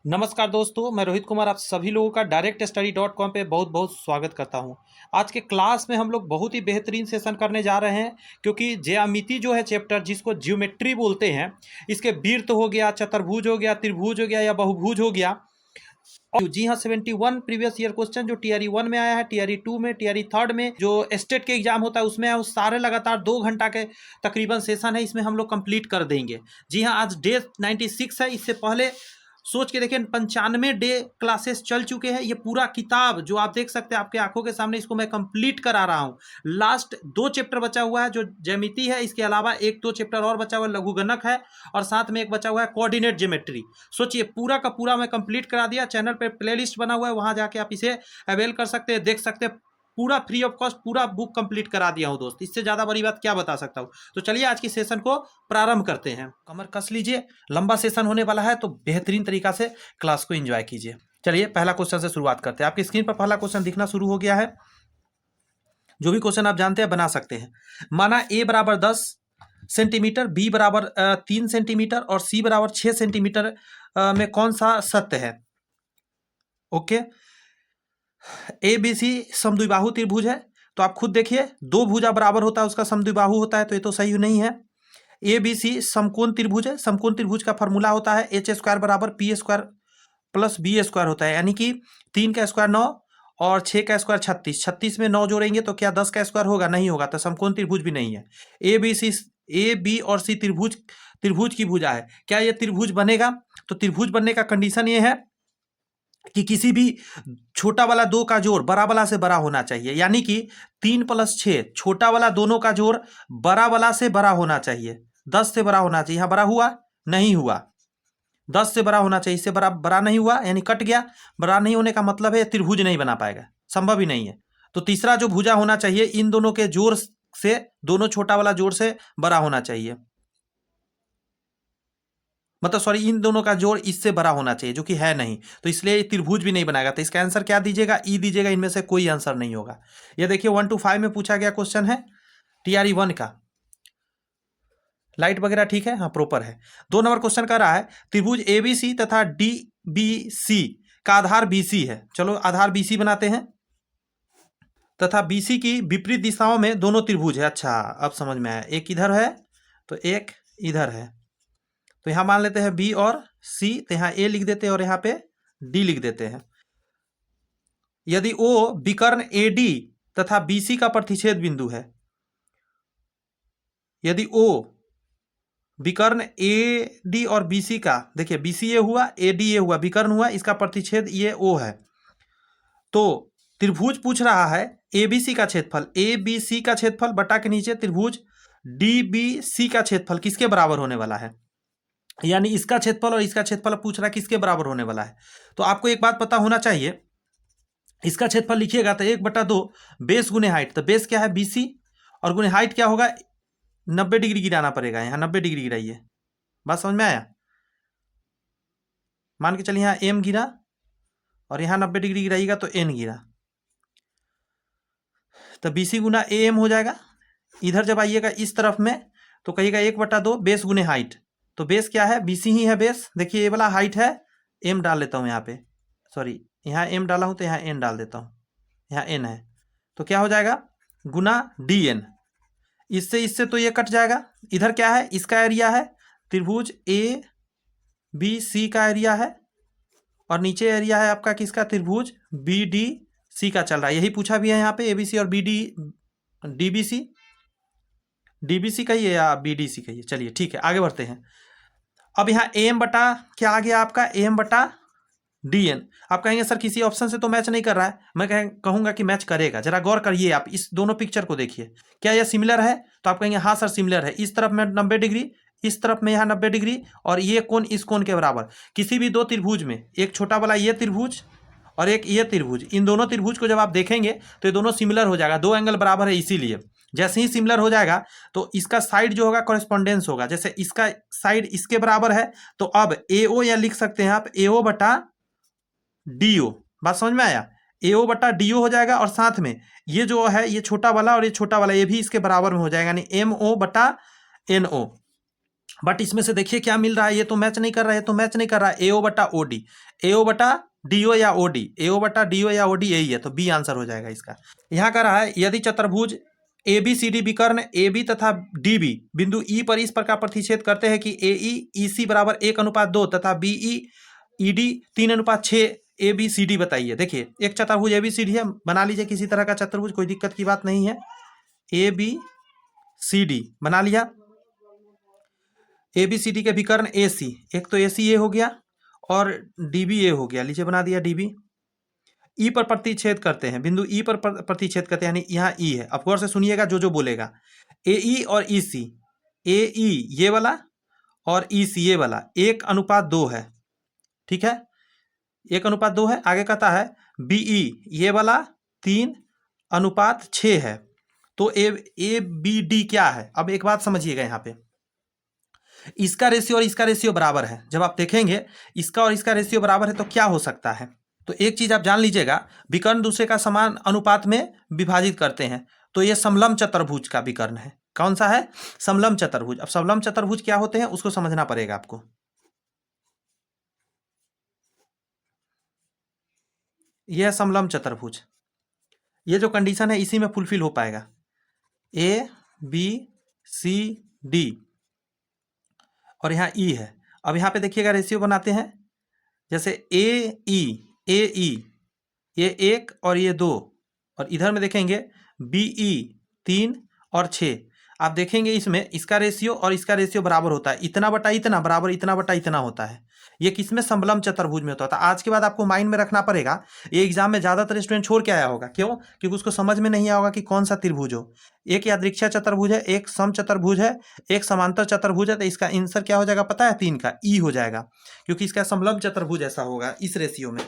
नमस्कार दोस्तों, मैं रोहित कुमार आप सभी लोगों का directstudy.com पे बहुत बहुत स्वागत करता हूं। आज के क्लास में हम लोग बहुत ही बेहतरीन सेशन करने जा रहे हैं, क्योंकि ज्यामिति जो है चैप्टर जिसको ज्योमेट्री बोलते हैं, इसके वृत्त हो गया, चतुर्भुज हो गया, त्रिभुज हो गया या बहुभुज हो गया। और जी हाँ, 71 प्रीवियस ईयर क्वेश्चन जो टीआरई 1 में आया है, टीआरई 2 में, टीआरई 3 में जो स्टेट के एग्जाम होता है उसमें उस सारे लगातार 2 घंटा के तकरीबन सेशन है, इसमें हम लोग कंप्लीट कर देंगे। जी हाँ, आज डे 96 है। इससे पहले सोच के देखें 95 डे क्लासेस चल चुके हैं। ये पूरा किताब जो आप देख सकते हैं आपके आंखों के सामने, इसको मैं कंप्लीट करा रहा हूँ। लास्ट 2 चैप्टर बचा हुआ है जो ज्यामिति है, इसके अलावा 1-2 चैप्टर और बचा हुआ है, लघुगणक है, और साथ में एक बचा हुआ है कोऑर्डिनेट ज्योमेट्री। सोचिए पूरा का पूरा मैं कंप्लीट करा दिया। चैनल पे प्लेलिस्ट बना हुआ है, वहां जाके आप इसे अवेल कर सकते हैं, देख सकते हैं। पूरा फ्री ऑफ कॉस्ट पूरा बुक कंप्लीट करा दिया हूं दोस्त, इससे ज्यादा बड़ी बात क्या बता सकता हूं। तो चलिए आज की सेशन को प्रारंभ करते हैं। कमर कस लीजिए, लंबा सेशन होने वाला है, तो बेहतरीन तरीका से क्लास को एंजॉय कीजिए। चलिए पहला क्वेश्चन से शुरुआत करते हैं। आपकी स्क्रीन पर पहला क्वेश्चन दिखना शुरू हो गया है। जो भी क्वेश्चन आप जानते हैं बना सकते हैं। माना ए बराबर 10 सेंटीमीटर, बी बराबर 3 सेंटीमीटर और सी बराबर 6 सेंटीमीटर में कौन सा सत्य है। ओके, ए बी सी समद्विबाहु त्रिभुज है, तो आप खुद देखिए, दो भुजा बराबर होता है उसका समद्विबाहु होता है, तो ये तो सही नहीं है। ए बी सी समकोण त्रिभुज है, समकोण त्रिभुज का फॉर्मूला होता है एच स्क्वायर बराबर P square plus B square होता है, यानी कि 3 का स्क्वायर 9 और 6 का स्क्वायर 36, 36 में 9 जोड़ेंगे तो क्या 10 का स्क्वायर होगा, नहीं होगा, तो समकोण त्रिभुज भी नहीं है। ए बी और सी त्रिभुज त्रिभुज की भुजा है, क्या ये त्रिभुज बनेगा। तो त्रिभुज बनने का कंडीशन ये है कि किसी भी छोटा वाला 2 का जोड़ बड़ा वाला से बड़ा होना चाहिए, यानी कि 3 + 6 छोटा वाला दोनों का जोड़ बड़ा वाला से बड़ा होना चाहिए, 10 से बड़ा होना चाहिए। यहाँ बड़ा हुआ, नहीं हुआ, 10 से बड़ा होना चाहिए, इससे बड़ा बड़ा नहीं हुआ, यानी कट गया। बड़ा नहीं होने का मतलब है त्रिभुज नहीं बना पाएगा, संभव ही नहीं है। तो तीसरा जो भुजा होना चाहिए इन दोनों के जोड़ से, दोनों छोटा वाला जोड़ से बड़ा होना चाहिए, मतलब सॉरी, इन दोनों का जोड़ इससे बड़ा होना चाहिए, जो कि है नहीं, तो इसलिए त्रिभुज भी नहीं बनाएगा। तो इसका आंसर क्या दीजिएगा, ई दीजिएगा। इनमें से कोई आंसर नहीं होगा। ये देखिए 1 to 5 में पूछा गया क्वेश्चन है टीआरई 1 का। लाइट वगैरह ठीक है, हाँ प्रॉपर है। 2 नंबर क्वेश्चन कर रहा है त्रिभुज एबीसी तथा डीबीसी का आधार बीसी है। चलो आधार बीसी बनाते हैं, तथा बीसी की विपरीत दिशाओं में दोनों त्रिभुज है। अच्छा, अब समझ में आया, एक इधर है तो एक इधर है, तो यहां मान लेते हैं बी और सी, तो यहां ए लिख देते हैं और यहां पे डी लिख देते हैं। यदि ओ विकर्ण एडी तथा बीसी का प्रतिच्छेद बिंदु है, यदि ओ विकर्ण ए डी और बीसी का, देखिए बीसी ये हुआ, ए डी ये हुआ, विकर्ण हुआ, इसका प्रतिच्छेद ये ओ है, तो त्रिभुज पूछ रहा है एबीसी का क्षेत्रफल, ए बी सी का क्षेत्रफल बटा के नीचे त्रिभुज डी बी सी का क्षेत्रफल किसके बराबर होने वाला है, यानी इसका क्षेत्रफल और इसका क्षेत्रफल पूछ रहा है किसके बराबर होने वाला है। तो आपको एक बात पता होना चाहिए, इसका क्षेत्रफल लिखिएगा तो 1/2 बेस गुने हाइट, तो बेस क्या है बीसी, और गुने हाइट क्या होगा 90 डिग्री गिराना पड़ेगा, यहाँ 90 डिग्री गिराइए। बात समझ में आया। मान के चलिए यहाँ एम गिरा और यहाँ 90 डिग्री गिराइएगा तो एन गिरा, तो बीसी गुना ए एम हो जाएगा। इधर जब आइएगा इस तरफ में तो कहिएगा 1/2 बेस गुने हाइट, तो बेस क्या है बीसी ही है बेस। देखिए ये वाला हाइट है, एम डाल लेता हूँ यहाँ पे, सॉरी यहाँ एम डाला हूँ तो यहाँ एन डाल देता हूँ, यहाँ एन है, तो क्या हो जाएगा गुना डी एन। इससे तो ये कट जाएगा। इधर क्या है, इसका एरिया है त्रिभुज ए बी सी का एरिया है, और नीचे एरिया है आपका किसका, त्रिभुज बी डी सी का चल रहा है। यही पूछा भी है यहाँ पे, ए बी सी और B D D B C, D B C कहिए या बी डी सी कहिए। चलिए ठीक है, आगे बढ़ते हैं। अब यहाँ एम बटा क्या आ गया आपका, एम बटा डी एन। आप कहेंगे सर किसी ऑप्शन से तो मैच नहीं कर रहा है, मैं कहूंगा कि मैच करेगा। जरा गौर करिए, आप इस दोनों पिक्चर को देखिए, क्या यह सिमिलर है, तो आप कहेंगे हाँ सर सिमिलर है। इस तरफ में 90 डिग्री, इस तरफ में यहाँ 90 डिग्री, और ये कोण इस कोण के बराबर। किसी भी 2 त्रिभुज में, एक छोटा वाला ये त्रिभुज और एक ये त्रिभुज, इन दोनों त्रिभुज को जब आप देखेंगे तो ये दोनों सिमिलर हो जाएगा, 2 एंगल बराबर है, इसीलिए जैसे ही सिमिलर हो जाएगा तो इसका साइड जो होगा कॉरेस्पॉन्डेंस होगा। जैसे इसका साइड इसके बराबर है, तो अब एओ या लिख सकते हैं आप एओ बटा डीओ। बात समझ में आया, एओ बटा डीओ हो जाएगा, और साथ में ये जो है ये छोटा वाला और ये छोटा वाला ये भी इसके बराबर में हो जाएगा, यानी एमओ बटा एनओ। बट इसमें से देखिए क्या मिल रहा है, ये तो मैच नहीं कर रहा है, ये तो मैच नहीं कर रहा है। एओ बटा ओडी, एओ बटा डीओ या ओडी, एओ बटा डीओ या ओडी यही है, तो बी आंसर हो जाएगा इसका। यहाँ का रहा है यदि चतुर्भुज ए बी सी डी विकर्ण ए बी तथा डी बी बिंदु ई पर इस प्रकार प्रतिच्छेद करते हैं कि ए ई सी बराबर 1:2 तथा B E D 3:6 A B C D बताइए। देखिए एक चतुर्भुज ए बी सी डी है, बना लीजिए किसी तरह का चतुर्भुज, कोई दिक्कत की बात नहीं है। ए बी सी डी बना लिया, ए बी सी डी के विकर्ण ए सी, एक तो ए सी ए हो गया और डी बी ए हो गया, नीचे बना दिया डी बी। ई पर प्रतिच्छेद करते हैं, बिंदु ई पर प्रतिच्छेद करते हैं, यानी यहाँ ई है। अब गौर से सुनिएगा जो जो बोलेगा। ए ई और ई सी, ए ई ये वाला और ई सी ये वाला 1:2 है, ठीक है, 1:2 है। आगे कहता है बी ई ये वाला 3:6 है। तो ए बी डी क्या है? अब एक बात समझिएगा, यहाँ पे इसका रेशियो और इसका रेशियो बराबर है। जब आप देखेंगे इसका और इसका रेशियो बराबर है तो क्या हो सकता है, तो एक चीज आप जान लीजिएगा, विकर्ण दूसरे का समान अनुपात में विभाजित करते हैं, तो ये समलंब चतुर्भुज का विकर्ण है। कौन सा है? समलंब चतुर्भुज। अब समलंब चतुर्भुज क्या होते हैं उसको समझना पड़ेगा आपको। यह है समलंब चतुर्भुज, ये जो कंडीशन है इसी में फुलफिल हो पाएगा। ए बी सी डी और यहाँ ई है। अब यहाँ पे देखिएगा रेशियो बनाते हैं, जैसे ए ई ये 1 और ये 2, और इधर में देखेंगे बी ई 3 और 6। आप देखेंगे इसमें इसका रेशियो और इसका रेशियो बराबर होता है, इतना बटा इतना बराबर इतना बटा इतना होता है। ये किसमें? समलंब चतुर्भुज में होता था। आज के बाद आपको माइंड में रखना पड़ेगा, ये एग्जाम में ज्यादातर स्टूडेंट छोड़ के आया होगा। क्यों? क्योंकि उसको समझ में नहीं आया होगा कि कौन सा त्रिभुज हो। एक यादृच्छिक चतुर्भुज है, एक सम चतुर्भुज है, एक समांतर चतुर्भुज है। तो इसका आंसर क्या हो जाएगा पता है? 3 का ई हो जाएगा, क्योंकि इसका समलंब चतुर्भुज ऐसा होगा इस रेशियो में।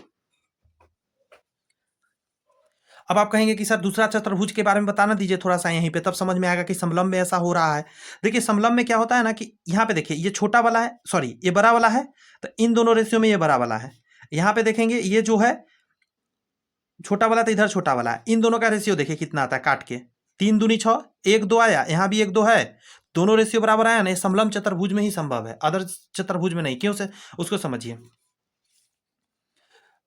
अब आप कहेंगे कि सर दूसरा चतुर्भुज के बारे में बताना दीजिए थोड़ा सा यहीं पे, तब समझ में आएगा कि समलंब में ऐसा हो रहा है। देखिए समलंब में क्या होता है ना कि यहाँ पे देखिए ये छोटा वाला है, सॉरी ये बड़ा वाला है, तो इन दोनों रेशियो में ये बड़ा वाला है। यहाँ पे देखेंगे ये जो है छोटा वाला, तो इधर छोटा वाला है। इन दोनों का रेशियो देखिए कितना आता है, काट के 3 दूनी 6, 1 2 आया, यहाँ भी 1 2 है, दोनों रेशियो बराबर आया ना। समलंब चतुर्भुज में ही संभव है, अदर चतुर्भुज में नहीं। क्यों से? उसको समझिए।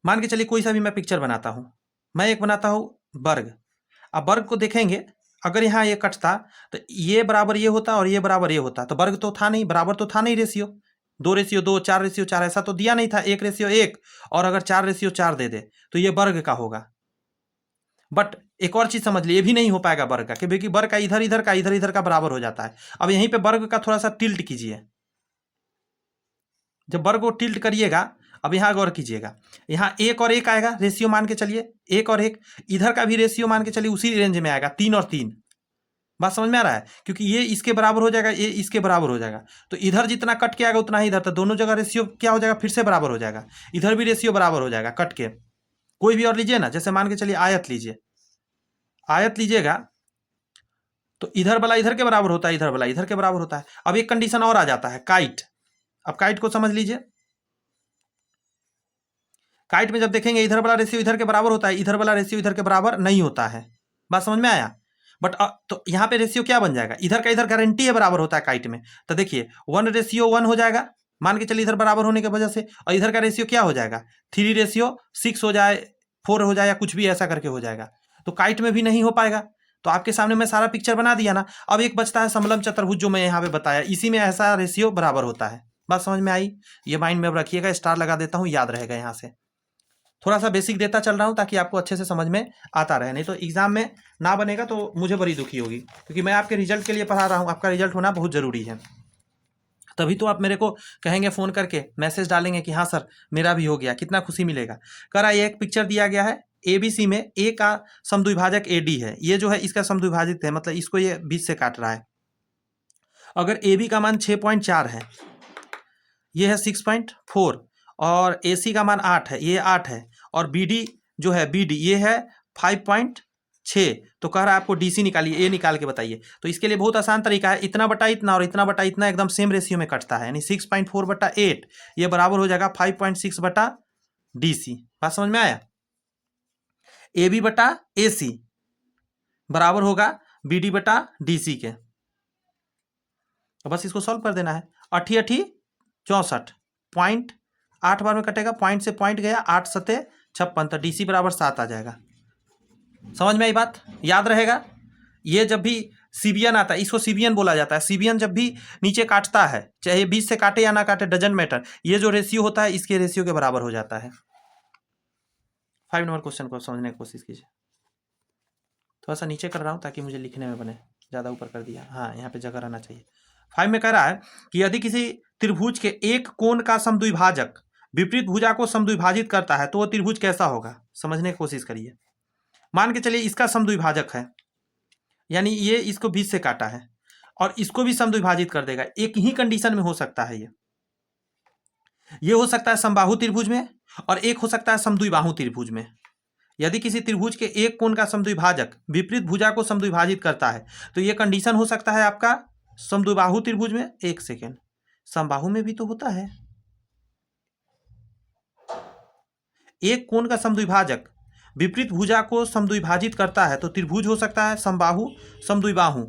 मान के चलिए कोई सा भी मैं पिक्चर बनाता हूं, मैं एक बनाता हूं वर्ग। अब वर्ग को देखेंगे, अगर यहाँ ये कटता तो ये बराबर ये होता और ये बराबर ये होता, तो वर्ग तो था नहीं, बराबर तो था नहीं रेशियो। 2:2, 4:4 ऐसा तो दिया नहीं था, 1:1। और अगर 4:4 दे दे तो ये वर्ग का होगा। बट एक और चीज समझ लीजिए, ये भी नहीं हो पाएगा वर्ग का, क्योंकि वर्ग का इधर इधर का इधर इधर का बराबर हो जाता है। अब यहीं पे वर्ग का थोड़ा सा टिल्ट कीजिए, जब वर्ग को टिल्ट करिएगा, अब यहाँ गौर कीजिएगा, यहाँ 1 और 1 आएगा, रेशियो मान के चलिए 1 और 1, इधर का भी रेशियो मान के चलिए उसी रेंज में आएगा, 3 और 3। बात समझ में आ रहा है? क्योंकि ये इसके बराबर हो जाएगा, ये इसके बराबर हो जाएगा, तो इधर जितना कट के आएगा उतना ही इधर, तो दोनों जगह रेशियो क्या हो जाएगा? फिर से बराबर हो जाएगा। इधर भी रेशियो बराबर हो जाएगा कट के। कोई भी और लीजिए ना, जैसे मान के चलिए आयत लीजिए, आयत लीजिएगा तो इधर वाला इधर के बराबर होता है, इधर वाला इधर के बराबर होता है। अब एक कंडीशन और आ जाता है, काइट। अब काइट को समझ लीजिए, काइट में जब देखेंगे इधर वाला रेशियो इधर के बराबर होता है, इधर वाला रेशियो इधर के बराबर नहीं होता है। बात समझ में आया? बट तो यहाँ पे रेशियो क्या बन जाएगा? इधर का इधर गारंटी है बराबर होता है काइट में, तो देखिए 1:1 हो जाएगा, मान के चलिए इधर बराबर होने की वजह से। और इधर का रेशियो क्या हो जाएगा? 3:6 हो जाए, 4 हो जाए, या कुछ भी ऐसा करके हो जाएगा। तो काइट में भी नहीं हो पाएगा। तो आपके सामने मैं सारा पिक्चर बना दिया ना। अब एक बचता है समलंब चतुर्भुज, जो मैं यहाँ पे बताया, इसी में ऐसा रेशियो बराबर होता है। बात समझ में आई? ये माइंड में अब रखिएगा, स्टार लगा देता हूँ, याद रहेगा। यहाँ से थोड़ा सा बेसिक देता चल रहा हूँ ताकि आपको अच्छे से समझ में आता रहे, नहीं तो एग्जाम में ना बनेगा तो मुझे बड़ी दुखी होगी, क्योंकि मैं आपके रिजल्ट के लिए पढ़ा रहा हूँ, आपका रिजल्ट होना बहुत ज़रूरी है। तभी तो आप मेरे को कहेंगे, फ़ोन करके मैसेज डालेंगे कि हाँ सर मेरा भी हो गया, कितना खुशी मिलेगा। करा ये एक पिक्चर दिया गया है, ए बी सी में ए का समद्विभाजक ए डी है, ये जो है इसका समद्विभाजित है, मतलब इसको ये बीच से काट रहा है। अगर ए बी का मान 6.4 है, ये है 6.4, और ए सी का मान 8 है, ये 8 है, और बी डी जो है बी डी ये है 5.6। तो कह रहा है आपको डी सी निकालिए, ए निकाल के बताइए। तो इसके लिए बहुत आसान तरीका है, इतना बटा इतना और इतना बटा इतना एकदम सेम रेशियो में कटता है, यानी 6.4/8 ये बराबर हो जाएगा 5.6/DC। बात समझ में आया? ए बी बटा ए सी बराबर होगा बी डी बटा डी सी के। तो बस इसको सॉल्व कर देना है। अठी अठी 64, पॉइंट 8 बार में कटेगा, पॉइंट से पॉइंट गया, 8 सते 56, तो DC बराबर 7 आ जाएगा। समझ में आई बात? याद रहेगा। ये जब भी सीबियन आता है, इसको सीबियन बोला जाता है। सीबियन जब भी नीचे काटता है, चाहे 20 से काटे या ना काटे, डजंट मैटर, ये जो रेशियो होता है इसके रेशियो के बराबर हो जाता है। 5 नंबर क्वेश्चन को समझने की कोशिश कीजिए। थोड़ा सा नीचे कर रहा हूँ ताकि मुझे लिखने में बने, ज़्यादा ऊपर कर दिया, हाँ यहाँ पे जगह रहना चाहिए। 5 में कह रहा है कि यदि किसी त्रिभुज के एक कोण का समद्विभाजक विपरीत भुजा को समद्विभाजित करता है तो वह त्रिभुज कैसा होगा, समझने की कोशिश करिए। मान के चलिए इसका समद्विभाजक है, यानी ये इसको 20 से काटा है और इसको भी समद्विभाजित कर देगा। एक ही कंडीशन में हो सकता है ये हो सकता है समबाहु त्रिभुज में और एक हो सकता है समद्विबाहु त्रिभुज में। यदि किसी त्रिभुज के एक कोण का समद्विभाजक विपरीत भुजा को समद्विभाजित करता है तो यह कंडीशन हो सकता है आपका समद्विबाहु त्रिभुज में। एक सेकेंड, समबाहु में भी तो होता है। एक कोण का समद्विभाजक विपरीत भुजा को समद्विभाजित करता है तो त्रिभुज हो सकता है समबाहु समद्विबाहु।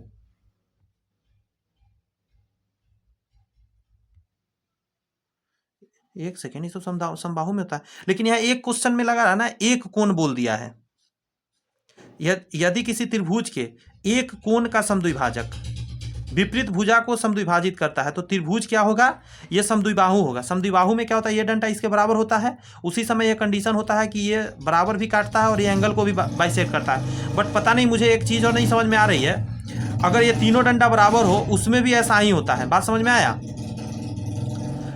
एक सेकेंड, इसको समबाहु में होता है, लेकिन यह एक क्वेश्चन में लगा रहा ना, एक कोण बोल दिया है। यदि किसी त्रिभुज के एक कोण का समद्विभाजक विपरीत भुजा को समद्विभाजित करता है तो त्रिभुज क्या होगा, ये समद्विबाहु होगा। समद्विबाहु में क्या होता है, ये डंडा इसके बराबर होता है, उसी समय ये कंडीशन होता है कि ये बराबर भी काटता है और ये एंगल को भी बाइसेक्ट करता है। बट पता नहीं, मुझे एक चीज़ और नहीं समझ में आ रही है, अगर ये तीनों डंडा बराबर हो उसमें भी ऐसा ही होता है। बात समझ में आया?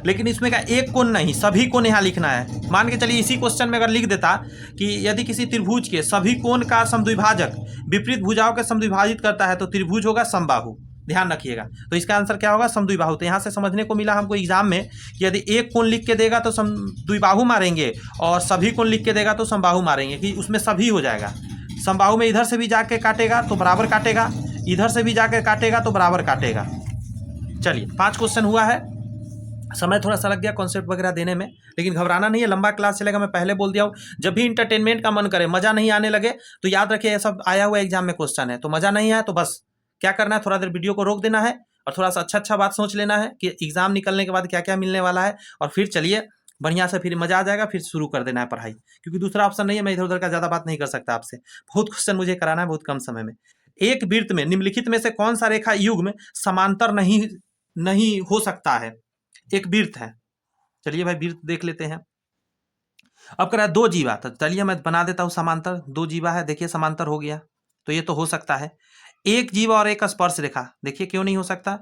लेकिन इसमें क्या एक कोण नहीं, सभी कोण यहाँ लिखना है। मान के चलिए इसी क्वेश्चन में अगर लिख देता कि यदि किसी त्रिभुज के सभी कोण का समद्विभाजक विपरीत भुजाओं के समद्विभाजित करता है तो त्रिभुज होगा समबाहु। ध्यान रखिएगा, तो इसका आंसर क्या होगा, समद्विबाहु। तो यहाँ से समझने को मिला हमको एग्जाम में कि यदि एक कोण लिख के देगा तो समद्विबाहु मारेंगे और सभी कोण लिख के देगा तो समबाहु मारेंगे, कि उसमें सभी हो जाएगा। समबाहु में इधर से भी जाके काटेगा तो बराबर काटेगा, इधर से भी जाके काटेगा तो बराबर काटेगा। चलिए 5 क्वेश्चन हुआ है। समय थोड़ा सा लग गया कॉन्सेप्ट वगैरह देने में, लेकिन घबराना नहीं है, लंबा क्लास चलेगा। मैं पहले बोल दिया हूँ, जब भी इंटरटेनमेंट का मन करे, मज़ा नहीं आने लगे तो याद रखिए ये सब आया हुआ एग्जाम में क्वेश्चन है। तो मज़ा नहीं आया तो बस क्या करना है, थोड़ा देर वीडियो को रोक देना है और थोड़ा सा अच्छा बात सोच लेना है कि एग्जाम निकलने के बाद क्या क्या मिलने वाला है, और फिर चलिए बढ़िया से फिर मज़ा आ जाएगा, फिर शुरू कर देना है पढ़ाई। क्योंकि दूसरा ऑप्शन नहीं है, मैं इधर उधर का ज़्यादा बात नहीं कर सकता आपसे। बहुत क्वेश्चन मुझे कराना है बहुत कम समय में। एक वृत्त में निम्नलिखित में से कौन सा रेखा युग्म समांतर नहीं हो सकता है? एक वृत्त है, चलिए भाई वृत्त देख लेते हैं। अब कह रहा है 2 जीवा, तो चलिए मैं बना देता हूँ समांतर। 2 जीवा है, देखिए समांतर हो गया, तो ये तो हो सकता है। एक जीवा और एक स्पर्श रेखा, देखिए क्यों नहीं हो सकता।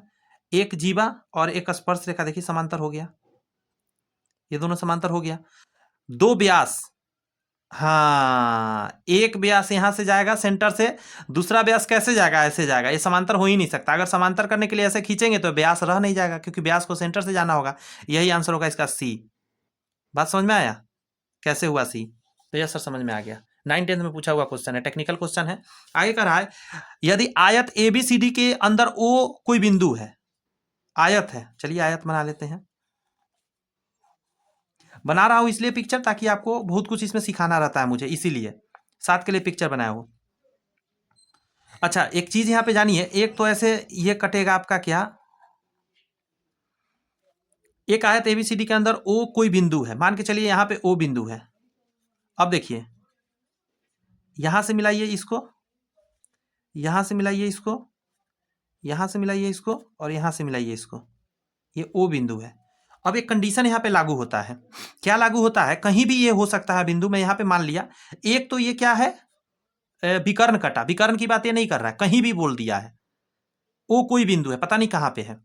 एक जीवा और एक स्पर्श रेखा, देखिए समांतर हो गया, ये दोनों समांतर हो गया। 2 व्यास, हाँ एक व्यास यहां से जाएगा सेंटर से, दूसरा व्यास कैसे जाएगा, ऐसे जाएगा, ये समांतर हो ही नहीं सकता। अगर समांतर करने के लिए ऐसे खींचेंगे तो व्यास रह नहीं जाएगा, क्योंकि व्यास को सेंटर से जाना होगा। यही आंसर होगा इसका सी। बात समझ में आया कैसे हुआ सी? तो यह सर समझ में आ गया, 9th-10th में पूछा हुआ क्वेश्चन है, टेक्निकल क्वेश्चन है। आगे कर रहा है, यदि आयत ABCD के अंदर O कोई बिंदु है, आयत है, चलिए आयत बना लेते हैं। बना रहा हूं इसलिए पिक्चर, ताकि आपको बहुत कुछ इसमें सिखाना रहता है मुझे, इसीलिए साथ के लिए पिक्चर बनाया हो। अच्छा एक चीज यहां पे जानिए, एक तो ऐसे ये कटेगा आपका क्या, एक आयत ABCD के अंदर O कोई बिंदु है, मान के चलिए यहां पे O बिंदु है। अब देखिए यहां से मिलाइए इसको, यहां से मिलाइए इसको, यहां से मिलाइए इसको और यहां से मिलाइए इसको, ये O बिंदु है। अब एक कंडीशन यहाँ पे लागू होता है, क्या लागू होता है, कहीं भी ये हो सकता है बिंदु। मैं यहाँ पे मान लिया, एक तो ये क्या है, विकर्ण कटा, विकर्ण की बात ये नहीं कर रहा है, कहीं भी बोल दिया है। ओ कोई बिंदु है, पता नहीं कहाँ पे है,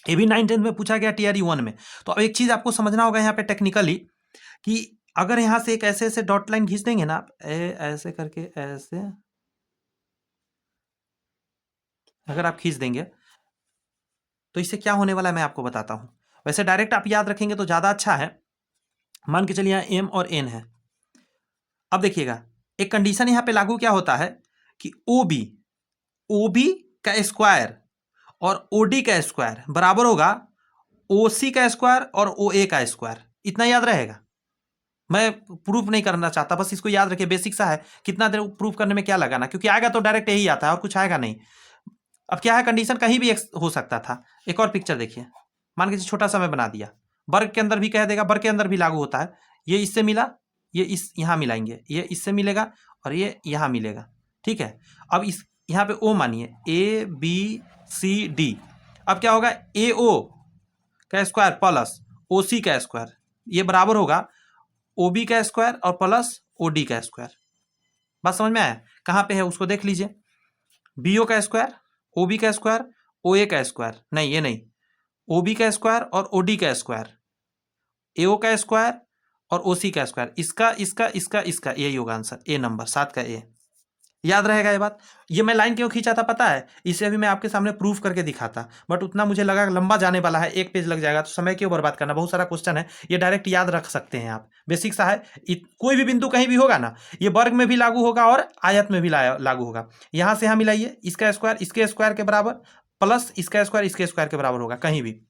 ये भी 9th-10th में पूछा गया, TRE 1 में। तो अब एक चीज आपको समझना होगा यहाँ पे टेक्निकली, कि अगर यहाँ से एक ऐसे डॉट लाइन खींच देंगे ना आप, ऐसे करके ऐसे अगर आप खींच देंगे तो इससे क्या होने वाला है मैं आपको बताता हूं। वैसे डायरेक्ट आप याद रखेंगे तो ज्यादा अच्छा है। मान के चलिए यहाँ M और N है। अब देखिएगा एक कंडीशन यहाँ पे लागू क्या होता है कि OB का स्क्वायर और OD का स्क्वायर बराबर होगा OC का स्क्वायर और OA का स्क्वायर। इतना याद रहेगा, मैं प्रूफ नहीं करना चाहता, बस इसको याद रखिए, बेसिक सा है। कितना देर प्रूफ करने में क्या लगाना, क्योंकि आएगा तो डायरेक्ट यही आता है और कुछ आएगा नहीं। अब क्या है, कंडीशन कहीं भी हो सकता था। एक और पिक्चर देखिए, मान के छोटा सा मैं बना दिया, वर्ग के अंदर भी कह देगा, वर्ग के अंदर भी लागू होता है। ये इससे मिला, ये इस यहाँ मिलाएंगे, ये इससे मिलेगा और ये यहाँ मिलेगा, ठीक है। अब इस यहाँ पे ओ मानिए, ए बी सी डी, अब क्या होगा, ए ओ का स्क्वायर प्लस ओ सी का स्क्वायर, ये बराबर होगा ओ बी का स्क्वायर और प्लस ओ डी का स्क्वायर। बात समझ में आया? कहाँ पे है उसको देख लीजिए, बी ओ का स्क्वायर, ओ बी का स्क्वायर, ओ ए का स्क्वायर, नहीं ये नहीं, ओ बी का स्क्वायर और ओ डी का स्क्वायर, ए ओ का स्क्वायर और ओ सी का स्क्वायर, इसका इसका इसका इसका, यही होगा आंसर, ए नंबर 7 का ए। याद रहेगा ये बात? ये मैं लाइन क्यों खींचा था पता है? इसे अभी मैं आपके सामने प्रूफ करके दिखाता, बट उतना मुझे लगा लंबा जाने वाला है, एक पेज लग जाएगा, तो समय क्यों बर्बाद करना, बहुत सारा क्वेश्चन है, ये डायरेक्ट याद रख सकते हैं आप, बेसिक सा है। कोई भी बिंदु कहीं भी होगा ना, ये वर्ग में भी लागू होगा और आयत में भी लागू होगा। यहां से यहां मिलाइए, इसका स्क्वायर इसके स्क्वायर के बराबर प्लस इसका स्क्वायर इसके स्क्वायर के बराबर होगा कहीं भी,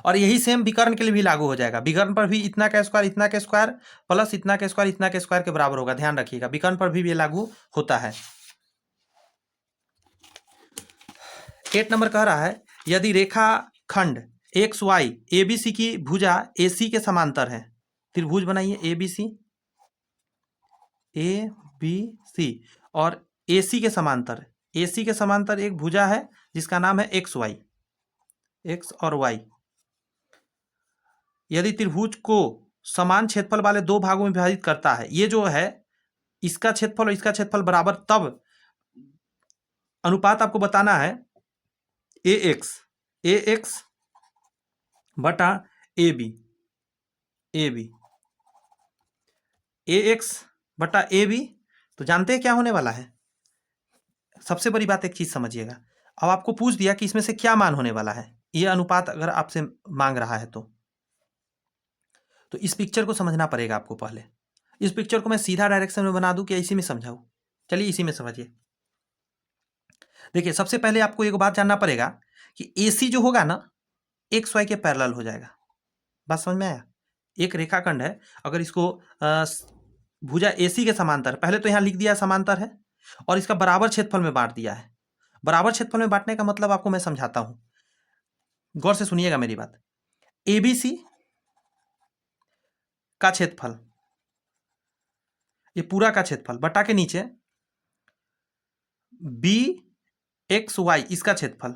और यही सेम विकर्ण के लिए भी लागू हो जाएगा। विकर्ण पर भी इतना का स्क्वायर इतना का स्क्वायर प्लस इतना का स्क्वायर इतना के स्क्वायर के बराबर होगा, ध्यान रखिएगा, विकर्ण पर भी ये लागू होता है। 8 नंबर कह रहा है, यदि रेखा खंड X Y A B C की भुजा ए सी के समांतर है, त्रिभुज बनाइए ए बी सी और ए सी के समांतर, ए सी के समांतर एक भुजा है जिसका नाम है एक्स वाई, एक्स और वाई। यदि त्रिभुज को समान क्षेत्रफल वाले दो भागों में विभाजित करता है, ये जो है इसका क्षेत्रफल और इसका क्षेत्रफल बराबर, तब अनुपात आपको बताना है ए एक्स बटा ए बी, ए एक्स बटा ए बी। तो जानते हैं क्या होने वाला है? सबसे बड़ी बात एक चीज समझिएगा, अब आपको पूछ दिया कि इसमें से क्या मान होने वाला है, ये अनुपात अगर आपसे मांग रहा है तो इस पिक्चर को समझना पड़ेगा आपको। पहले इस पिक्चर को मैं सीधा डायरेक्शन में बना दूं कि इसी में समझाऊं? चलिए इसी में समझिए। देखिए सबसे पहले आपको एक बात जानना पड़ेगा कि AC जो होगा ना, एक्स वाई के पैरेलल हो जाएगा। बात समझ में आया? एक रेखाखंड है, अगर इसको भुजा AC के समांतर, पहले तो यहां लिख दिया समांतर है, और इसका बराबर क्षेत्रफल में बांट दिया है। बराबर क्षेत्रफल में बांटने का मतलब आपको मैं समझाता हूं, गौर से सुनिएगा मेरी बात। ABC का क्षेत्रफल, ये पूरा का क्षेत्रफल बटा के नीचे BXY इसका क्षेत्रफल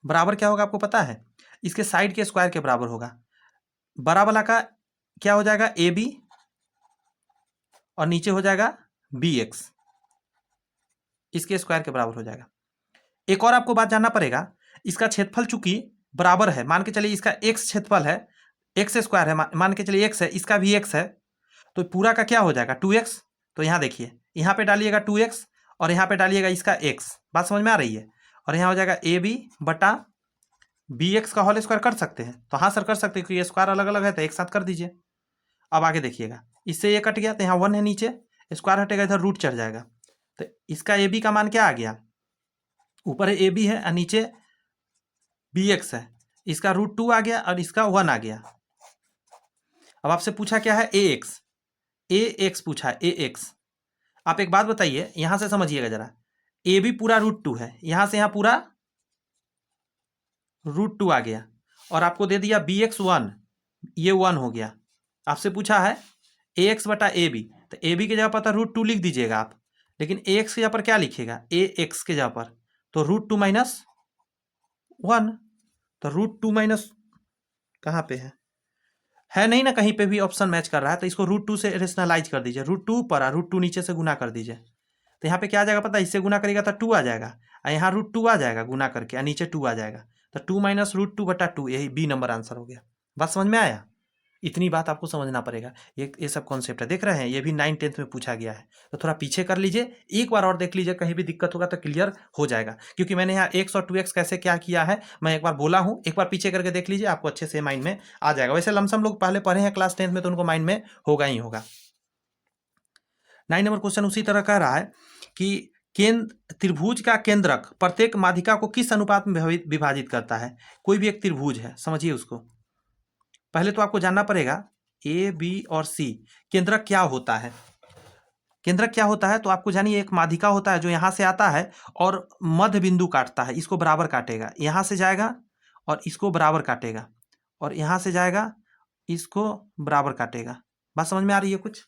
बराबर क्या होगा आपको पता है? इसके साइड के स्क्वायर के बराबर होगा। बड़ा वाला का क्या हो जाएगा, AB, और नीचे हो जाएगा BX, इसके स्क्वायर के बराबर हो जाएगा। एक और आपको बात जानना पड़ेगा, इसका क्षेत्रफल चूंकि बराबर है, मान के चलिए इसका x क्षेत्रफल है, x स्क्वायर है, मान के चलिए x है, इसका भी x है, तो पूरा का क्या हो जाएगा 2x। तो यहाँ देखिए, यहाँ पे डालिएगा 2x और यहाँ पे डालिएगा इसका x, बात समझ में आ रही है? और यहाँ हो जाएगा AB बटा BX का होल स्क्वायर कर सकते हैं, तो हाँ सर कर सकते हैं, क्योंकि ये स्क्वायर अलग अलग है तो एक साथ कर दीजिए। अब आगे देखिएगा, इससे ये कट गया तो यहाँ 1 है, नीचे स्क्वायर हटेगा, इधर रूट चढ़ जाएगा, तो इसका AB का मान क्या आ गया, ऊपर AB है और नीचे BX है, इसका √2 आ गया और इसका 1 आ गया। अब आपसे पूछा क्या है, AX पूछा है, AX। आप एक बात बताइए, यहां से समझिएगा जरा, AB पूरा √2 है, यहां से यहां पूरा √2 आ गया, और आपको दे दिया BX 1, ये 1 हो गया। आपसे पूछा है AX बटा AB, तो AB के जगह पर तो √2 लिख दीजिएगा आप, लेकिन AX के जगह पर क्या लिखिएगा, AX के जगह पर तो √2 माइनस 1, तो √2 माइनस कहाँ पे है नहीं ना, कहीं पे भी ऑप्शन मैच कर रहा है, तो इसको √2 से रेशनलाइज कर दीजिए, √2 ऊपर आ, √2 नीचे से गुना कर दीजिए, तो यहाँ पे क्या आ जाएगा पता है, इससे गुना करेगा तो 2 आ जाएगा, और यहाँ √2 आ जाएगा गुना करके, और नीचे 2 आ जाएगा, तो 2 माइनस √2 बटा 2, यही B नंबर आंसर हो गया। बात समझ में आया? इतनी बात आपको समझना पड़ेगा, ये सब कॉन्सेप्ट है, देख रहे हैं, ये भी 9th 10th में पूछा गया है, तो थोड़ा पीछे कर लीजिए, एक बार और देख लीजिए, कहीं भी दिक्कत होगा तो क्लियर हो जाएगा, क्योंकि मैंने यहाँ x और 2x कैसे क्या किया है मैं एक बार बोला हूँ, एक बार पीछे करके देख लीजिए, आपको अच्छे से माइंड में आ जाएगा। वैसे लमसम लोग पहले पढ़े हैं क्लास 10th में, तो उनको माइंड में होगा ही होगा। 9 नंबर क्वेश्चन उसी तरह कह रहा है कि केंद्र त्रिभुज का केंद्रक प्रत्येक माध्यिका को किस अनुपात में विभाजित करता है? कोई भी एक त्रिभुज है, समझिए उसको। पहले तो आपको जानना पड़ेगा A B और C केंद्रक क्या होता है। केंद्रक क्या होता है, तो आपको जानिए एक माध्यिका होता है जो यहाँ से आता है और मध्य बिंदु काटता है, इसको बराबर काटेगा, यहाँ से जाएगा और इसको बराबर काटेगा, और यहाँ से जाएगा इसको बराबर काटेगा। बात समझ में आ रही है कुछ?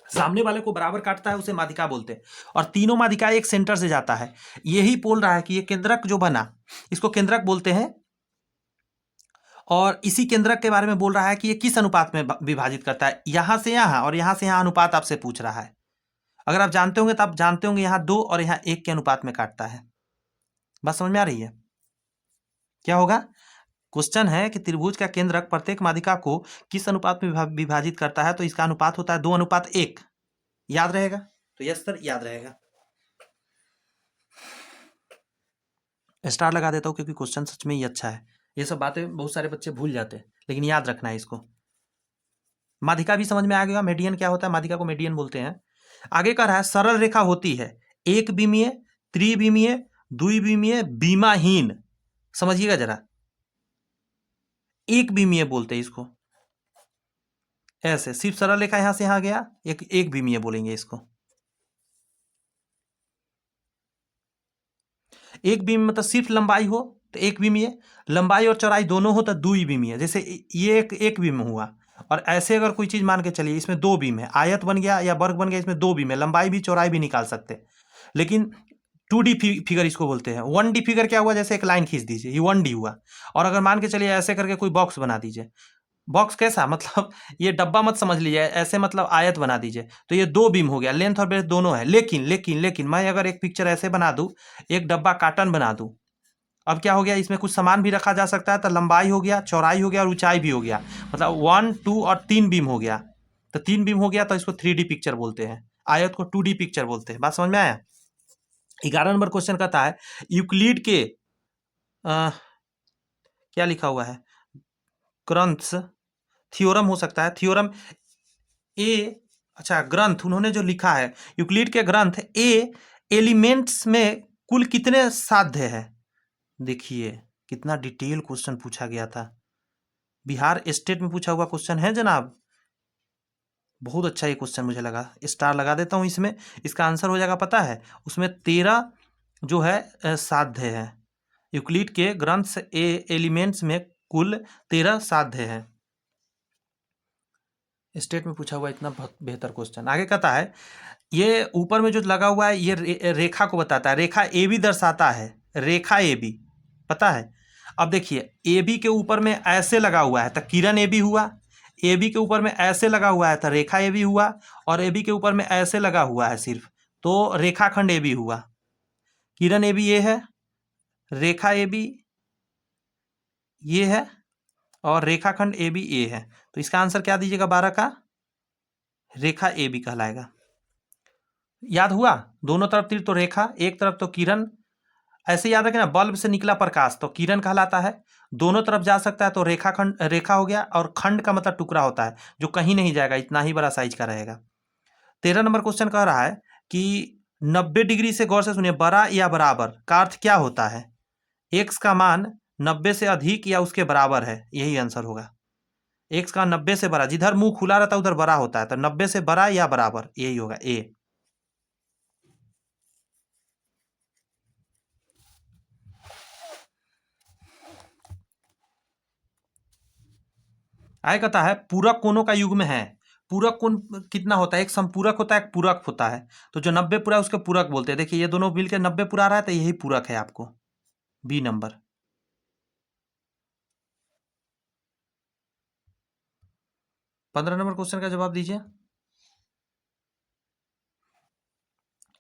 सामने वाले को बराबर काटता है उसे माध्यिका बोलते हैं, और तीनों माध्यिका एक सेंटर से जाता है। यही बोल रहा है कि ये केंद्रक जो बना इसको केंद्रक बोलते हैं, और इसी केंद्रक के बारे में बोल रहा है कि ये किस अनुपात में विभाजित करता है, यहां से यहां और यहां से यहां अनुपात आपसे पूछ रहा है। अगर आप जानते होंगे तो आप जानते होंगे यहाँ 2 और यहाँ 1 के अनुपात में काटता है। बात समझ में आ रही है? क्या होगा? क्वेश्चन है कि त्रिभुज का केंद्रक प्रत्येक माध्यिका को किस अनुपात में विभाजित करता है, तो इसका अनुपात होता है 2:1। याद रहेगा? तो यस सर, याद रहेगा। स्टार लगा देता हूं क्योंकि क्वेश्चन सच में ही अच्छा है। ये सब बातें बहुत सारे बच्चे भूल जाते हैं, लेकिन याद रखना है इसको। माध्यिका भी समझ में आ गया। मीडियन क्या होता है? माध्यिका को मीडियन बोलते हैं। आगे कह रहा है सरल रेखा होती है एक बीमीय, त्रिविमीय, द्विविमीय, बीमाहीन। समझिएगा जरा, एक बीमीय बोलते हैं इसको। ऐसे सिर्फ सरल रेखा यहां से यहां गया, एक बीमीय बोलेंगे इसको। एक बीमी मतलब सिर्फ लंबाई हो तो एक बीमीय, लंबाई और चौड़ाई दोनों हो तो द्विविमीय। जैसे ये एक बीम हुआ, और ऐसे अगर कोई चीज मान के चलिए इसमें 2 बीम है, आयत बन गया या वर्ग बन गया, इसमें 2 बीम है, लंबाई भी चौड़ाई भी निकाल सकते हैं। लेकिन 2D फिगर इसको बोलते हैं। 1D फिगर क्या हुआ? जैसे एक लाइन खींच दीजिए, ये 1D हुआ। और अगर मान के चलिए ऐसे करके कोई बॉक्स बना दीजिए, बॉक्स कैसा मतलब ये डब्बा मत समझ लीजिए, ऐसे मतलब आयत बना दीजिए, तो ये 2 बीम हो गया, लेंथ और ब्रेथ दोनों है। लेकिन मैं अगर एक पिक्चर ऐसे बना दूं, एक डब्बा कार्टन बना दूं, अब क्या हो गया, इसमें कुछ सामान भी रखा जा सकता है, तो लंबाई हो गया, चौड़ाई हो गया और ऊंचाई भी हो गया, मतलब 1, 2 और 3 बीम हो गया। तो 3 बीम हो गया तो इसको 3D पिक्चर बोलते हैं, आयत को 2D पिक्चर बोलते हैं। बात समझ में आया? 11 नंबर क्वेश्चन कहता है यूक्लिड के क्या लिखा हुआ है, ग्रंथ, थ्योरम हो सकता है, थ्योरम ए, अच्छा ग्रंथ उन्होंने जो लिखा है, यूक्लिड के ग्रंथ ए एलिमेंट्स में कुल कितने साध्य है। देखिए कितना डिटेल क्वेश्चन पूछा गया था, बिहार स्टेट में पूछा हुआ क्वेश्चन है जनाब। बहुत अच्छा ये क्वेश्चन मुझे लगा, स्टार लगा देता हूं इसमें। इसका आंसर हो जाएगा पता है, उसमें 13 जो है साध्य है। यूक्लिड के ग्रंथ ए एलिमेंट्स में कुल 13 साध्य है। स्टेट में पूछा हुआ इतना बेहतर क्वेश्चन। आगे कहता है ये ऊपर में जो लगा हुआ है ये रेखा को बताता है, रेखा ए बी दर्शाता है, रेखा ए बी पता है। अब देखिए ए बी के ऊपर में ऐसे लगा हुआ है तो किरण ए बी हुआ, ए बी के ऊपर में ऐसे लगा हुआ है तो रेखा ए बी हुआ, और ए बी के ऊपर में ऐसे लगा हुआ है सिर्फ तो रेखाखंड ए बी हुआ। किरण ए बी ये है, रेखा ए बी ये है, और रेखाखंड ए बी ए है। तो इसका आंसर क्या दीजिएगा 12 का? रेखा ए बी कहलाएगा। याद हुआ? दोनों तरफ तीर तो रेखा, एक तरफ तो किरण। ऐसे याद रखें ना, बल्ब से निकला प्रकाश तो किरण कहलाता है, दोनों तरफ जा सकता है तो रेखाखंड, रेखा हो गया, और खंड का मतलब टुकड़ा होता है जो कहीं नहीं जाएगा, इतना ही बड़ा साइज का रहेगा। 13 नंबर क्वेश्चन कह रहा है कि 90 डिग्री से, गौर से सुनिए, बड़ा या बराबर का अर्थ क्या होता है? एक्स का मान 90 से अधिक या उसके बराबर है, यही आंसर होगा। एक्स का 90 से बड़ा, जिधर मुंह खुला रहता है उधर बड़ा होता है, तो 90 से बड़ा या बराबर, यही होगा ए। आगे कहता है पूरक कोणों का युग्म है। पूरक कोण कितना होता है? एक समपूरक होता है, एक पूरक होता है। तो जो 90 पूरा है उसके पूरक बोलते हैं। देखिए ये दोनों मिलकर 90 पूरा रहा है तो यही पूरक है आपको, बी नंबर। 15 नंबर क्वेश्चन का जवाब दीजिए।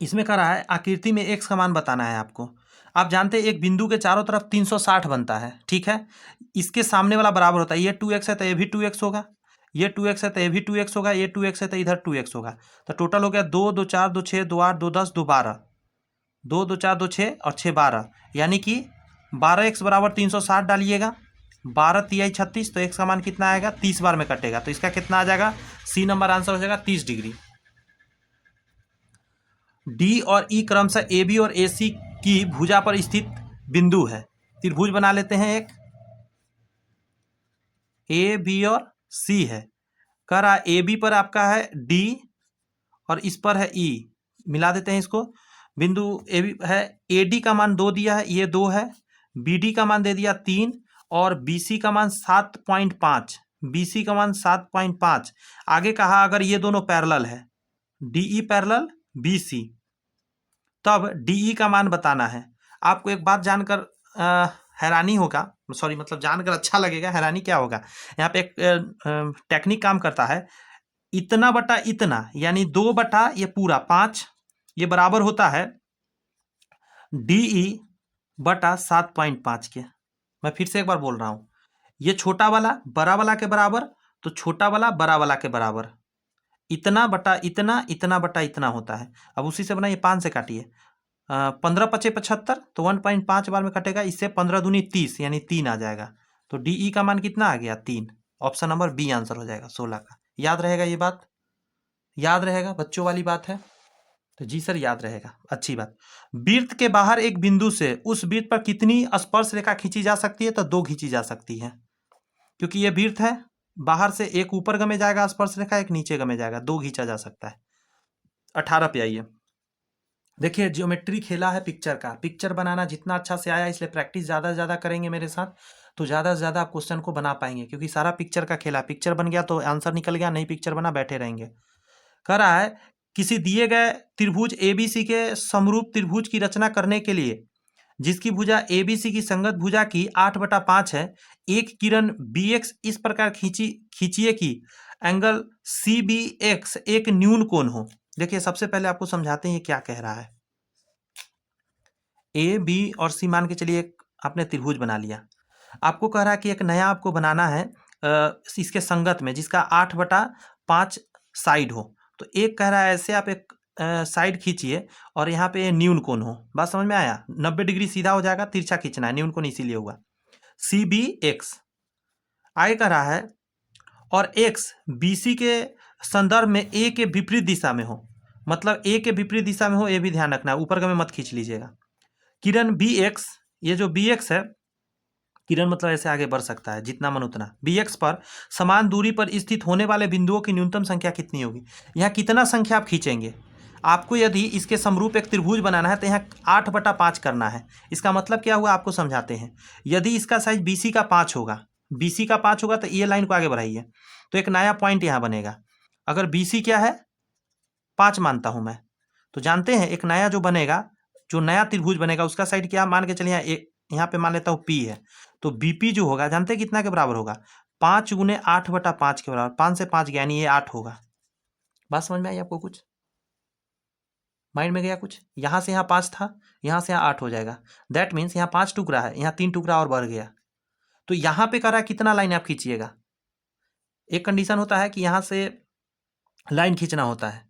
इसमें कह रहा है आकृति में एक्स का मान बताना है आपको। आप जानते हैं एक बिंदु के चारों तरफ 360 बनता है, ठीक है। इसके सामने वाला बराबर होता है, ये 2x है तो ये भी 2x होगा, ये 2x है तो ये भी 2x होगा, ये 2x है तो इधर 2x होगा। तो टोटल हो गया 2 2 4 2 6 2 8 2 10 2 12, 2 2 4 2 6 और 6 12, यानी कि 12x बराबर 360 डालिएगा, 12 तिहाई 36, तो x का मान कितना आएगा? 30 बार में कटेगा, तो इसका कितना आ जाएगा? सी नंबर आंसर हो जाएगा 30 डिग्री। डी और ई क्रमशः ए बी और ए सी की भुजा पर स्थित बिंदु है। त्रिभुज बना लेते हैं, एक ए बी और सी है। कह रहा ए बी पर आपका है डी और इस पर है ई, मिला देते हैं इसको। बिंदु ए बी है, ए डी का मान 2 दिया है, ये 2 है, बी डी का मान दे दिया 3 और बी सी का मान 7.5, बी सी का मान 7.5। आगे कहा अगर ये दोनों पैरेलल है, डीई पैरेलल बी सी, तब डीई का मान बताना है। आपको एक बात जानकर हैरानी होगा, सॉरी मतलब जानकर अच्छा लगेगा, हैरानी क्या होगा, यहाँ पे एक टेक्निक काम करता है। इतना बटा इतना यानी 2 बटा ये पूरा 5, ये बराबर होता है डीई बटा 7.5 के। मैं फिर से एक बार बोल रहा हूं, ये छोटा वाला बड़ा वाला के बराबर, तो छोटा वाला बड़ा वाला के बराबर, इतना बटा इतना, इतना बटा इतना होता है। अब उसी से बनाइए, 5 से काटिए, 15 पचे 75, तो 1.5 बार में कटेगा, इससे 15 दूनी 30 यानी 3 आ जाएगा। तो डीई का मान कितना आ गया, 3। ऑप्शन नंबर बी आंसर हो जाएगा 16 का। याद रहेगा ये बात, याद रहेगा, बच्चों वाली बात है। तो जी सर याद रहेगा, अच्छी बात। वृत्त के बाहर एक बिंदु से उस वृत्त पर कितनी स्पर्श रेखा खींची जा सकती है, तो 2 खींची जा सकती है, क्योंकि ये वृत्त है, बाहर से एक ऊपर गमे जाएगा स्पर्श रेखा, एक नीचे गमे जाएगा, 2 खींचा जा सकता है। 18 पे आइए। देखिए ज्योमेट्री खेला है पिक्चर का, पिक्चर बनाना जितना अच्छा से आया, इसलिए प्रैक्टिस ज़्यादा से ज़्यादा करेंगे मेरे साथ, तो ज़्यादा से ज़्यादा आप क्वेश्चन को बना पाएंगे, क्योंकि सारा पिक्चर का खेला, पिक्चर बन गया तो आंसर निकल गया, नहीं पिक्चर बना बैठे रहेंगे। कह रहा है किसी दिए गए त्रिभुज एबीसी के समरूप त्रिभुज की रचना करने के लिए जिसकी भुजा एबीसी की संगत भुजा की 8/5 है, एक किरण बी एक्स इस प्रकार खींचिए कि एंगल सी बी एक्स एक न्यून कोण हो। देखिए सबसे पहले आपको समझाते हैं ये क्या कह रहा है। ए बी और सी मान के चलिए एक आपने त्रिभुज बना लिया, आपको कह रहा है कि एक नया आपको बनाना है इसके संगत में जिसका 8/5 साइड हो। तो एक कह रहा है ऐसे आप एक साइड खींचिए और यहाँ पे न्यून कोण हो। बात समझ में आया, 90 डिग्री सीधा हो जाएगा, तिरछा खींचना है, न्यून कोण इसीलिए हुआ। सी बी एक्स आगे कह रहा है और एक्स बी सी के संदर्भ में ए के विपरीत दिशा में हो, मतलब ए के विपरीत दिशा में हो, ये भी ध्यान रखना है, ऊपर का में मत खींच लीजिएगा। किरण बी एक्स, ये जो बी एक्स है, किरण मतलब ऐसे आगे बढ़ सकता है जितना मन उतना, बी एक्स पर समान दूरी पर स्थित होने वाले बिंदुओं की न्यूनतम संख्या कितनी होगी। यहाँ कितना संख्या आप खींचेंगे, आपको यदि इसके समरूप एक त्रिभुज बनाना है तो यहाँ 8/5 करना है। इसका मतलब क्या हुआ आपको समझाते हैं। यदि इसका साइज बीसी का 5 होगा, बीसी का 5 होगा तो ये लाइन को आगे बढ़ाइए, तो एक नया पॉइंट यहाँ बनेगा। अगर बीसी क्या है 5 मानता हूँ मैं, तो जानते हैं एक नया जो बनेगा, जो नया त्रिभुज बनेगा उसका साइड क्या मान के चलिए, यहाँ पे मान लेता हूँ पी है, तो बीपी जो होगा जानते हैं कितना के बराबर होगा, 5 × 8/5 के बराबर, 5 से 5 गया यानी ये 8 होगा। बात समझ में आई आपको, कुछ माइंड में गया कुछ, यहाँ से यहाँ 5 था, यहाँ से यहाँ 8 हो जाएगा, दैट मीन्स यहाँ 5 टुकड़ा है, यहाँ 3 टुकड़ा और बढ़ गया। तो यहाँ पे कह रहा है कितना लाइन आप खींचिएगा। एक कंडीशन होता है कि यहाँ से लाइन खींचना होता है,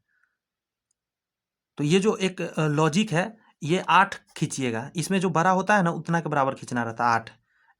तो ये जो एक लॉजिक है, ये 8 खींचिएगा, इसमें जो बड़ा होता है ना उतना के बराबर खींचना रहता है। 8,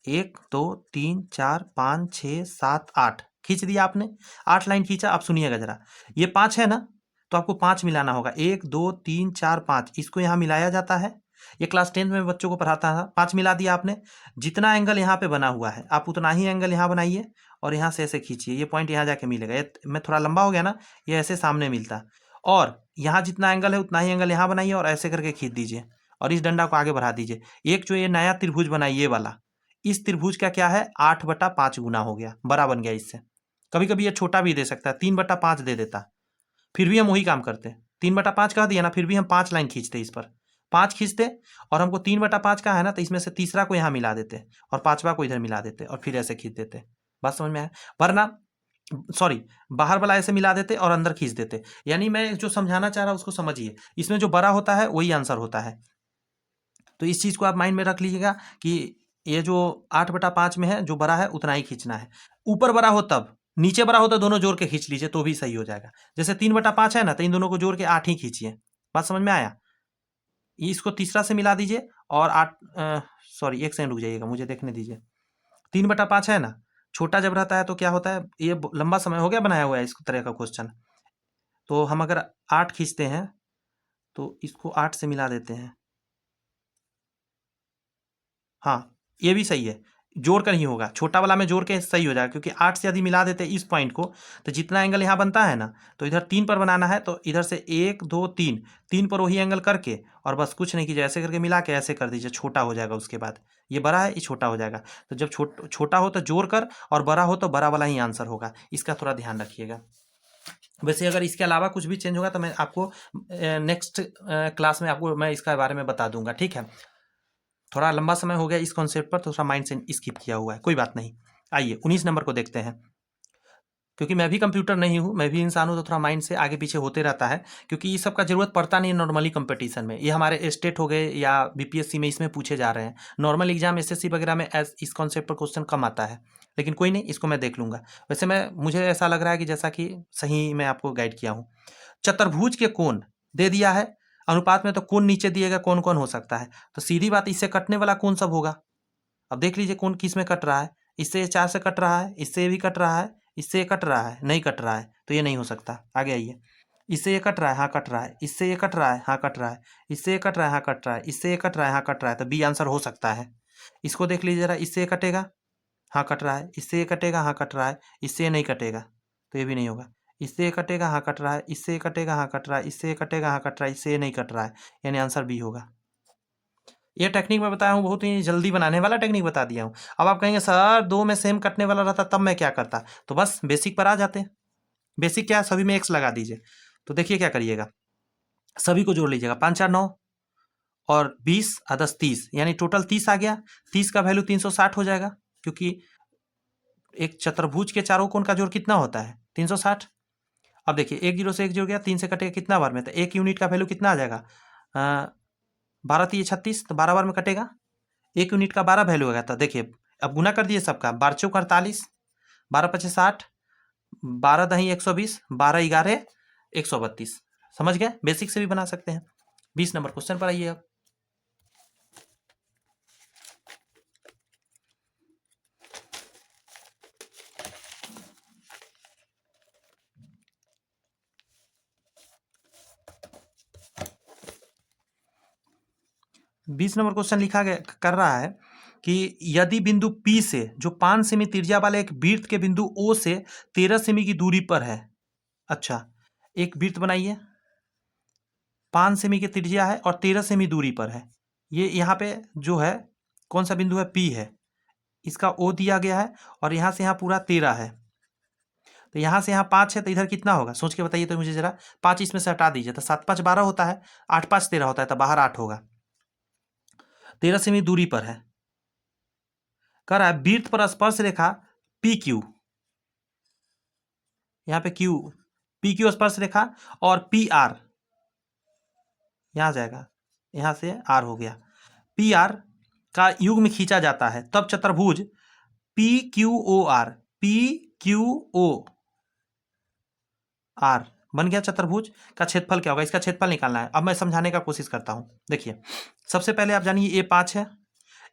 1 2 3 4 5 6 7 8 खींच दिया आपने, 8 लाइन खींचा। अब सुनिएगा जरा, ये 5 है ना, तो आपको 5 मिलाना होगा, 1 2 3 4 5, इसको यहाँ मिलाया जाता है। ये क्लास 10 में बच्चों को पढ़ाता था। 5 मिला दिया आपने, जितना एंगल यहाँ पे बना हुआ है आप उतना ही एंगल यहाँ बनाइए और यहाँ से ऐसे खींचिए, ये पॉइंट यहाँ जाके मिलेगा। ये मैं थोड़ा लंबा हो गया ना, ये ऐसे सामने मिलता, और यहाँ जितना एंगल है उतना ही एंगल यहाँ बनाइए और ऐसे करके खींच दीजिए और इस डंडा को आगे बढ़ा दीजिए। एक जो ये नया त्रिभुज बना ये वाला, इस त्रिभुज का क्या है 8/5 गुना हो गया, बड़ा बन गया इससे। कभी कभी ये छोटा भी दे सकता है, 3/5 दे देता, फिर भी हम वही काम करते। 3/5 कह दिया ना, फिर भी हम 5 लाइन खींचते, इस पर 5 खींचते और हमको 3/5 का है ना, तो इसमें से तीसरा को यहाँ मिला देते और 5वां को इधर मिला देते और फिर ऐसे खींच देते। बात समझ में आया, वरना सॉरी बाहर वाला ऐसे मिला देते और अंदर खींच देते। यानी मैं जो समझाना चाह रहा हूँ उसको समझिए, इसमें जो बड़ा होता है वही आंसर होता है। तो इस चीज़ को आप माइंड में रख लीजिएगा कि ये जो 8/5 में है, जो बड़ा है उतना ही खींचना है। ऊपर बड़ा हो तब, नीचे बड़ा हो तो दोनों जोड़ के खींच लीजिए तो भी सही हो जाएगा। जैसे 3/5 है ना, तो इन दोनों को जोड़ के 8 ही खींचिए। बात समझ में आया, इसको तीसरा से मिला दीजिए और 8 सॉरी 1 सेकंड रुक जाइएगा, मुझे देखने दीजिए। 3/5 है ना, छोटा जब रहता है तो क्या होता है, ये लंबा समय हो गया बनाया हुआ है इस तरह का क्वेश्चन, तो हम अगर 8 खींचते हैं तो इसको 8 से मिला देते हैं। हाँ ये भी सही है, जोड़कर ही होगा, छोटा वाला में जोड़ के सही हो जाएगा, क्योंकि 8 से यदि मिला देते इस पॉइंट को तो जितना एंगल यहाँ बनता है ना, तो इधर 3 पर बनाना है, तो इधर से 1 2 3 3 पर वही एंगल करके और बस कुछ नहीं कीजिए, ऐसे करके मिला के ऐसे कर दीजिए, छोटा हो जाएगा। उसके बाद ये बड़ा है, ये छोटा हो जाएगा। तो जब छोटा हो तो जोड़ कर और बड़ा हो तो बड़ा वाला ही आंसर होगा, इसका थोड़ा ध्यान रखिएगा। वैसे अगर इसके अलावा कुछ भी चेंज होगा तो मैं आपको नेक्स्ट क्लास में आपको मैं इसके बारे में बता दूंगा, ठीक है। थोड़ा लंबा समय हो गया इस कॉन्सेप्ट पर, तो थोड़ा माइंड से स्किप किया हुआ है, कोई बात नहीं। आइए 19 नंबर को देखते हैं। क्योंकि मैं भी कंप्यूटर नहीं हूँ, मैं भी इंसान हूँ, तो थोड़ा माइंड से आगे पीछे होते रहता है, क्योंकि ये सब का जरूरत पड़ता नहीं है नॉर्मली कंपटीशन में। ये हमारे स्टेट हो गए या बीपीएससी में इसमें पूछे जा रहे हैं। नॉर्मल एग्जाम एसएससी वगैरह में इस कॉन्सेप्ट पर क्वेश्चन कम आता है, लेकिन कोई नहीं, इसको मैं देख लूंगा। वैसे मुझे ऐसा लग रहा है कि जैसा कि सही मैं आपको गाइड किया हूँ। चतुर्भुज के कोण दे दिया है, अनुपात में तो कोण नीचे दिएगा, कौन कौन हो सकता है, तो सीधी बात इससे कटने वाला कौन सब होगा। अब देख लीजिए कौन किस में कट रहा है, इससे ये 4 से कट रहा है, इससे ये भी कट रहा है, इससे ये कट रहा है, नहीं कट रहा है, तो ये नहीं हो सकता। आगे आइए, इससे ये कट रहा है, हाँ कट रहा है, इससे ये कट रहा है, हाँ कट रहा है, इससे ये कट रहा है, हाँ कट रहा है, इससे ये कट रहा है, हाँ कट रहा है, तो बी आंसर हो सकता है। इसको देख लीजिए जरा, इससे ये कटेगा, हाँ कट रहा है, इससे ये कटेगा, हाँ कट रहा है, इससे ये नहीं कटेगा, तो ये भी नहीं होगा। इससे ये कटेगा, हाँ कट रहा है, इससे ये कटेगा, हाँ कट रहा है, इससे ये कटेगा, हाँ कट रहा है, इससे ये नहीं कट रहा है, यानी आंसर बी होगा। ये टेक्निक मैं बताया हूँ, बहुत ही जल्दी बनाने वाला टेक्निक बता दिया हूँ। अब आप कहेंगे सर 2 में सेम कटने वाला रहता तब मैं क्या करता, तो बस बेसिक पर आ जाते। बेसिक क्या है, सभी में एक्स लगा दीजिए। तो देखिए क्या करिएगा, सभी को जोड़ लीजिएगा, 5 4 9 और 20 और 10 30, यानी टोटल 30 आ गया। 30 का वैल्यू 360 हो जाएगा, क्योंकि एक चतुर्भुज के चारों कोण का जोड़ कितना होता है, 360। अब देखिए 1 0 से 1 जुड़ गया, 3 से कटेगा कितना बार में, तो 1 यूनिट का वैल्यू कितना आ जाएगा, 12 3 36, तो 12 बार में कटेगा। 1 यूनिट का 12 वैल्यू होगा, तो देखिए अब गुना कर दिए सबका, 12 चौक 48, 12 पचे 60, 12 दही 120, 12 11 132। समझ गए, बेसिक से भी बना सकते हैं। 20 नंबर क्वेश्चन पर आइए अब। बीस नंबर क्वेश्चन लिखा गया कर रहा है कि यदि बिंदु P से जो 5 सेमी त्रिज्या वाले एक वृत्त के बिंदु O से 13 सेमी की दूरी पर है। अच्छा, एक वृत्त बनाइए, 5 सेमी की त्रिज्या है और 13 सेमी दूरी पर है। ये यहाँ पे जो है कौन सा बिंदु है, P है, इसका O दिया गया है और यहाँ से यहाँ पूरा 13 है, तो यहाँ से यहाँ 5 है, तो इधर कितना होगा सोच के बताइए तो मुझे जरा। 5 इसमें से हटा दीजिए, तो 7 5 12 होता है, 8 5 13 होता है, तो बाहर 8 होगा। 13 सेमी दूरी पर है, कह रहा है वृत्त पर स्पर्श रेखा पी क्यू, यहाँ पे क्यू, पी क्यू स्पर्श रेखा और पी आर यहाँ जाएगा, यहाँ से आर हो गया, पी आर का युग्म खींचा जाता है, तब चतुर्भुज P Q O R, P Q O R बन गया। चतुर्भुज का क्षेत्रफल क्या होगा, इसका क्षेत्रफल निकालना है। अब मैं समझाने का कोशिश करता हूं। देखिए सबसे पहले आप जानिए ये 5 है,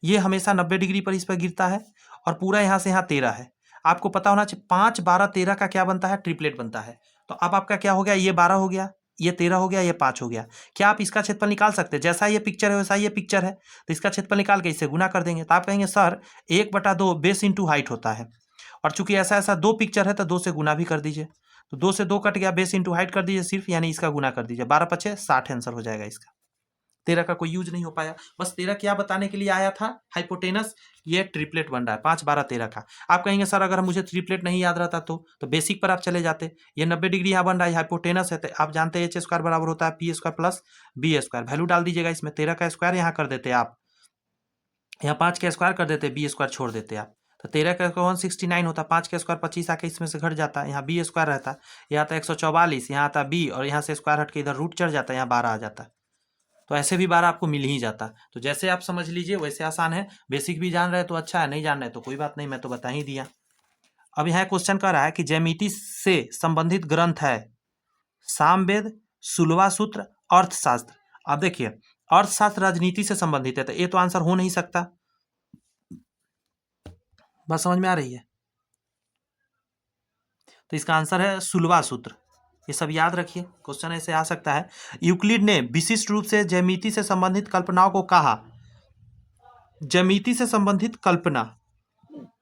ये हमेशा 90 डिग्री पर इस पर गिरता है और पूरा यहाँ से यहाँ 13 है। आपको पता होना चाहिए 5 12 13 का क्या बनता है, ट्रिपलेट बनता है। तो अब आपका क्या हो गया, ये 12 हो गया, ये 13 हो गया, ये 5 हो गया। क्या आप इसका क्षेत्रफल निकाल सकते हैं, जैसा ये पिक्चर है वैसा ये पिक्चर है, तो इसका क्षेत्रफल निकाल के इससे गुना कर देंगे। तो आप कहेंगे सर 1/2 बेस इंटू हाइट होता है, और चूंकि ऐसा ऐसा 2 पिक्चर है तो 2 से गुना भी कर दीजिए। तो 2 से 2 कट गया, बेस इंटू हाइट कर दीजिए सिर्फ, यानी इसका गुना कर दीजिए, 12 पचे 60 आंसर हो जाएगा इसका। 13 का कोई यूज नहीं हो पाया, बस 13 क्या बताने के लिए आया था, हाइपोटेनस, ये ट्रिपलेट बन रहा है 5 12 13 का। आप कहेंगे सर अगर मुझे ट्रिपलेट नहीं याद रहता तो बेसिक पर आप चले जाते, ये 90 डिग्री यहाँ बन रहा है, हाइपोटेनस है, तो आप जानते हैं एच स्क्वायर बराबर होता है P square plus B square. Value डाल दीजिएगा इसमें, 13 का स्क्वायर यहाँ कर देते आप, यहाँ 5 का स्क्वायर कर देते, बी स्क्वायर छोड़ देते आप, तो 13 का स्क्वायर 169 होता, 5 का स्क्वायर 25 आके इसमें से घट जाता है, यहाँ बी स्क्वायर रहता, यहाँ आता 144, यहाँ आता बी, और यहाँ से स्क्वायर हट के इधर रूट चढ़ जाता है, यहाँ 12 आ जाता है। तो ऐसे भी 12 आपको मिल ही जाता। तो जैसे आप समझ लीजिए वैसे आसान है, बेसिक भी जान रहे तो अच्छा है, नहीं जान रहे तो कोई बात नहीं, मैं तो बता ही दिया। अब यहाँ क्वेश्चन कर रहा है कि ज्यामिति से संबंधित ग्रंथ है सामवेद, सुलवा सूत्र, अर्थशास्त्र। अब देखिए अर्थशास्त्र राजनीति से संबंधित है, तो ये तो आंसर हो नहीं सकता। बात समझ में आ रही है, तो इसका आंसर है सुलवा सूत्र। ये सब याद रखिए, क्वेश्चन ऐसे आ सकता है। यूक्लिड ने विशिष्ट रूप से ज्यामिति से संबंधित कल्पनाओं को कहा, ज्यामिति से संबंधित कल्पना,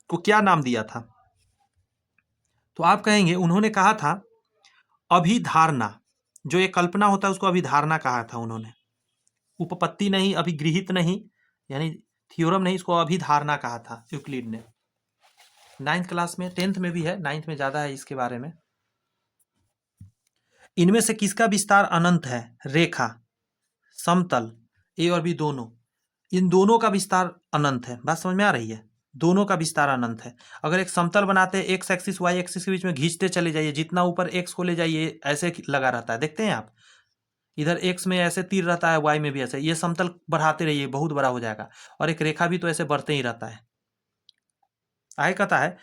को क्या नाम दिया था? तो आप कहेंगे उन्होंने कहा था अभिधारणा। जो ये कल्पना होता है उसको अभिधारणा कहा था उन्होंने। उपपत्ति नहीं, अभिगृहित नहीं, यानी थ्योरम नहीं, इसको अभिधारणा कहा था यूक्लिड ने। 9th क्लास में, 10th में भी है, 9th में ज़्यादा है इसके बारे में। इनमें से किसका विस्तार अनंत है? रेखा, समतल, ए और बी दोनों, इन दोनों का विस्तार अनंत है। बात समझ में आ रही है? दोनों का विस्तार अनंत है। अगर एक समतल बनाते हैं, एक्स एक्सिस वाई एक्सिस के बीच में घींचते चले जाइए, जितना ऊपर एक्स को ले जाइए ऐसे लगा रहता है, देखते हैं आप? इधर एक्स में ऐसे तीर रहता है, वाई में भी ऐसे। ये समतल बढ़ाते रहिए, बहुत बड़ा हो जाएगा। और एक रेखा भी तो ऐसे बढ़ते ही रहता है। आगे कहता है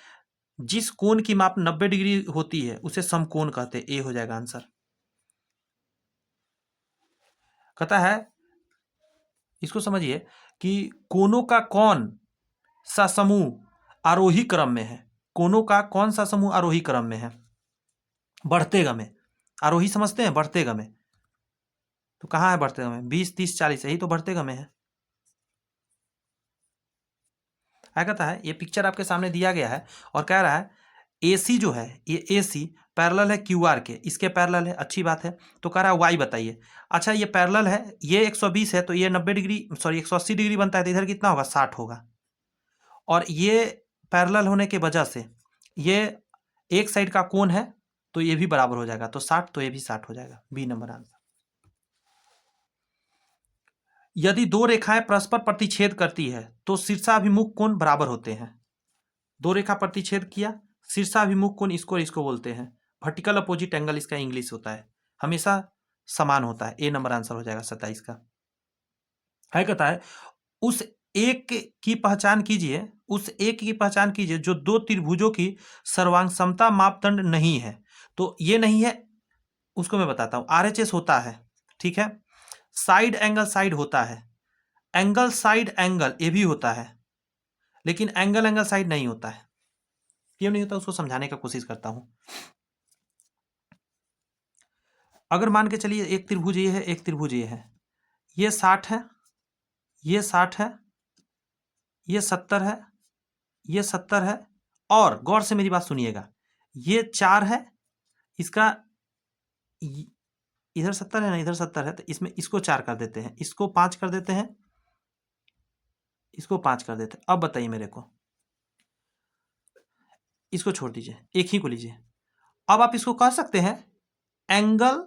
जिस कोण की माप 90 डिग्री होती है उसे समकोण कहते हैं। ए हो जाएगा आंसर। कहता है इसको समझिए कि कोणों का कौन सा समूह आरोही क्रम में है? कोणों का कौन सा समूह आरोही क्रम में है? बढ़ते गमे। आरोही समझते हैं, बढ़ते गमे। तो कहाँ है बढ़ते गमे? 20, 30, 40, यही तो बढ़ते गमे है। क्या कहता है, ये पिक्चर आपके सामने दिया गया है और कह रहा है AC जो है, ये AC पैरेलल है QR के, इसके पैरेलल है, अच्छी बात है। तो कह रहा है Y बताइए। अच्छा, ये पैरेलल है, ये 120 है, तो ये 90 डिग्री, सॉरी 180 डिग्री बनता है, तो इधर कितना होगा? 60 होगा। और ये पैरेलल होने की वजह से ये एक साइड का कोण है, तो ये भी बराबर हो जाएगा, तो 60, तो ये भी 60 हो जाएगा। B number answer. यदि दो रेखाएं परस्पर प्रतिच्छेद करती है तो शीर्षाभिमुख कोण बराबर होते हैं। दो रेखा प्रतिच्छेद किया, शीर्षाभिमुख कोण इसको और इसको बोलते हैं। वर्टिकल अपोजिट एंगल इसका इंग्लिश होता है, हमेशा समान होता है। ए नंबर आंसर हो जाएगा 27 का। है कहता है उस एक की पहचान कीजिए, उस एक की पहचान कीजिए जो दो त्रिभुजों की सर्वांग समता मापदंड नहीं है। तो ये नहीं है, उसको मैं बताता हूं। RHS होता है, ठीक है। साइड एंगल साइड होता है, एंगल साइड एंगल ये भी होता है, लेकिन एंगल एंगल साइड नहीं होता है। क्यों नहीं होता उसको समझाने का कोशिश करता हूं। अगर मान के चलिए एक त्रिभुज ये है, एक त्रिभुज ये है, ये 60 है, ये 60 है, ये 70 है, ये 70 है, और गौर से मेरी बात सुनिएगा, ये 4 है, इसका इधर 70 है ना, इधर 70 है, तो इसमें इसको 4 कर देते हैं, इसको 5 कर देते हैं, इसको 5 कर देते हैं। अब बताइए मेरे को, इसको छोड़ दीजिए, एक ही को लीजिए। अब आप इसको कह सकते हैं एंगल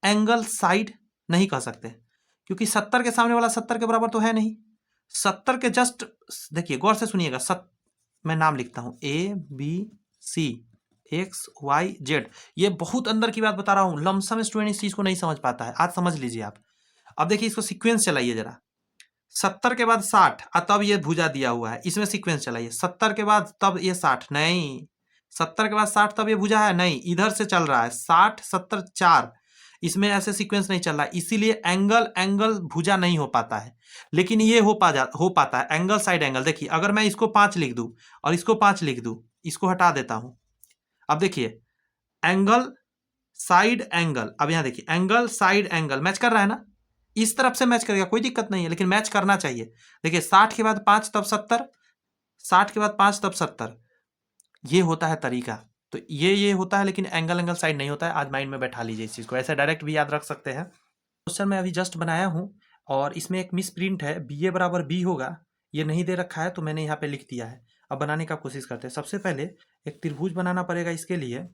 एंगल साइड, नहीं कह सकते, क्योंकि 70 के सामने वाला 70 के बराबर तो है नहीं। 70 के जस्ट, देखिए गौर से सुनिएगा, मैं नाम लिखता हूं ABC XYZ। ये बहुत अंदर की बात बता रहा हूं, लमसम स्टूडेंट इस चीज को नहीं समझ पाता है, आज समझ लीजिए आप। अब देखिए इसको सीक्वेंस चलाइए जरा, 70 के बाद 60 और तब ये भुजा दिया हुआ है, इसमें सीक्वेंस चलाइए। 70 के बाद तब ये 60 नहीं, 70 के बाद 60 तब ये भुजा है नहीं, इधर से चल रहा है 60 70 4, इसमें ऐसे सीक्वेंस नहीं चल रहा है, इसीलिए एंगल एंगल भुजा नहीं हो पाता है। लेकिन ये हो पाता है एंगल साइड एंगल। देखिए अगर मैं इसको 5 लिख दूं और इसको 5 लिख दूं, इसको हटा देता हूं। अब देखिए एंगल साइड एंगल, अब यहां देखिए एंगल साइड एंगल मैच कर रहा है ना, इस तरफ से मैच करेगा, कोई दिक्कत नहीं है, लेकिन मैच करना चाहिए। देखिए 60 के बाद 5 तब 70, 60 के बाद 5 तब 70, ये होता है तरीका। तो ये होता है, लेकिन एंगल एंगल साइड नहीं होता है। आज माइंड में बैठा लीजिए इस चीज को, ऐसे डायरेक्ट भी याद रख सकते हैं। क्वेश्चन मैं अभी जस्ट बनाया हूं और इसमें एक मिस प्रिंट है, BA बराबर B होगा, ये नहीं दे रखा है, तो मैंने यहाँ पे लिख दिया है। अब बनाने का कोशिश करते हैं। सबसे पहले एक त्रिभुज बनाना पड़ेगा इसके लिए,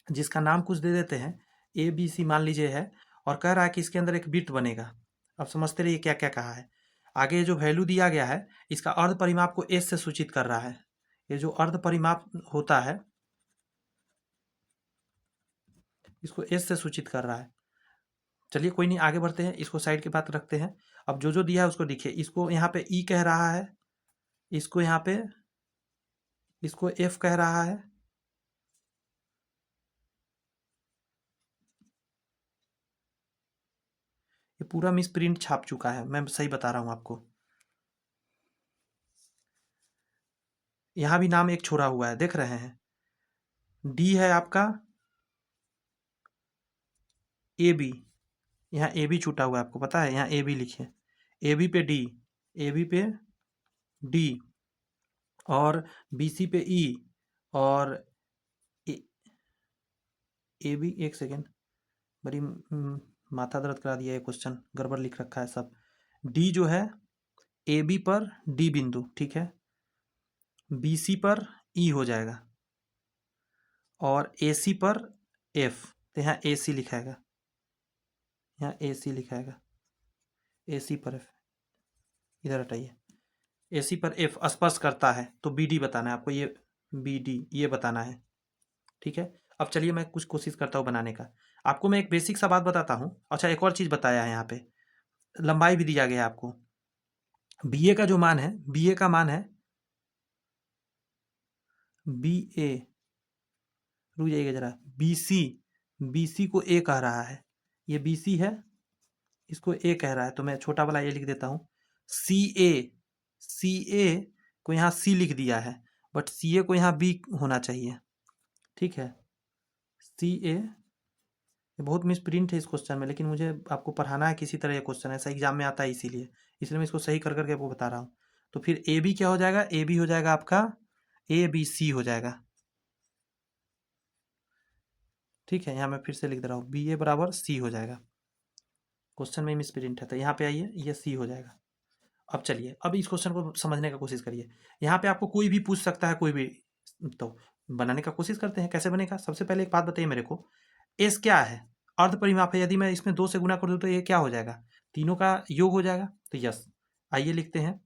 जिसका नाम कुछ दे देते हैं, ABC मान लीजिए है, और कह रहा है कि इसके अंदर एक वृत्त बनेगा। अब समझते रहिए क्या क्या कहा है। आगे जो वैल्यू दिया गया है, इसका अर्ध परिमाप को S से सूचित कर रहा है। ये जो अर्ध परिमाप होता है इसको S से सूचित कर रहा है। चलिए कोई नहीं, आगे बढ़ते हैं, इसको साइड के बात रखते हैं। अब जो दिया है उसको देखिए, इसको यहाँ पे E कह रहा है, इसको यहाँ पे इसको F कह रहा है, ये पूरा मिस प्रिंट छाप चुका है, मैं सही बता रहा हूं आपको। यहां भी नाम एक छोड़ा हुआ है, देख रहे हैं। D है आपका AB, यहाँ AB छूटा हुआ है, आपको पता है, यहाँ AB लिखिए, AB पे D, AB पे D, और BC पे E और ए बी, एक सेकेंड, बड़ी माथा दर्द करा दिया, ये क्वेश्चन गड़बड़ लिख रखा है सब। डी जो है ए बी पर डी बिंदु, ठीक है, BC पर E हो जाएगा और AC पर F, तो यहाँ AC लिखाएगा, यहाँ AC लिखाएगा, AC पर F, इधर हटाइए, AC पर F स्पर्श करता है तो BD बताना है आपको, ये BD ये बताना है, ठीक है। अब चलिए मैं कुछ कोशिश करता हूँ बनाने का। आपको मैं एक बेसिक सा बात बताता हूँ। अच्छा, एक और चीज़ बताया है यहाँ पे, लंबाई भी दिया गया है आपको। BA का जो मान है, BA का मान है BA, रुक जाइएगा जरा, BC को A कह रहा है, ये BC है, इसको A कह रहा है, तो मैं छोटा वाला A लिख देता हूँ। CA को यहाँ C लिख दिया है, बट CA को यहाँ B होना चाहिए, ठीक है। CA, ये बहुत मिस प्रिंट है इस क्वेश्चन में, लेकिन मुझे आपको पढ़ाना है किसी तरह, ये क्वेश्चन ऐसा एग्जाम में आता है, इसलिए मैं इसको सही कर करके आपको बता रहा हूँ। तो फिर AB क्या हो जाएगा, AB हो जाएगा आपका ABC हो जाएगा, ठीक है। यहाँ मैं फिर से लिख दे रहा हूँ, BA बराबर C हो जाएगा, क्वेश्चन में मिस प्रिंट है, तो यहाँ पे आइए, ये C हो जाएगा। अब चलिए, अब इस क्वेश्चन को समझने का कोशिश करिए। यहाँ पे आपको कोई भी पूछ सकता है, कोई भी, तो बनाने का कोशिश करते हैं, कैसे बनेगा। सबसे पहले एक बात बताइए मेरे को, एस क्या है, अर्ध परिमाप है, यदि मैं इसमें 2 से गुना कर दूं तो ये क्या हो जाएगा, तीनों का योग हो जाएगा, तो यस। आइए लिखते हैं,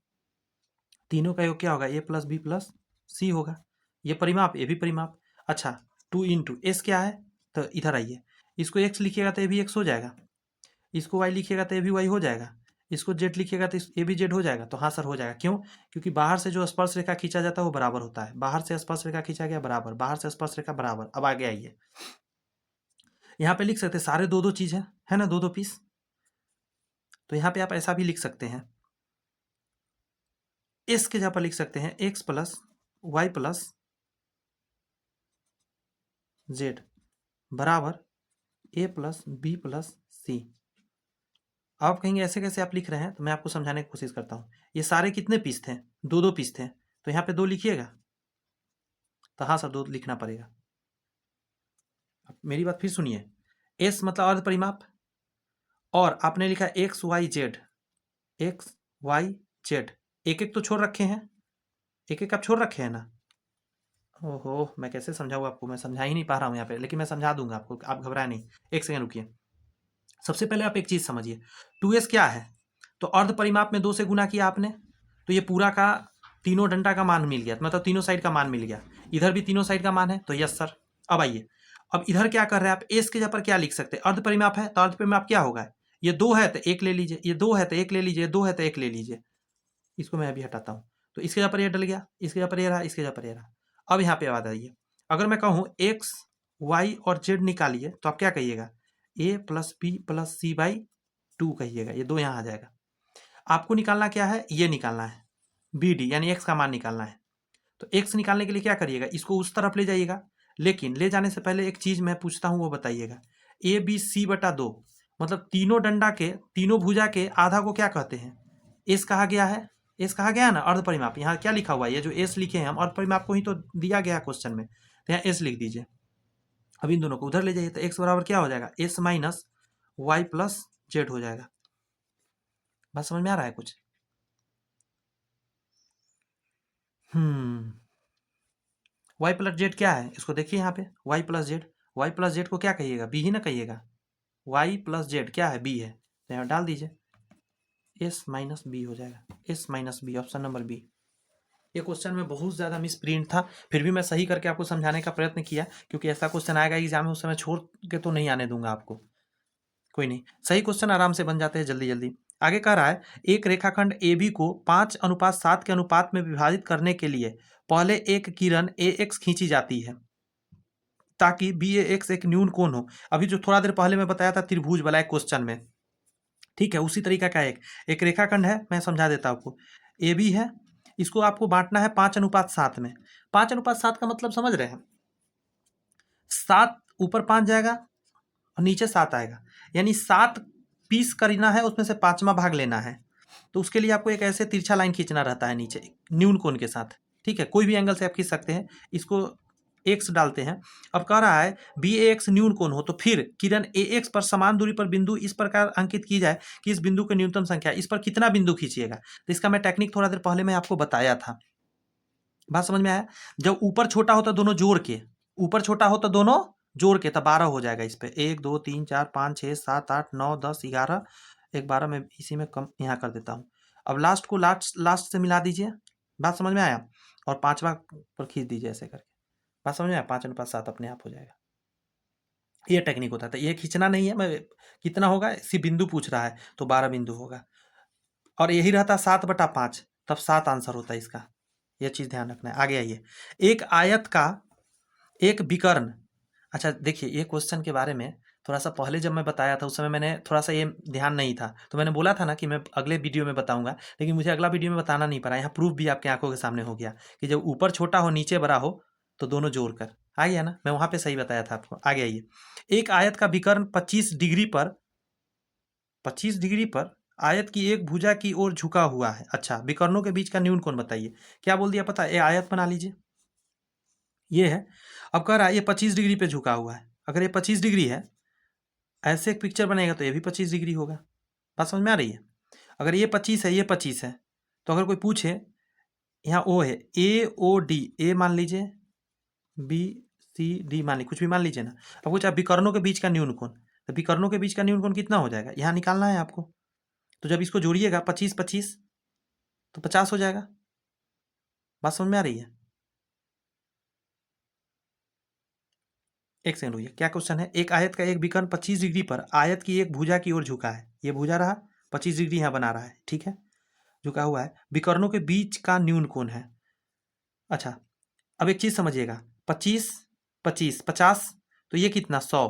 तीनों का योग क्या होगा, A+B+C होगा, ये परिमाप, ये भी परिमाप। अच्छा, 2 इंटू एस क्या है, तो इधर आइए, इसको x लिखिएगा तो ये भी x हो जाएगा, इसको y लिखिएगा तो ये भी y हो जाएगा, इसको z लिखिएगा तो ये भी z हो जाएगा। तो हाँ सर हो जाएगा, क्यों, क्योंकि बाहर से जो स्पर्श रेखा खींचा जाता है वो बराबर होता है, बाहर से स्पर्श रेखा खींचा गया बराबर, बाहर से स्पर्श रेखा बराबर। अब आगे आइए, यहाँ पे लिख सकते हैं सारे 2-2 चीज है ना, 2-2 पीस। तो यहाँ पे आप ऐसा भी लिख सकते हैं, इस के जगह पर लिख सकते हैं x + y + z बराबर A + B + C। आप कहेंगे ऐसे कैसे आप लिख रहे हैं, तो मैं आपको समझाने की कोशिश करता हूँ। ये सारे कितने पीस थे, 2-2 पीस थे, तो यहाँ पे 2 लिखिएगा, तो हाँ सर 2 लिखना पड़ेगा। मेरी बात फिर सुनिए, S मतलब अर्ध परिमाप, और आपने लिखा x y z, एक एक तो छोड़ रखे हैं, एक एक आप छोड़ रखे हैं ना। ओहो, मैं कैसे समझाऊँ आपको, मैं समझा ही नहीं पा रहा हूँ यहाँ पे, लेकिन मैं समझा दूंगा आपको, आप घबराए नहीं। एक सेकंड रुकिए। सबसे पहले आप एक चीज समझिए, 2s क्या है, तो अर्ध परिमाप में 2 से गुना किया आपने, तो ये पूरा का तीनों डंडा का मान मिल गया, मतलब तीनों साइड का मान मिल गया, इधर भी तीनों साइड का मान है, तो यस सर। अब आइए, अब इधर क्या कर रहे हैं आप, एस के जगह पर क्या लिख सकते हैं, अर्ध परिमाप है तो अर्ध परिमाप क्या होगा, ये 2 है तो 1 ले लीजिए, ये 2 है तो 1 ले लीजिए, 2 है तो 1 ले लीजिए, इसको मैं अभी हटाता हूँ, तो इसके जगह पर ये डल गया, इसके जगह पर ये रहा, इसके जगह पर ये रहा। अब यहाँ पे बात आइए, अगर मैं कहूँ x y और z निकालिए, तो आप क्या कहिएगा, A + B + C/2 कहिएगा, ये 2 यहाँ आ जाएगा। आपको निकालना क्या है, ये निकालना है BD, यानी x का मान निकालना है। तो x निकालने के लिए क्या करिएगा, इसको उस तरफ ले जाइएगा, लेकिन ले जाने से पहले एक चीज मैं पूछता हूँ, वो बताइएगा, ABC/2 मतलब तीनों डंडा के, तीनों भुजा के आधा को क्या कहते हैं, एस कहा गया है, एस कहा गया है ना, अर्ध परिमाप। यहाँ क्या लिखा हुआ है, ये जो एस लिखे हैं हम, अर्ध परिमाप को ही तो दिया गया है क्वेश्चन में, तो यहाँ एस लिख दीजिए। अब इन दोनों को उधर ले जाइए, तो x बराबर क्या हो जाएगा, S - y + z हो जाएगा। बात समझ में आ रहा है कुछ, y + z क्या है, इसको देखिए यहाँ पे, y + z को क्या कहिएगा, b ही ना कहिएगा, y + z क्या है, b है, तो यहाँ डाल दीजिए, S - b हो जाएगा, S - b, option number B. ये क्वेश्चन में बहुत ज़्यादा मिस प्रिंट था, फिर भी मैं सही करके आपको समझाने का प्रयत्न किया, क्योंकि ऐसा क्वेश्चन आएगा एग्जाम में, उस समय छोड़ के तो नहीं आने दूंगा आपको। कोई नहीं, सही क्वेश्चन आराम से बन जाते हैं जल्दी जल्दी। आगे कह रहा है, एक रेखाखंड AB को 5:7 के अनुपात में विभाजित करने के लिए पहले एक किरण AX खींची जाती है, ताकि BAX एक न्यून कोण हो। अभी जो थोड़ा देर पहले मैं बताया था त्रिभुज वाला एक क्वेश्चन में, ठीक है, उसी तरीका का एक रेखाखंड है, मैं समझा देता हूँ आपको। AB है, इसको आपको बांटना है 5:7 में। 5:7 का मतलब समझ रहे हैं, 7 ऊपर 5 जाएगा और नीचे 7 आएगा, यानी 7 पीस करना है, उसमें से 5वां भाग लेना है। तो उसके लिए आपको एक ऐसे तिरछा लाइन खींचना रहता है नीचे न्यून कोण के साथ, ठीक है, कोई भी एंगल से आप खींच सकते हैं। इसको एक्स डालते हैं। अब कह रहा है बी ए एक्स न्यून कोण हो, तो फिर किरण ए एक्स पर समान दूरी पर बिंदु इस प्रकार अंकित की जाए कि इस बिंदु की न्यूनतम संख्या, इस पर कितना बिंदु खींचिएगा। तो इसका मैं टेक्निक थोड़ा देर पहले मैं आपको बताया था, बात समझ में आया। जब ऊपर छोटा होता दोनों जोड़ के, ऊपर छोटा हो तो दोनों जोड़ के, तब 12 हो जाएगा। इस पे 1 2 3 4 5 6 7 8 9 10 11, एक 12 में इसी में कम यहाँ कर देता हूँ। अब लास्ट को लास्ट लास्ट से मिला दीजिए, बात समझ में आया, और पांचवा पर खींच दीजिए ऐसे करके, बात समझ में आया। 5 अनुपात 7 अपने आप हो जाएगा। ये टेक्निक होता था, ये खींचना नहीं है। मैं कितना होगा सी बिंदु पूछ रहा है, तो 12 बिंदु होगा, और यही रहता 7/5, तब 7 आंसर होता है इसका। यह चीज ध्यान रखना है। आगे आइए, एक आयत का एक विकर्ण। अच्छा देखिए, ये क्वेश्चन के बारे में थोड़ा सा पहले जब मैं बताया था उस समय मैंने थोड़ा सा ये ध्यान नहीं था, तो मैंने बोला था ना कि मैं अगले वीडियो में बताऊंगा, लेकिन मुझे अगला वीडियो में बताना नहीं पड़ा। यहाँ प्रूफ भी आपके आंखों के सामने हो गया कि जब ऊपर छोटा हो नीचे बड़ा हो तो दोनों जोड़कर आ गया ना। मैं वहां पे सही बताया था आपको। आगे आइए, एक आयत का विकर्ण 25 डिग्री पर आयत की एक भुजा की ओर झुका हुआ है। अच्छा, विकर्णों के बीच का न्यून कोण बताइए। क्या बोल दिया पता है, ये आयत बना लीजिए, ये है। अब कह रहा है ये 25 डिग्री पे झुका हुआ है। अगर ये 25 डिग्री है, ऐसे एक पिक्चर बनेगा तो ये भी 25 डिग्री होगा। बात समझ में आ रही है। अगर ये 25 है, ये 25 है, तो अगर कोई पूछे यहाँ ओ है, ए ओ डी, ए मान लीजिए, बी सी डी मान लीजिए, कुछ भी मान लीजिए ना। अब कुछ आप विकर्णों के बीच का न्यून कोण, तो विकर्णों के बीच का न्यून कोण कितना हो जाएगा, यहाँ निकालना है आपको। तो जब इसको जोड़िएगा 25 25 तो 50 हो जाएगा। बात समझ में आ रही है। एक सेकंड रुकिए, क्या क्वेश्चन है। एक आयत का एक विकर्ण 25 डिग्री पर आयत की एक भुजा की ओर झुका है। ये भुजा रहा, 25 डिग्री यहाँ बना रहा है, ठीक है, झुका हुआ है। विकर्णों के बीच का न्यून कोण है। अच्छा, अब एक चीज समझिएगा, 25 25 50, तो ये कितना 100।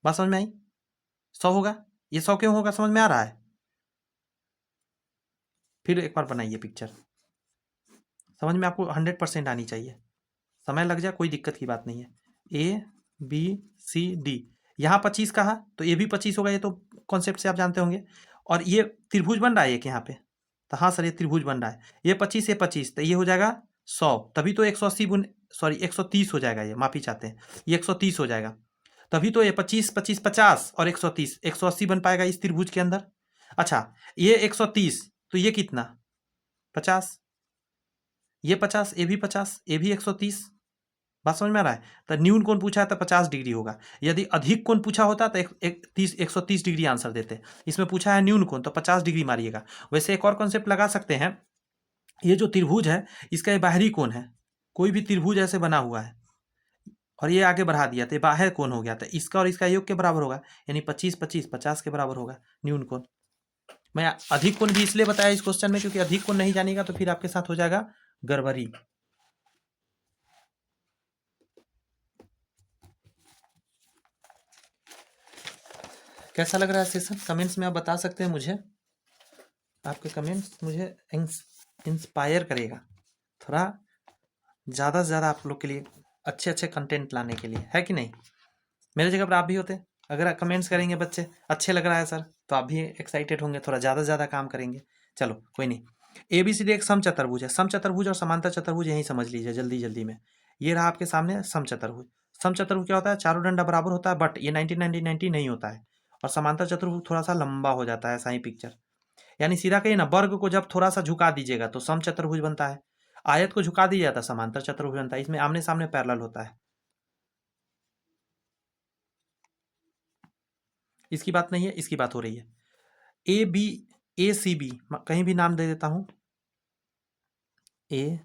बात समझ में आई, 100 होगा। ये 100 क्यों होगा, समझ में आ रहा है। फिर एक बार बनाइए पिक्चर, समझ में आपको 100% आनी चाहिए। समय लग जाए कोई दिक्कत की बात नहीं है। ए बी सी डी, यहाँ 25 कहा तो ये भी 25 होगा, ये तो कॉन्सेप्ट से आप जानते होंगे। और ये त्रिभुज बन रहा है एक यहाँ पे, तो हाँ सर ये त्रिभुज बन रहा है। ये 25 ये 25, तो ये हो जाएगा 100, तभी तो 180 गुण, सॉरी 130 हो जाएगा। ये माफी चाहते हैं, ये 130 हो जाएगा। तभी तो ये 25 25 50 और 130 180 बन पाएगा इस त्रिभुज के अंदर। अच्छा, ये 130, तो ये कितना 50, ये 50, ये भी 50, ये भी 130। बात समझ में आ रहा है। तो न्यून कोण पूछा है तो 50 डिग्री होगा। यदि अधिक कोण पूछा होता तो 130 डिग्री आंसर देते। इसमें पूछा है न्यून कोण, तो 50 डिग्री मारिएगा। वैसे एक और कॉन्सेप्ट लगा सकते हैं, ये जो त्रिभुज है इसका ये बाहरी कोण है। कोई भी त्रिभुज ऐसे बना हुआ है और ये आगे बढ़ा दिया तो ये बाह्य कोण हो गया, तो इसका और इसका योग के बराबर होगा, यानी 25 25 50 के बराबर होगा न्यून कोण। मैं अधिक कोण भी इसलिए बताया इस क्वेश्चन में, क्योंकि अधिक कोण नहीं जानेगा तो फिर आपके साथ हो जाएगा गड़बड़ी। कैसा लग रहा है सेशन, कमेंट्स में आप बता सकते हैं मुझे। आपके कमेंट्स मुझे इंस्पायर करेगा थोड़ा ज़्यादा से ज़्यादा आप लोग के लिए अच्छे अच्छे कंटेंट लाने के लिए, है कि नहीं। मेरे जगह पर आप भी होते, अगर आप कमेंट्स करेंगे बच्चे अच्छे लग रहा है सर, तो आप भी एक्साइटेड होंगे, थोड़ा ज़्यादा से ज़्यादा काम करेंगे। चलो कोई नहीं। ए बी सी डी एक समचतुर्भुज है। समचतुर्भुज और समांतर चतुर्भुज यही समझ लीजिए जल्दी जल्दी में। ये रहा आपके सामने समचतुर्भुज। समचतुर्भुज क्या होता है, चारों डंडा बराबर होता है, बट ये 90 90 90 नहीं होता है। और समांतर चतुर्भुज थोड़ा सा लंबा हो जाता है, ऐसा ही पिक्चर। यानी सीधा कहिए ना, वर्ग को जब थोड़ा सा झुका दीजिएगा तो समचतुर्भुज बनता है, आयत को झुका दिया जाता है समांतर चतुर्भुज बनता है। इसमें आमने सामने पैरेलल होता है। इसकी बात नहीं है, इसकी बात हो रही है। A B, A C B, कहीं भी नाम दे देता हूं, ए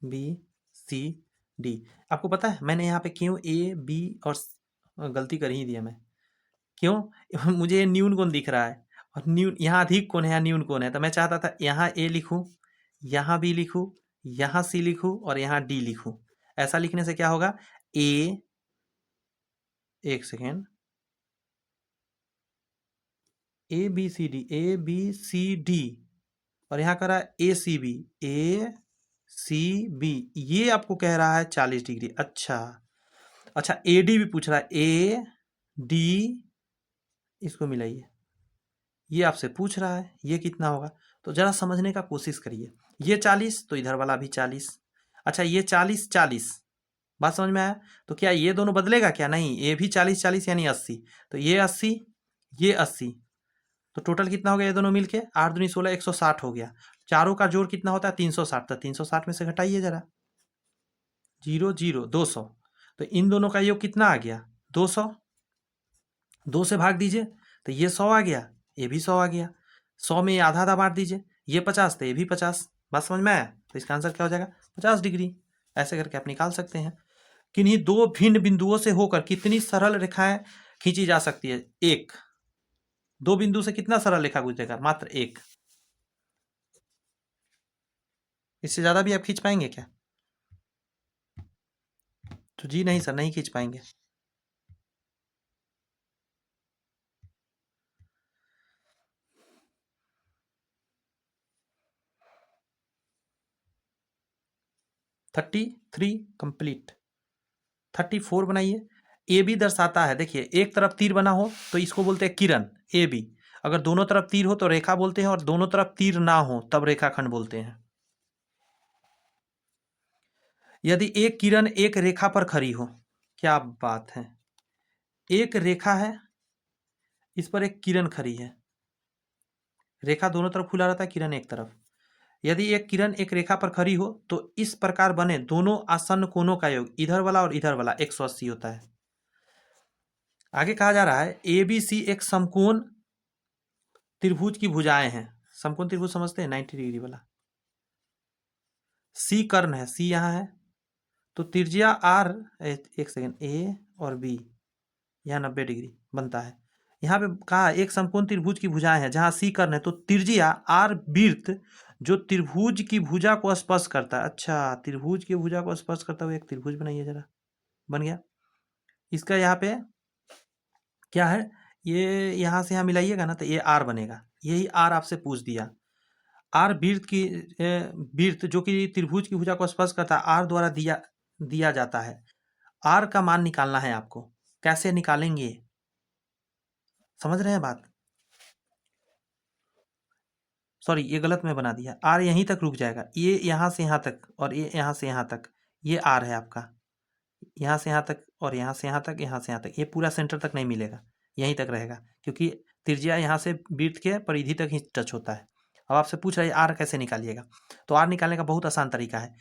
बी सी डी। आपको पता है मैंने यहाँ पे क्यों ए बी और गलती कर ही दिया मैं, क्यों मुझे न्यून कोण दिख रहा है और न्यून यहाँ अधिक कोण है, यहाँ न्यून कोण है, तो मैं चाहता था यहाँ ए लिखूं, यहाँ बी लिखूं, यहाँ सी लिखूं और यहाँ डी लिखूं। ऐसा लिखने से क्या होगा, ए, एक second, A B C D, A B C D, और यहाँ कर रहा है ए सी बी, ए सी बी, ये आपको कह रहा है 40 डिग्री। अच्छा अच्छा, ए डी भी पूछ रहा है, ए डी, इसको मिलाइए, ये आपसे पूछ रहा है ये कितना होगा। तो जरा समझने का कोशिश करिए। ये 40 तो इधर वाला भी 40। अच्छा ये 40 40, बात समझ में आया? तो क्या ये दोनों बदलेगा क्या? नहीं, ये भी 40 40 यानी 80। तो ये 80 ये 80, तो टोटल कितना हो गया ये दोनों मिलके? 8 दूनी 16 160 हो गया। चारों का जोड़ कितना होता है? 360। तो 360 में से घटाइए जरा, 0 0 200। तो इन दोनों का योग कितना आ गया? 200। 2 से भाग दीजिए तो ये 100 आ गया, ये भी 100 आ गया। 100 में ये आधा आधा बांट दीजिए, ये 50 तो ये भी 50। बात समझ में आया? तो इसका आंसर क्या हो जाएगा? 50 डिग्री। ऐसे करके आप निकाल सकते हैं। किन्हीं दो भिन्न बिंदुओं से होकर कितनी सरल रेखाएं खींची जा सकती है? एक। दो बिंदु से कितना सरल रेखा गुजरेगा? मात्र एक। इससे ज्यादा भी आप खींच पाएंगे क्या? तो जी नहीं सर, नहीं खींच पाएंगे। Thirty three complete. 34 बनाइए। ए बी दर्शाता है, देखिए एक तरफ तीर बना हो तो इसको बोलते हैं किरण, ए बी। अगर दोनों तरफ तीर हो तो रेखा बोलते हैं, और दोनों तरफ तीर ना हो तब रेखाखंड बोलते हैं। यदि एक किरण एक रेखा पर खड़ी हो, क्या बात है, एक रेखा है, इस पर एक किरण खड़ी है, रेखा दोनों तरफ खुला रहता है, किरण एक तरफ। यदि एक किरण एक रेखा पर खड़ी हो तो इस प्रकार बने दोनों आसन्न कोणों का योग, इधर वाला और इधर वाला, 180 होता है। आगे कहा जा रहा है ए बी सी एक समकोण त्रिभुज की भुजाएं हैं। समकोण त्रिभुज समझते हैं, 90 डिग्री वाला। सी कर्ण है, सी यहाँ है, तो त्रिज्या आर, एक सेकेंड, ए और बी यहाँ 90 डिग्री बनता है। यहाँ पे कहा एक समकोण त्रिभुज की भुजाएं हैं, जहाँ सी कर्ण है, तो त्रिज्या आर वृत्त जो त्रिभुज की भुजा को स्पर्श करता है। अच्छा, त्रिभुज की भुजा को स्पर्श करता हुआ एक त्रिभुज बनाइए जरा। बन गया। इसका यहाँ पे क्या है, ये यहाँ से यहाँ मिलाइएगा ना तो ये आर बनेगा। यही आर आपसे पूछ दिया। आर वृत्त जो कि त्रिभुज की भुजा को स्पर्श करता है, आर द्वारा दिया जाता है। आर का मान निकालना है आपको। कैसे निकालेंगे, समझ रहे हैं बात? सॉरी, ये गलत मैं बना दिया। आर यहीं तक रुक जाएगा, ये यहाँ से यहाँ तक और ये यहाँ से यहाँ तक, ये आर है आपका। यहाँ से यहाँ तक और यहाँ से यहाँ तक, यहाँ से यहाँ तक, ये पूरा सेंटर तक नहीं मिलेगा, यहीं तक रहेगा, क्योंकि त्रिज्या यहाँ से वृत्त के परिधि तक ही टच होता है। अब आपसे पूछ रहा है आर कैसे निकालिएगा, तो आर निकालने का बहुत आसान तरीका है।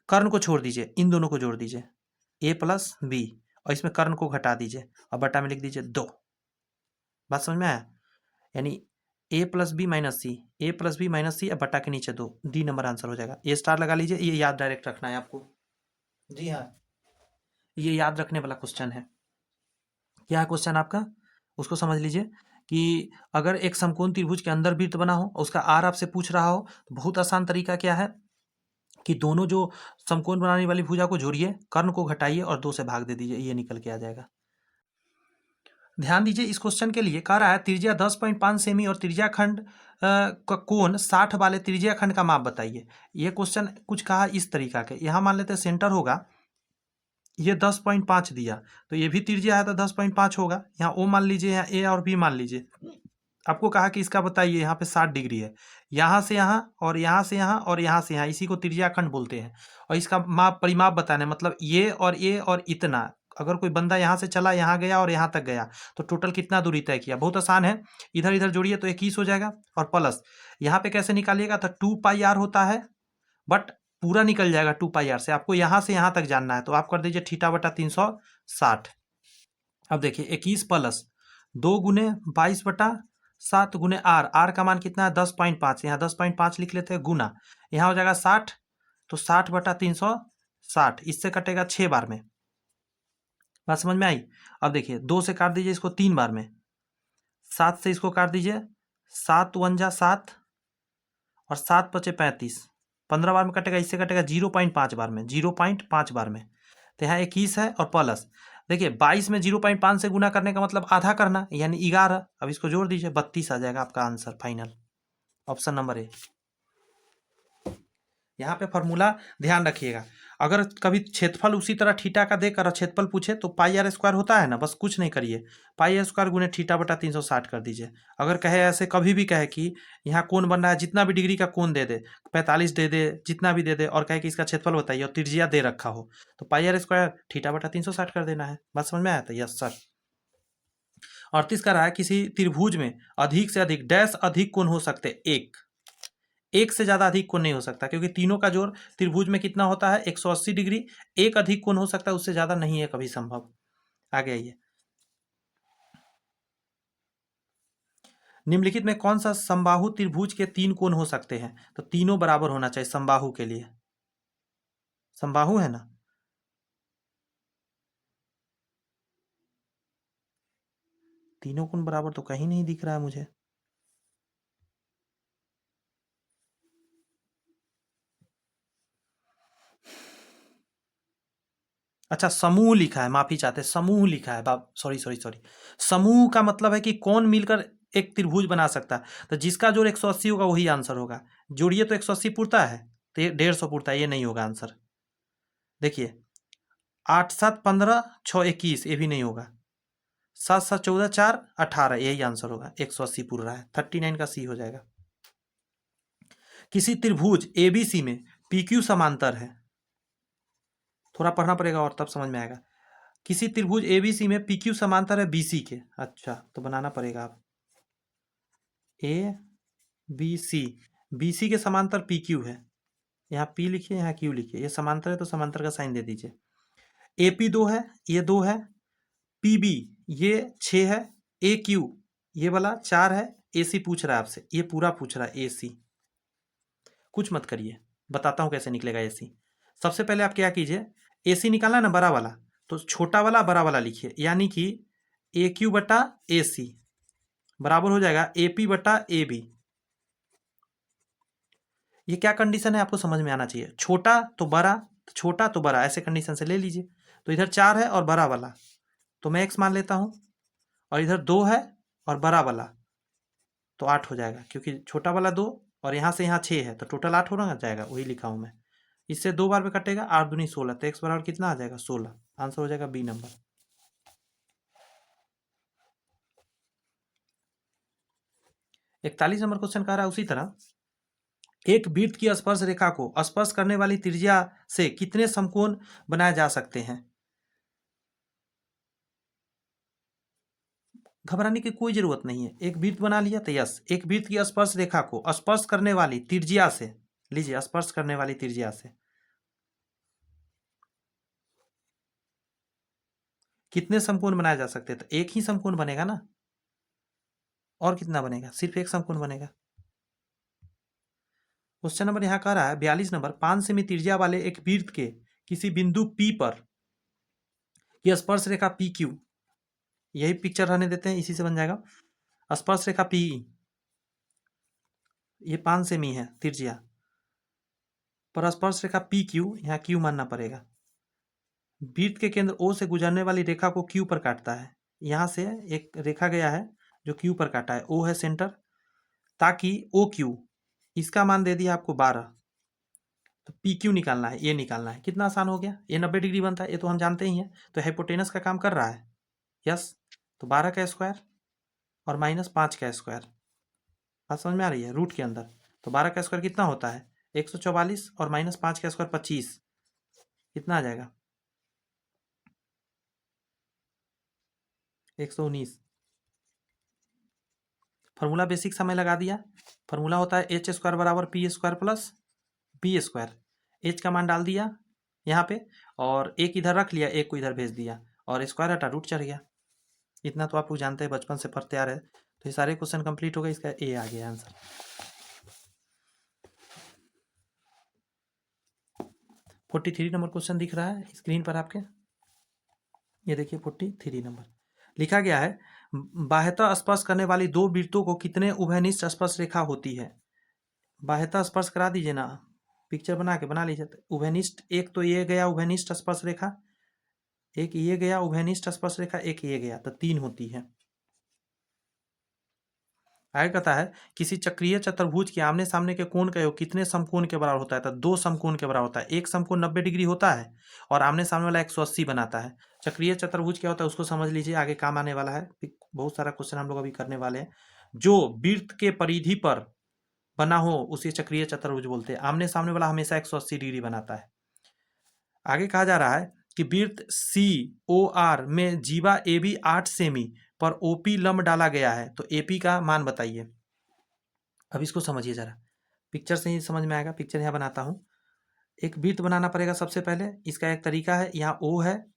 कर्ण को छोड़ दीजिए, इन दोनों को जोड़ दीजिए, ए प्लस बी, और इसमें कर्ण को घटा दीजिए और बटा में लिख दीजिए 2। बात समझ में आया? यानी ए प्लस बी माइनस सी, ए प्लस बी माइनस सी, अब बटा के नीचे 2, डी नंबर आंसर हो जाएगा। ए स्टार लगा लीजिए, ये याद डायरेक्ट रखना है आपको। जी हाँ, ये याद रखने वाला क्वेश्चन है। क्या है क्वेश्चन आपका, उसको समझ लीजिए कि अगर एक समकोण त्रिभुज के अंदर वृत्त बना हो और उसका आर आपसे पूछ रहा हो, तो बहुत आसान तरीका क्या है कि दोनों जो समकोण बनाने वाली भुजा को जोड़िए, कर्ण को घटाइए और 2 से भाग दे दीजिए, ये निकल के आ जाएगा। ध्यान दीजिए, इस क्वेश्चन के लिए कह रहा है त्रिज्या 10.5 सेमी और त्रिज्या खंड का कोण 60 वाले त्रिज्या खंड का माप बताइए। ये क्वेश्चन कुछ कहा इस तरीका के, यहाँ मान लेते हैं सेंटर होगा, ये 10.5 दिया, तो ये भी त्रिज्या है तो 10.5 होगा। यहाँ ओ मान लीजिए, यहाँ ए और बी मान लीजिए। आपको कहा कि इसका बताइए, यहाँ पे 60 डिग्री है, यहाँ से यहाँ और यहाँ से यहाँ और यहाँ से यहाँ, इसी को त्रिज्या खंड बोलते हैं। और इसका माप परिमाप बताना है, मतलब ये और इतना। अगर कोई बंदा यहाँ से चला, यहाँ गया और यहाँ तक गया, तो टोटल कितना दूरी तय किया। बहुत आसान है, इधर इधर जोड़िए तो 21 हो जाएगा, और प्लस यहाँ पे कैसे निकालिएगा, तो 2 पाई आर होता है, बट पूरा निकल जाएगा 2 पाई आर से। आपको यहाँ से यहाँ तक जानना है, तो आप कर दीजिए थीटा बटा 360। अब देखिए 21 प्लस 2 गुने 22 बटा 7 गुने आर, आर का मान कितना है 10.5, यहाँ 10.5 लिख लेते हैं, गुना यहाँ हो जाएगा 60, तो 60 बटा 360, इससे कटेगा 6 बार में। बात समझ में आई? अब देखिए 2 से काट दीजिए इसको 3 बार में, 7 से इसको काट दीजिए, 7 1 जा 7 और 7 बचे 35, 15 बार में कटेगा, इससे कटेगा 0.5 बार में, 0.5 बार में। तो यहाँ 21 है और प्लस देखिए 22 में 0.5 से गुना करने का मतलब आधा करना, यानी 11। अब इसको जोड़ दीजिए, 32 आ जाएगा आपका answer final, option number A. यहाँ पे फॉर्मूला ध्यान रखिएगा। अगर कभी क्षेत्रफल उसी तरह थीटा का देकर क्षेत्रफल पूछे तो पाई आर स्क्वायर होता है ना, बस कुछ नहीं करिए, पाई आर स्क्वायर गुने थीटा बटा 360 कर दीजिए। अगर कहे ऐसे कभी भी कहे कि यहाँ कोण बन रहा है, जितना भी डिग्री का कोण दे दे, 45 दे दे, जितना भी दे दे, और कहे कि इसका क्षेत्रफल बताइए और त्रिज्या दे रखा हो, तो पाई आर स्क्वायर थीटा बटा 360 कर देना है। बात समझ में आया था? Yes sir. 38 का रहा है, किसी त्रिभुज में अधिक से अधिक डैश अधिक कोण हो सकते, एक से ज्यादा अधिक कोण नहीं हो सकता, क्योंकि तीनों का जोड़ त्रिभुज में कितना होता है 180 डिग्री। एक अधिक कोण हो सकता है, उससे ज्यादा नहीं है कभी संभव। आगे आइए, निम्नलिखित में कौन सा समबाहु त्रिभुज के 3 कोण हो सकते हैं? तो तीनों बराबर होना चाहिए समबाहु के लिए। समबाहु है ना, तीनों कोण बराबर तो कहीं नहीं दिख रहा है मुझे। अच्छा, समूह लिखा है, माफी चाहते हैं, समूह लिखा है, बाप सॉरी सॉरी सॉरी। समूह का मतलब है कि कौन मिलकर एक त्रिभुज बना सकता है, तो जिसका जोड़ 180 होगा वही आंसर होगा। जोड़िए तो 180 पुरता है, तो ये 150 पुरता है, ये नहीं होगा आंसर। देखिए 8 7 15 6 21, ये भी नहीं होगा। 7 7 14 4 18, यही आंसर होगा। 180 पुर रहा है, 39 का सी हो जाएगा। किसी त्रिभुज एबीसी में पीक्यू समांतर है, थोड़ा पढ़ना पड़ेगा और तब समझ में आएगा। किसी त्रिभुज एबीसी में पीक्यू समांतर है बीसी के। अच्छा, तो बनाना पड़ेगा आप, ए बी सी, बीसी के समांतर पीक्यू है, यहाँ पी लिखिए यहाँ क्यू लिखिए, ये समांतर है तो समांतर का साइन दे दीजिए। एपी 2 है, ये 2 है, पीबी ये 6 है, ए क्यू ये वाला 4 है, एसी पूछ रहा है आपसे, ये पूरा पूछ रहा है एसी। कुछ मत करिए, बताता हूँ कैसे निकलेगा एसी। सबसे पहले आप क्या कीजिए, एसी निकालना है ना बड़ा वाला, तो छोटा वाला बड़ा वाला लिखिए, यानी कि ए क्यू बटा ए सी बराबर हो जाएगा ए पी बटा ए बी। ये क्या कंडीशन है आपको समझ में आना चाहिए, छोटा तो बड़ा, छोटा तो बड़ा, ऐसे कंडीशन से ले लीजिए। तो इधर 4 है और बड़ा वाला, तो मैं एक्स मान लेता हूँ, और इधर 2 है और बड़ा वाला, तो 8 हो जाएगा, क्योंकि छोटा वाला 2 और यहाँ से यहाँ 6 है, तो टोटल 8 होना जाएगा, वही लिखा हूँ मैं। इससे 2 बार में कटेगा, 8 दूनी 16, तो एक्स बराबर कितना आ जाएगा 16। आंसर हो जाएगा बी नंबर। 41 नंबर क्वेश्चन कह रहा है उसी तरह, एक वृत्त की स्पर्श रेखा को स्पर्श करने वाली त्रिज्या से कितने समकोण बनाए जा सकते हैं? घबराने की कोई जरूरत नहीं है, एक वृत्त बना लिया तो यस, एक वृत्त की स्पर्श रेखा को स्पर्श करने वाली त्रिज्या से, लीजिए स्पर्श करने वाली त्रिज्या से कितने समकोण बनाए जा सकते हैं? तो एक ही समकोण बनेगा ना, और कितना बनेगा, सिर्फ एक समकोण बनेगा। क्वेश्चन नंबर यहाँ कह रहा है 42 नंबर, 5 सेमी त्रिज्या वाले एक वृत्त के किसी बिंदु P पर की स्पर्श रेखा पी क्यू, यही पिक्चर रहने देते हैं, इसी से बन जाएगा स्पर्श रेखा पी, ये 5 सेमी है त्रिज्या पर स्पर्श रेखा पी क्यू, यहाँ क्यू मानना पड़ेगा। वृत्त के केंद्र ओ से गुजरने वाली रेखा को क्यू पर काटता है, यहाँ से एक रेखा गया है जो क्यू पर काटा है, ओ है सेंटर, ताकि ओ क्यू इसका मान दे दिया आपको 12, तो पी क्यू निकालना है, ये निकालना है। कितना आसान हो गया, ये 90 डिग्री बनता है, ये तो हम जानते ही हैं, तो हाइपोटेनस का काम कर रहा है। यस, तो 12 का स्क्वायर और -5 का स्क्वायर, बात समझ में आ रही है, रूट के अंदर, तो 12 का स्क्वायर कितना होता है 144 और -5 का स्क्वायर 25, कितना आ जाएगा 119। फॉर्मूला बेसिक समय लगा दिया, फॉर्मूला होता है एच स्क्वायर बराबर P square plus B square, H का मान डाल दिया यहाँ पे, और एक इधर रख लिया, एक को इधर भेज दिया, और स्क्वायर हटा रूट चढ़ गया। इतना तो आप लोग जानते हैं, बचपन से पढ़ते आ रहे हैं। तो ये सारे क्वेश्चन कंप्लीट हो गए, इसका ए आ गया आंसर। 43 नंबर क्वेश्चन दिख रहा है स्क्रीन पर आपके, ये देखिए 43 नंबर लिखा गया है, बाह्यतः स्पर्श करने वाली दो वृत्तों को कितने उभयनिष्ठ स्पर्श रेखा होती है? बाह्यतः स्पर्श करा दीजिए ना, पिक्चर बना लीजिए। उभयनिष्ठ, एक तो ये गया उभयनिष्ठ स्पर्श रेखा, एक ये गया उभयनिष्ठ स्पर्श रेखा, एक ये गया, तो 3 होती है। आगे कहता है किसी चक्रीय चतुर्भुज के आमने सामने के कोण का योग कितने समकोण के बराबर होता है? तो 2 समकोण के बराबर होता है। एक समकोण 90 डिग्री होता है और आमने सामने वाला 180 बनाता है। चक्रीय चतुर्भुज क्या होता है उसको समझ लीजिए, आगे काम आने वाला है। बहुत सारा क्वेश्चन हम लोग अभी करने वाले हैं। जो वृत्त के परिधि पर बना हो उसे चक्रीय चतुर्भुज बोलते हैं। आमने सामने वाला हमेशा 180 डिग्री बनाता है। आगे कहा जा रहा है कि वृत्त सी ओ आर में जीवा ए बी 8 सेमी पर ओपी लंब डाला गया है, तो एपी का मान बताइए। अब इसको समझिए जरा, पिक्चर से ही समझ में आएगा। पिक्चर यहाँ बनाता हूँ। एक वृत्त बनाना पड़ेगा सबसे पहले। इसका एक तरीका है, यहाँ ओ है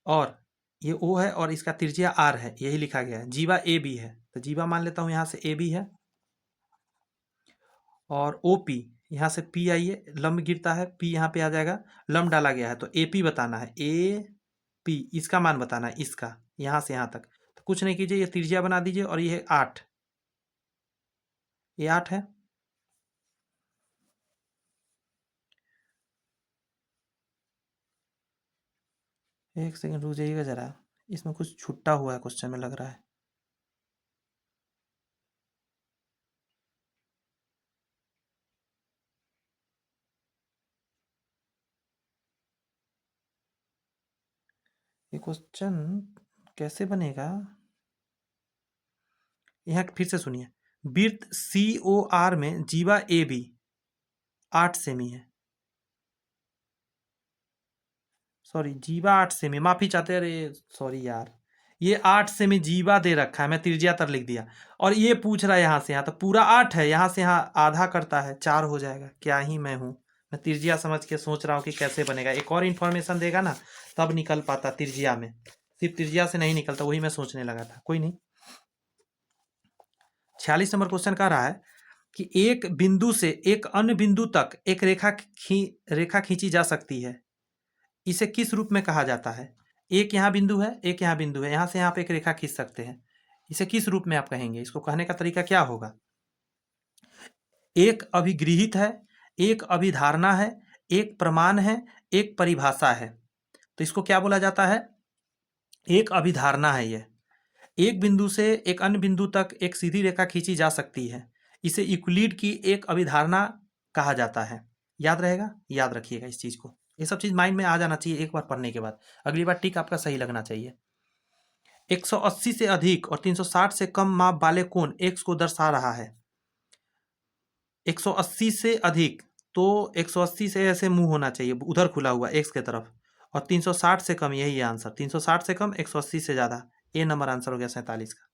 और ये ओ है और इसका त्रिज्या आर है, यही लिखा गया है। जीवा ए बी है, तो जीवा मान लेता हूँ यहाँ से ए बी है और ओ पी यहाँ से पी आइए, लंब गिरता है, पी यहाँ पे आ जाएगा, लंब डाला गया है, तो ए पी बताना है। ए पी इसका मान बताना है, इसका यहाँ से यहाँ तक। तो कुछ नहीं कीजिए, ये त्रिज्या बना दीजिए और ये 8, ये 8 है। एक सेकंड रुक जाइएगा जरा, इसमें कुछ छुट्टा हुआ है क्वेश्चन में लग रहा है। ये क्वेश्चन कैसे बनेगा? यहाँ फिर से सुनिए, वृत्त सी ओ आर में जीवा ए बी 8 सेमी है, सॉरी जीवा 8 सेमी, माफी चाहते, अरे सॉरी यार, ये 8 सेमी जीवा दे रखा है, मैं त्रिज्या तर लिख दिया। और ये पूछ रहा है यहाँ से यहाँ, तो पूरा 8 है, यहाँ से यहाँ आधा करता है, 4 हो जाएगा। क्या ही मैं हूँ, मैं त्रिज्या समझ के सोच रहा हूँ कि कैसे बनेगा। एक और इन्फॉर्मेशन देगा ना तब निकल पाता त्रिज्या में, सिर्फ त्रिज्या से नहीं निकलता, वही मैं सोचने लगा था। कोई नहीं। 46 नंबर क्वेश्चन कह रहा है कि एक बिंदु से एक अन्य बिंदु तक एक रेखा खींची जा सकती है, इसे किस रूप में कहा जाता है? एक यहाँ बिंदु है, एक यहाँ बिंदु है, यहाँ से यहाँ पे एक रेखा खींच सकते हैं, इसे किस रूप में आप कहेंगे? इसको कहने का तरीका क्या होगा? एक अभिगृहित है, एक अभिधारणा है, एक प्रमाण है, एक परिभाषा है। तो इसको क्या बोला जाता है? एक अभिधारणा है। ये एक बिंदु से एक अन्य बिंदु तक एक सीधी रेखा खींची जा सकती है, इसे यूक्लिड की एक अभिधारणा कहा जाता है। याद रहेगा, याद रखिएगा इस चीज को। ये सब चीज माइंड में आ जाना चाहिए एक बार पढ़ने के बाद, अगली बार टिक आपका सही लगना चाहिए। 180 से अधिक और 360 से कम माप वाले कोण x को दर्शा रहा है। 180 से अधिक, तो 180 से ऐसे मुंह होना चाहिए, उधर खुला हुआ x के तरफ, और 360 से कम, यही है आंसर। 360 से कम, 180 से ज्यादा, ए नंबर आंसर हो गया 47 का।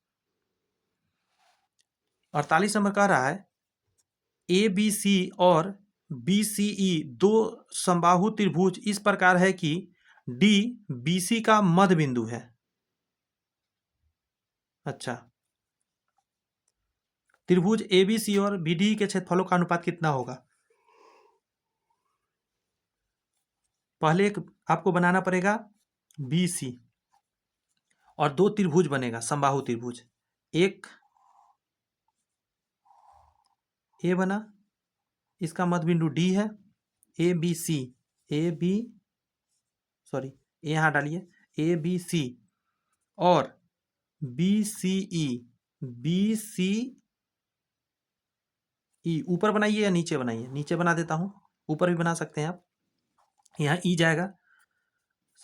48 नंबर कह रहा है ए बी सी और बी सी ई दो समबाहु त्रिभुज इस प्रकार है कि डी बी सी का मध्य बिंदु है। अच्छा, त्रिभुज ए बी सी और बी डी के क्षेत्रफलों का अनुपात कितना होगा? पहले एक आपको बनाना पड़ेगा बी सी और दो त्रिभुज बनेगा, समबाहु त्रिभुज। एक ए बना, इसका मध्य बिंदु डी है, A B C, A B sorry A यहाँ डालिए, ए बी सी और बी सी ई, बी सी ई ऊपर बनाइए या नीचे बनाइए? नीचे बना देता हूं, ऊपर भी बना सकते हैं आप। यहाँ ई जाएगा,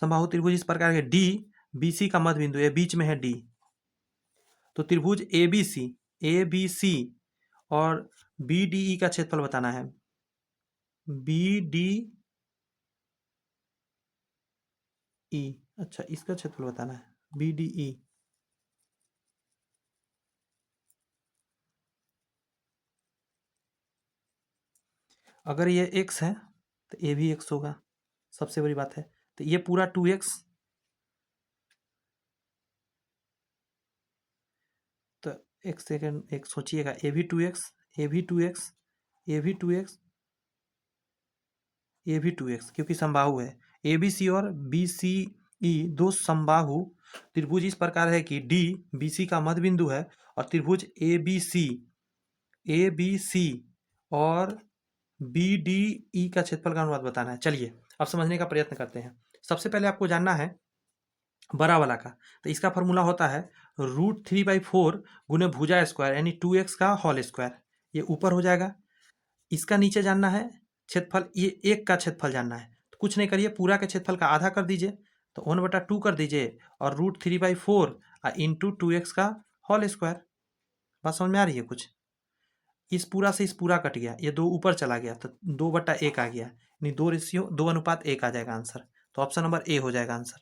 समबाहु त्रिभुज इस प्रकार के डी बी सी का मध्य बिंदु है, बीच में है डी। तो त्रिभुज ए बी सी और बी डी ई का क्षेत्रफल बताना है। बी डी ई, अच्छा इसका क्षेत्रफल बताना है, बी डी ई। अगर ये x है तो ये भी x होगा, सबसे बड़ी बात है। तो ये पूरा 2x, तो एक सेकेंड, एक सोचिएगा, ए भी 2x, ए भी 2x, ए भी 2x, ए भी 2x, क्योंकि समबाहु है। ए बी सी और बी सी ई दो समबाहु त्रिभुज इस प्रकार है कि डी बी सी का मध्य बिंदु है और त्रिभुज ए बी सी और बी डी ई का क्षेत्रफल का अनुपात बताना है। चलिए अब समझने का प्रयत्न करते हैं। सबसे पहले आपको जानना है बड़ा वाला का, तो इसका फॉर्मूला होता है √3/4 गुने भुजा स्क्वायर यानी 2x का होल स्क्वायर, ये ऊपर हो जाएगा। इसका नीचे जानना है क्षेत्रफल, ये एक का क्षेत्रफल जानना है, तो कुछ नहीं करिए, पूरा के क्षेत्रफल का आधा कर दीजिए, तो 1/2 कर दीजिए और √3/4 इंटू 2x का होल स्क्वायर। बात समझ में आ रही है कुछ? इस पूरा से इस पूरा कट गया, ये 2 ऊपर चला गया तो 2/1 आ गया, यानी 2:1 आ जाएगा आंसर। तो ऑप्शन नंबर ए हो जाएगा आंसर।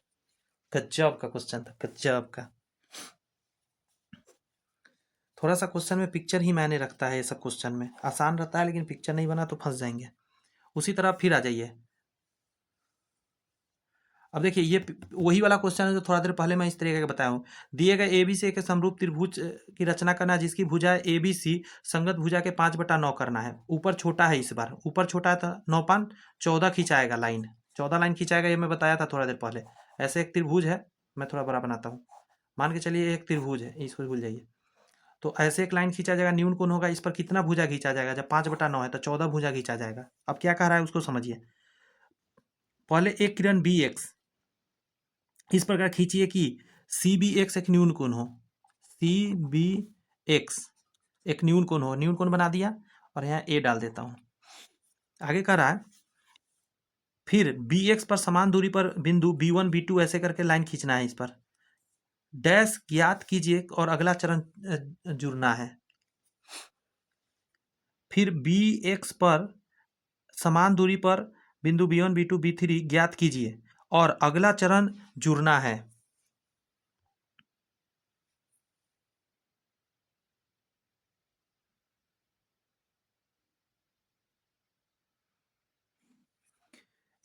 गजब का क्वेश्चन था, गजब का। थोड़ा सा क्वेश्चन में पिक्चर ही मायने रखता है, ये सब क्वेश्चन में आसान रहता है लेकिन पिक्चर नहीं बना तो फंस जाएंगे। उसी तरह फिर आ जाइए। अब देखिए ये वही वाला क्वेश्चन है जो थोड़ा देर पहले मैं इस तरीके का बताया हूँ। दिए गए ABC के समरूप त्रिभुज की रचना करना है जिसकी भुजा ABC संगत भुजा के 5/9 करना है। ऊपर छोटा है, इस बार ऊपर छोटा है तो 9/14 खिंचाएगा लाइन, 14 लाइन खिंचाएगा, ये मैं बताया था थोड़ा देर पहले। ऐसे एक त्रिभुज है, मैं थोड़ा बड़ा बनाता हूँ, मान के चलिए एक त्रिभुज है, इसको भूल जाइए। तो ऐसे एक लाइन खींचा जाएगा, न्यून कोण होगा, इस पर कितना भुजा खींचा जाएगा, जब 5/9 है तो 14 भुजा खींचा जाएगा। अब क्या कह रहा है उसको समझिए। पहले एक किरण BX इस प्रकार खींचिए कि CBX एक न्यून कोण हो, CBX एक न्यून कोण हो, न्यून कोण बना दिया और यहाँ A डाल देता हूँ। आगे कह रहा है फिर BX पर समान दूरी पर बिंदु B1 B2 ऐसे करके लाइन खींचना है, इस पर डैश ज्ञात कीजिए और अगला चरण जुड़ना है। फिर BX पर समान दूरी पर बिंदु B1 B2 B3 ज्ञात कीजिए और अगला चरण जुड़ना है।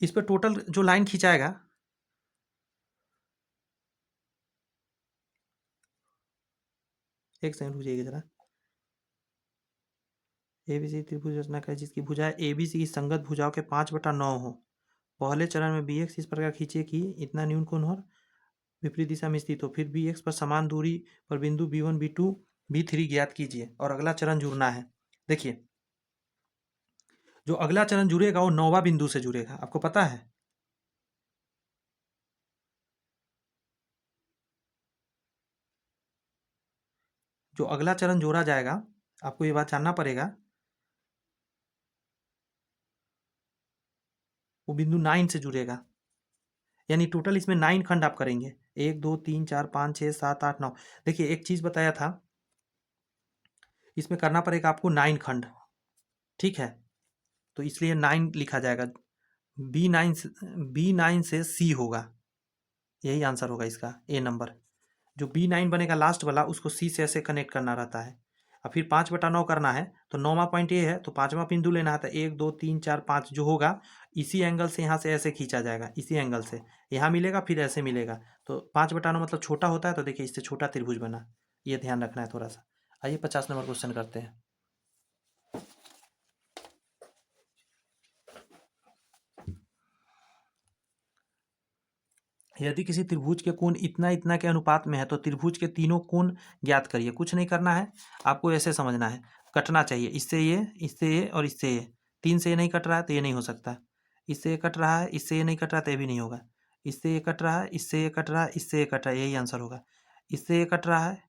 इस पर टोटल जो लाइन खिंचाएगा, एक सेकंड रुकिएगा जरा। ABC त्रिभुज रचना करें जिसकी भुजाएं ABC की संगत भुजाओं के 5/9 हो। पहले चरण में BX इस प्रकार खींचे कि इतना न्यून कोण और विपरीत दिशा में स्थित हो। फिर BX पर समान दूरी पर बिंदु B1 B2 B3 ज्ञात कीजिए और अगला चरण जुड़ना है। देखिए जो अगला चरण जुड़ेगा वो 9वां बिंदु से जुड़ेगा, आपको पता है। जो अगला चरण जोड़ा जाएगा, आपको ये बात जानना पड़ेगा, वो बिंदु 9 से जुड़ेगा। यानी टोटल इसमें 9 खंड आप करेंगे, 1 2 3 4 5 6 7 8 9। देखिए एक चीज बताया था, इसमें करना पड़ेगा आपको 9 खंड, ठीक है, तो इसलिए 9 लिखा जाएगा। B9 से C होगा, यही आंसर होगा इसका, A नंबर। जो B9 बनेगा लास्ट वाला, उसको C से ऐसे कनेक्ट करना रहता है। अब फिर 5/9 करना है तो 9वां पॉइंट ये है, तो 5वां बिंदु लेना है, तो 1 2 3 4 5 जो होगा इसी एंगल से यहाँ से ऐसे खींचा जाएगा, इसी एंगल से यहाँ मिलेगा फिर ऐसे मिलेगा। तो 5/9 मतलब छोटा होता है, तो देखिए इससे छोटा त्रिभुज बना, ये ध्यान रखना है थोड़ा सा। आइए 50 नंबर क्वेश्चन करते हैं। यदि किसी त्रिभुज के कोण इतना इतना के अनुपात में है तो त्रिभुज के तीनों कोण ज्ञात करिए। कुछ नहीं करना है, आपको ऐसे समझना है, कटना चाहिए, इससे ये और इससे ये। 3 से ये नहीं कट रहा है तो ये नहीं हो सकता, इससे ये कट रहा है, इससे ये नहीं कट रहा तो ये भी नहीं होगा, इससे ये कट रहा है, इससे ये कट रहा है, इससे ये कट रहा है, यही आंसर होगा। इससे ये कट रहा है,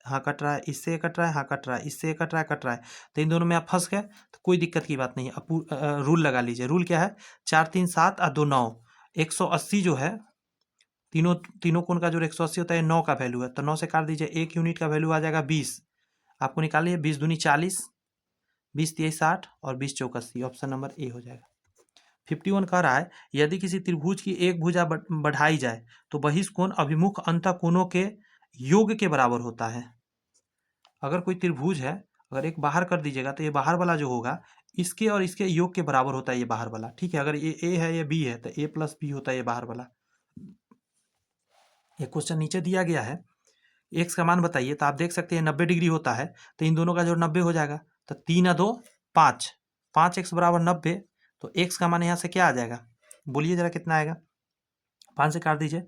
हाँ कट रहा है, इससे ये कट रहा है, हाँ कट रहा है, इससे ये कट रहा है, कट रहा है, तो इन दोनों में आप फंस गए तो कोई दिक्कत की बात नहीं है। रूल लगा लीजिए। रूल क्या है? 4 3 7 और 2 9, 180 जो है, तीनों तीनों कोण का जो 180 होता है 9 का वैल्यू है, तो 9 से काट दीजिए, 1 यूनिट का वैल्यू आ जाएगा 20। आपको निकालिए, 20 दूनी 40, 20 तिया 60 और 20 चौक 80, ऑप्शन नंबर ए हो जाएगा। 51 कह रहा है यदि किसी त्रिभुज की एक भुजा बढ़ाई जाए तो बहिष्कोण अभिमुख अंतः कोणों के योग के बराबर होता है। अगर कोई त्रिभुज है, अगर एक बाहर कर दीजिएगा तो ये बाहर वाला जो होगा इसके और इसके योग के बराबर होता है, ये बाहर वाला, ठीक है। अगर ये ए है, ये बी है, तो A + B होता है ये बाहर वाला। ये क्वेश्चन नीचे दिया गया है, एक्स का मान बताइए, तो आप देख सकते हैं 90 डिग्री होता है, तो इन दोनों का जोड़ 90 हो जाएगा, तो 3 और 2 5, 5x बराबर 90, तो एक्स का मान यहाँ से क्या आ जाएगा, बोलिए जरा कितना आएगा। 5 से काट दीजिए,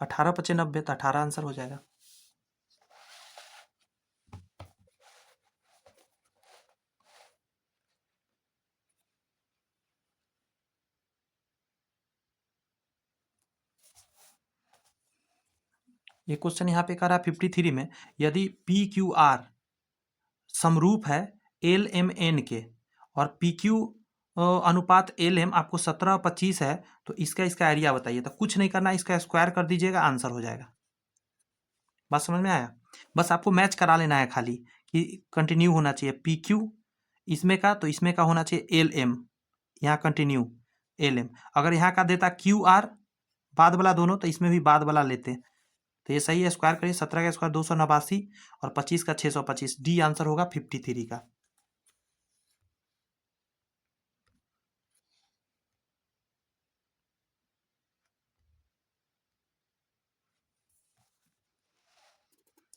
18 × 5 = 90, तो 18 आंसर हो जाएगा। ये क्वेश्चन यहाँ पे कर रहा है 53 में, यदि पी क्यू आर समरूप है एल एम एन के और पी क्यू अनुपात एल एम आपको 17-25 है, तो इसका एरिया बताइए। तो कुछ नहीं करना, इसका स्क्वायर कर दीजिएगा, आंसर हो जाएगा। बात समझ में आया? बस आपको मैच करा लेना है खाली कि कंटिन्यू होना चाहिए पी क्यू इसमें का, तो इसमें का होना चाहिए एल एम, यहाँ कंटिन्यू एल एम। अगर यहाँ का देता क्यू आर बाद वाला दोनों, तो इसमें भी बाद वाला लेते। तो ये सही है, स्क्वायर करिए। 17 का स्क्वायर 289 और 25 का 625। डी आंसर होगा 53 का।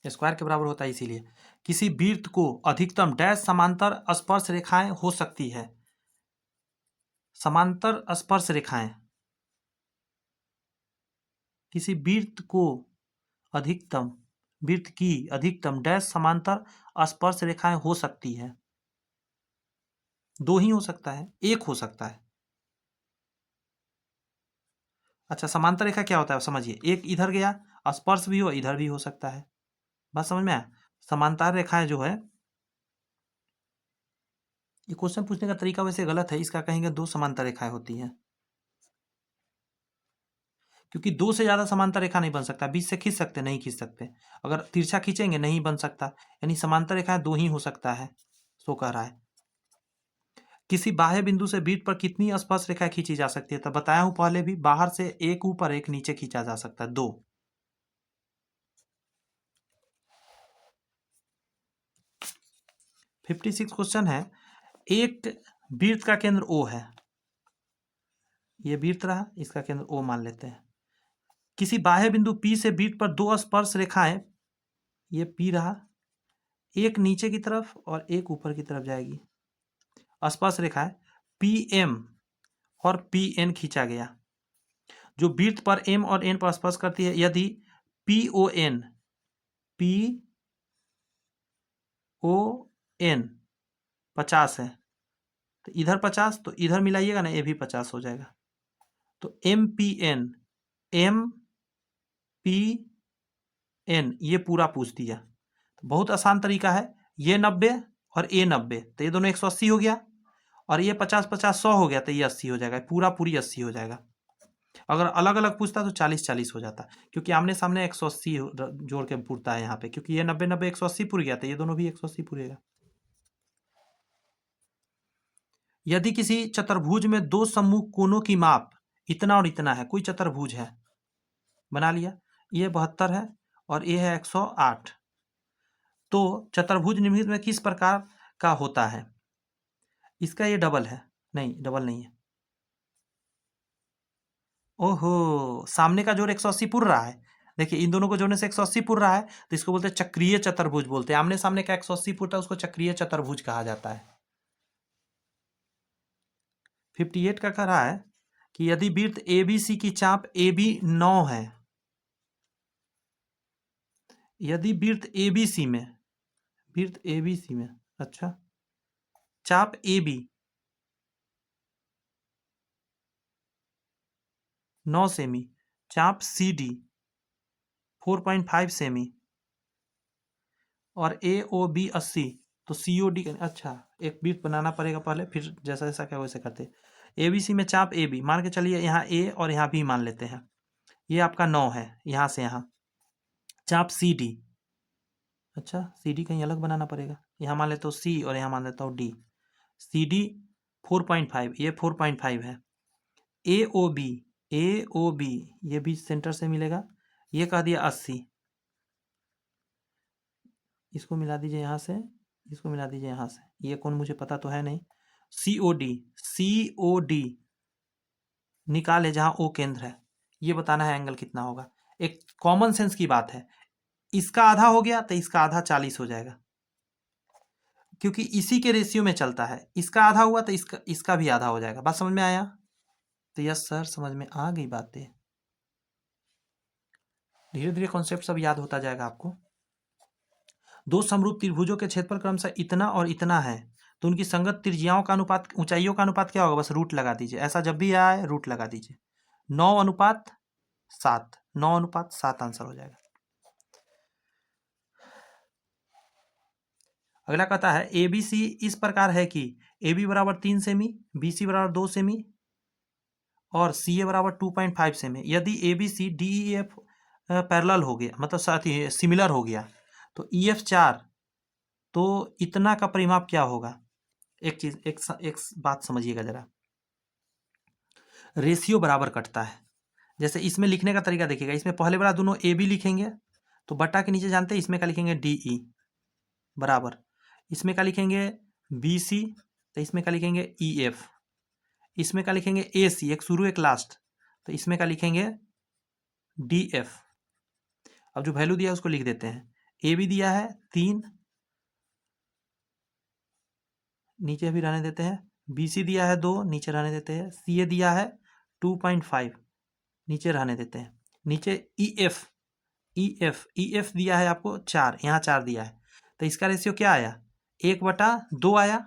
स्क्वायर के बराबर होता है, इसीलिए। किसी वृत्त को अधिकतम डैश समांतर स्पर्श रेखाएं हो सकती है। समांतर स्पर्श रेखाएं, किसी वृत्त को अधिकतम, वृत्त की अधिकतम डैश समांतर स्पर्श रेखाएं हो सकती है। दो ही हो सकता है, एक हो सकता है। अच्छा, समांतर रेखा क्या होता है समझिए, एक इधर गया, स्पर्श भी हो, इधर भी हो सकता है। बात समझ में आया? समांतर रेखाएं जो है, ये क्वेश्चन पूछने का तरीका वैसे गलत है, इसका कहेंगे दो समांतर रेखाएं होती हैं, क्योंकि दो से ज्यादा समांतर रेखा नहीं बन सकता। बीच से खींच सकते, नहीं खींच सकते। अगर तिरछा खींचेंगे नहीं बन सकता, यानी समांतर रेखाएं दो ही हो सकता है, सो कह रहा है। किसी बाह्य बिंदु से वृत्त पर कितनी स्पर्श रेखाएं खींची जा सकती है? तो बताया हूं पहले भी, बाहर से एक ऊपर एक नीचे खींचा जा सकता है, दो। 56 क्वेश्चन है। एक वृत्त का केंद्र O है, ये वृत्त रहा, इसका केंद्र O मान लेते हैं। किसी बाह्य बिंदु P से वृत्त पर दो स्पर्श रेखाएं, ये P रहा, एक नीचे की तरफ और एक ऊपर की तरफ जाएगी। स्पर्श रेखाएं PM और PN खींचा गया। जो वृत्त पर M और N पर स्पर्श करती है, यदि PON 50 है, तो इधर 50, तो इधर मिलाइएगा ना, ये भी 50 हो जाएगा। तो MPN MPN ये पूरा पूछ दिया। तो बहुत आसान तरीका है, ये 90 और ये 90, तो ये दोनों 180 हो गया, और ये 50-50 100 हो गया, तो ये 80 हो जाएगा, पूरा पूरी 80 हो जाएगा। अगर अलग अलग पूछता तो 40-40 हो जाता, क्योंकि आमने सामने 180 जोड़ के पूछता है यहाँ पे, क्योंकि ये 90-90 180 पूर गया, तो ये दोनों भी 180 पूरेगा। यदि किसी चतुर्भुज में दो सम्मुख कोणों की माप इतना और इतना है, कोई चतुर्भुज है, बना लिया, ये 72 है और ये है 108, तो चतुर्भुज निम्नलिखित में किस प्रकार का होता है? इसका ये डबल है, नहीं डबल नहीं है। ओहो, सामने का जोड़ 180 पुर रहा है। देखिए, इन दोनों को जोड़ने से 180 पुर रहा है, तो इसको बोलते हैं चक्रीय चतुर्भुज बोलते हैं। आमने सामने का 180 पुरता है, उसको चक्रीय चतुर्भुज कहा जाता है। 58 का कह रहा है कि यदि वृत्त ABC की चाप AB 9 है, यदि वृत्त ABC में, अच्छा, चाप AB 9 सेमी, चाप CD 4.5 सेमी और AOB 80, तो COD, अच्छा एक वृत्त बनाना पड़ेगा पहले, फिर जैसा जैसा क्या वैसे करते। ABC में चाप AB मान के चलिए, यहाँ A और यहाँ B मान लेते हैं, ये आपका 9 है, यहाँ से यहाँ। चाप CD, अच्छा CD कहीं अलग बनाना पड़ेगा, यहाँ मान लेता हूँ C और यहाँ मान लेता हूँ D। CD 4.5, ये 4.5 है। AOB ये भी सेंटर से मिलेगा, ये कह दिया 80, इसको मिला दीजिए यहाँ से, इसको मिला दीजिए यहाँ से, ये कौन मुझे पता तो है नहीं। COD निकाले जहाँ O केंद्र है, ये बताना है एंगल कितना होगा। एक कॉमन सेंस की बात है, इसका आधा हो गया तो इसका आधा 40 हो जाएगा, क्योंकि इसी के रेशियो में चलता है। इसका आधा हुआ तो इसका भी आधा हो जाएगा। बात समझ में आया? तो यस सर, समझ में आ गई बातें। धीरे धीरे कॉन्सेप्ट सब याद होता जाएगा आपको। दो समरूप त्रिभुजों के क्षेत्रफल क्रमशः इतना और इतना है, तो उनकी संगत त्रिज्याओं का अनुपात, ऊंचाइयों का अनुपात क्या होगा? बस रूट लगा दीजिए, ऐसा जब भी आए रूट लगा दीजिए। 9:7, 9:7 आंसर हो जाएगा। अगला कहता है ए बी सी इस प्रकार है कि ए बी बराबर 3 सेमी, बी सी बराबर 2 सेमी और सी ए बराबर 2.5 सेमी। यदि A B C D E F parallel हो गया, मतलब साथ ही सिमिलर हो गया, तो ई एफ 4, तो इतना का परिमाप क्या होगा? एक बात समझिएगा जरा, रेशियो बराबर कटता है। जैसे इसमें लिखने का तरीका देखिएगा, इसमें पहले वाला दोनों ए बी लिखेंगे तो बट्टा के नीचे जानते हैं इसमें क्या लिखेंगे, डी ई बराबर, इसमें क्या लिखेंगे बी सी, तो इसमें क्या लिखेंगे ई एफ, इसमें क्या लिखेंगे ए सी, एक शुरू एक लास्ट, तो इसमें क्या लिखेंगे डी एफ। अब जो वैल्यू दिया है उसको लिख देते हैं। ए बी दिया है 3, नीचे भी रहने देते हैं, बी सी दिया है 2, नीचे रहने देते हैं, सी ए दिया है 2.5, नीचे रहने देते हैं, नीचे ई एफ दिया है आपको 4, यहाँ 4 दिया है, तो इसका रेशियो क्या आया, 1/2 आया,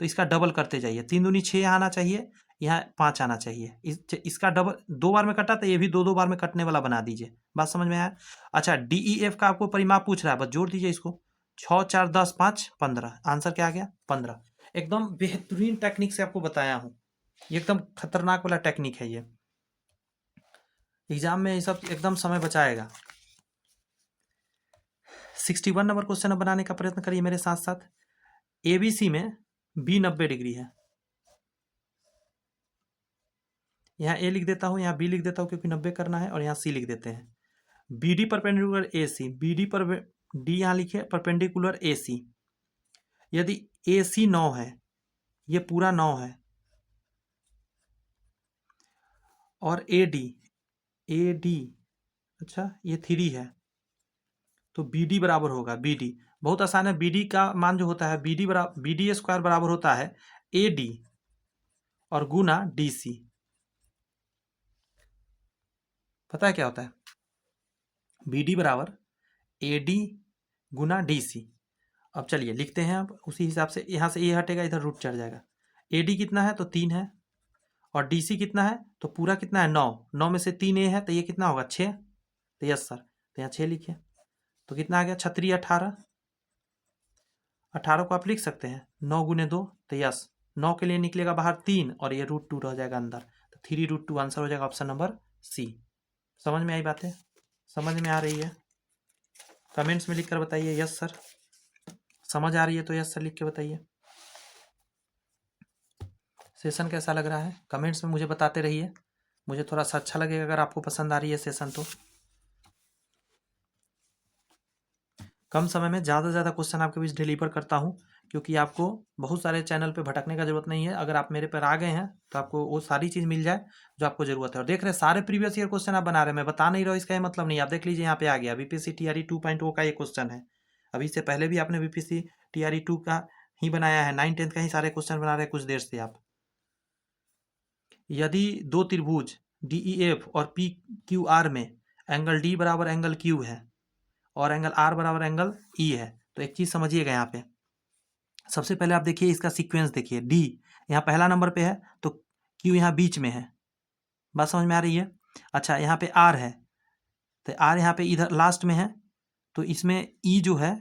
तो इसका डबल करते जाइए, 3 दूनी 6 यहाँ आना चाहिए, यहाँ 5 आना चाहिए, इसका डबल 2 बार में कटा तो ये भी 2 बार में कटने वाला बना दीजिए। बात समझ में आया? अच्छा, डी ई एफ का आपको परिमाप पूछ रहा है, बस जोड़ दीजिए इसको, 6 4 10 5 15, आंसर क्या आ गया 15। एकदम बेहतरीन टेक्निक से आपको बताया हूँ, एकदम खतरनाक वाला टेक्निक है ये, एग्जाम में ये सब एकदम समय बचाएगा। 61 नंबर क्वेश्चन बनाने का प्रयत्न करिए मेरे साथ साथ। एबीसी में बी 90 डिग्री है, यहाँ ए लिख देता हूँ, यहाँ बी लिख देता हूँ क्योंकि 90 करना है, और यहाँ सी लिख देते हैं। B D perpendicular A C, B D पर डी यहाँ लिखिए परपेंडिकुलर ए सी। यदि ए सी 9 है, ये पूरा 9 है, और ए डी अच्छा ये 3 है, तो बी डी बराबर होगा, बी डी बहुत आसान है, बी डी का मान जो होता है बी डी स्क्वायर बराबर होता है ए डी और गुना डी सी। पता है क्या होता है, बी डी बराबर A D Guna D C. अब चलिए लिखते हैं, अब उसी हिसाब से यहाँ से ए हटेगा, इधर रूट चढ़ जाएगा। ए डी कितना है, तो 3 है, और डी सी कितना है, तो पूरा कितना है 9, 9 में से 3 ए है, तो ये कितना होगा 6, तो यस सर, तो यहाँ 6 लिखिए, तो कितना आ गया 36 18, 18 को आप लिख सकते हैं 9 गुने 2, तो यस 9 के लिए निकलेगा बाहर 3, और ये √2 रह जाएगा अंदर, तो 3√2 आंसर हो जाएगा ऑप्शन नंबर सी। समझ में आई बातें? समझ में आ रही है? कमेंट्स में लिख कर बताइए यस सर, समझ आ रही है तो यस सर लिख के बताइए। सेशन कैसा लग रहा है कमेंट्स में मुझे बताते रहिए, मुझे थोड़ा सा अच्छा लगेगा अगर आपको पसंद आ रही है सेशन तो। कम समय में ज़्यादा से ज़्यादा क्वेश्चन आपके बीच डिलीवर करता हूँ, क्योंकि आपको बहुत सारे चैनल पे भटकने का जरूरत नहीं है। अगर आप मेरे पर आ गए हैं तो आपको वो सारी चीज़ मिल जाए जो आपको जरूरत है। और देख रहे हैं सारे प्रीवियस ईयर क्वेश्चन आप बना रहे हैं, मैं बता नहीं रहा हूँ इसका ये मतलब नहीं। आप देख लीजिए यहाँ पे आ गया बीपीएससी टीआरई 2.0 का ये क्वेश्चन है। अभी से पहले भी आपने बीपीएससी टीआरई 2 का ही बनाया है, 9 10 का ही सारे क्वेश्चन बना रहे हैं कुछ देर से आप। यदि दो त्रिभुज डी ई एफ और पी क्यू आर में एंगल डी बराबर एंगल क्यू है और एंगल आर बराबर एंगल ई है, तो एक चीज़ समझिएगा यहाँ पे, सबसे पहले आप देखिए इसका सीक्वेंस देखिए, डी यहाँ पहला नंबर पे है तो क्यू यहाँ बीच में है। बात समझ में आ रही है? अच्छा, यहाँ पे आर है तो आर यहाँ पे इधर लास्ट में है, तो इसमें ई जो है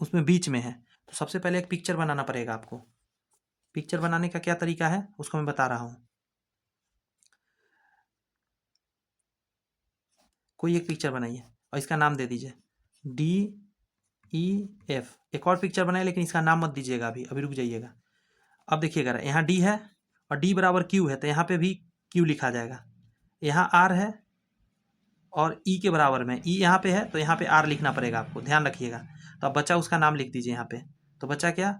उसमें बीच में है। तो सबसे पहले एक पिक्चर बनाना पड़ेगा आपको। पिक्चर बनाने का क्या तरीका है उसको मैं बता रहा हूँ। कोई एक पिक्चर बनाइए और इसका नाम दे दीजिए डी ई एफ। एक और पिक्चर बनाए लेकिन इसका नाम मत दीजिएगा, अभी रुक जाइएगा। अब देखिएगा यहाँ डी है और डी बराबर क्यू है, तो यहाँ पे भी क्यू लिखा जाएगा। यहाँ आर है और ई के बराबर में ई यहाँ पे है, तो यहाँ पे आर लिखना पड़ेगा आपको, ध्यान रखिएगा। तो अब बच्चा उसका नाम लिख दीजिए यहाँ पे, तो बच्चा क्या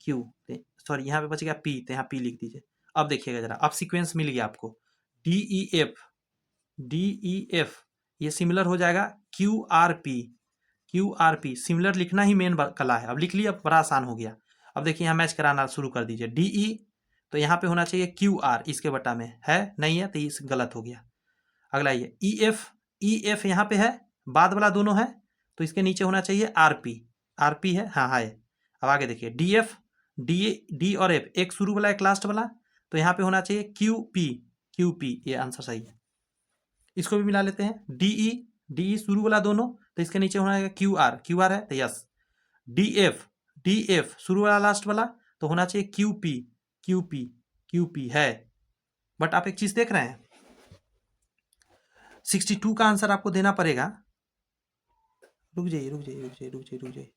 क्यू, सॉरी यहाँ पे बच गया पी, तो यहाँ पी लिख दीजिए। अब देखिएगा जरा, अब सीक्वेंस मिल गया आपको, डी ई एफ ये सिमिलर हो जाएगा क्यू आर पी। सिमिलर लिखना ही मेन कला है। अब लिख लिया, बड़ा आसान हो गया। अब देखिए यहाँ मैच कराना शुरू कर दीजिए, डी ई तो यहाँ पे होना चाहिए क्यू आर, इसके बटा में है नहीं है तो ये गलत हो गया। अगला ये ई एफ यहाँ पे है, बाद वाला दोनों है, तो इसके नीचे होना चाहिए आर पी है, हाँ है। अब आगे देखिए डी एफ डी और एफ, एक शुरू वाला एक लास्ट वाला, तो यहाँ पे होना चाहिए क्यू पी, ये आंसर सही है। इसको भी मिला लेते हैं, डी ई शुरू वाला दोनों, तो इसके नीचे होना है क्यू आर है, तो yes. D F D F शुरू वाला लास्ट वाला, तो होना चाहिए Q P, Q P, Q P है। बट आप एक चीज देख रहे हैं, 62 का आंसर आपको देना पड़ेगा। रुक जाइए रुक जाइए रुक जाइए रुक जाइए रुक जाइए,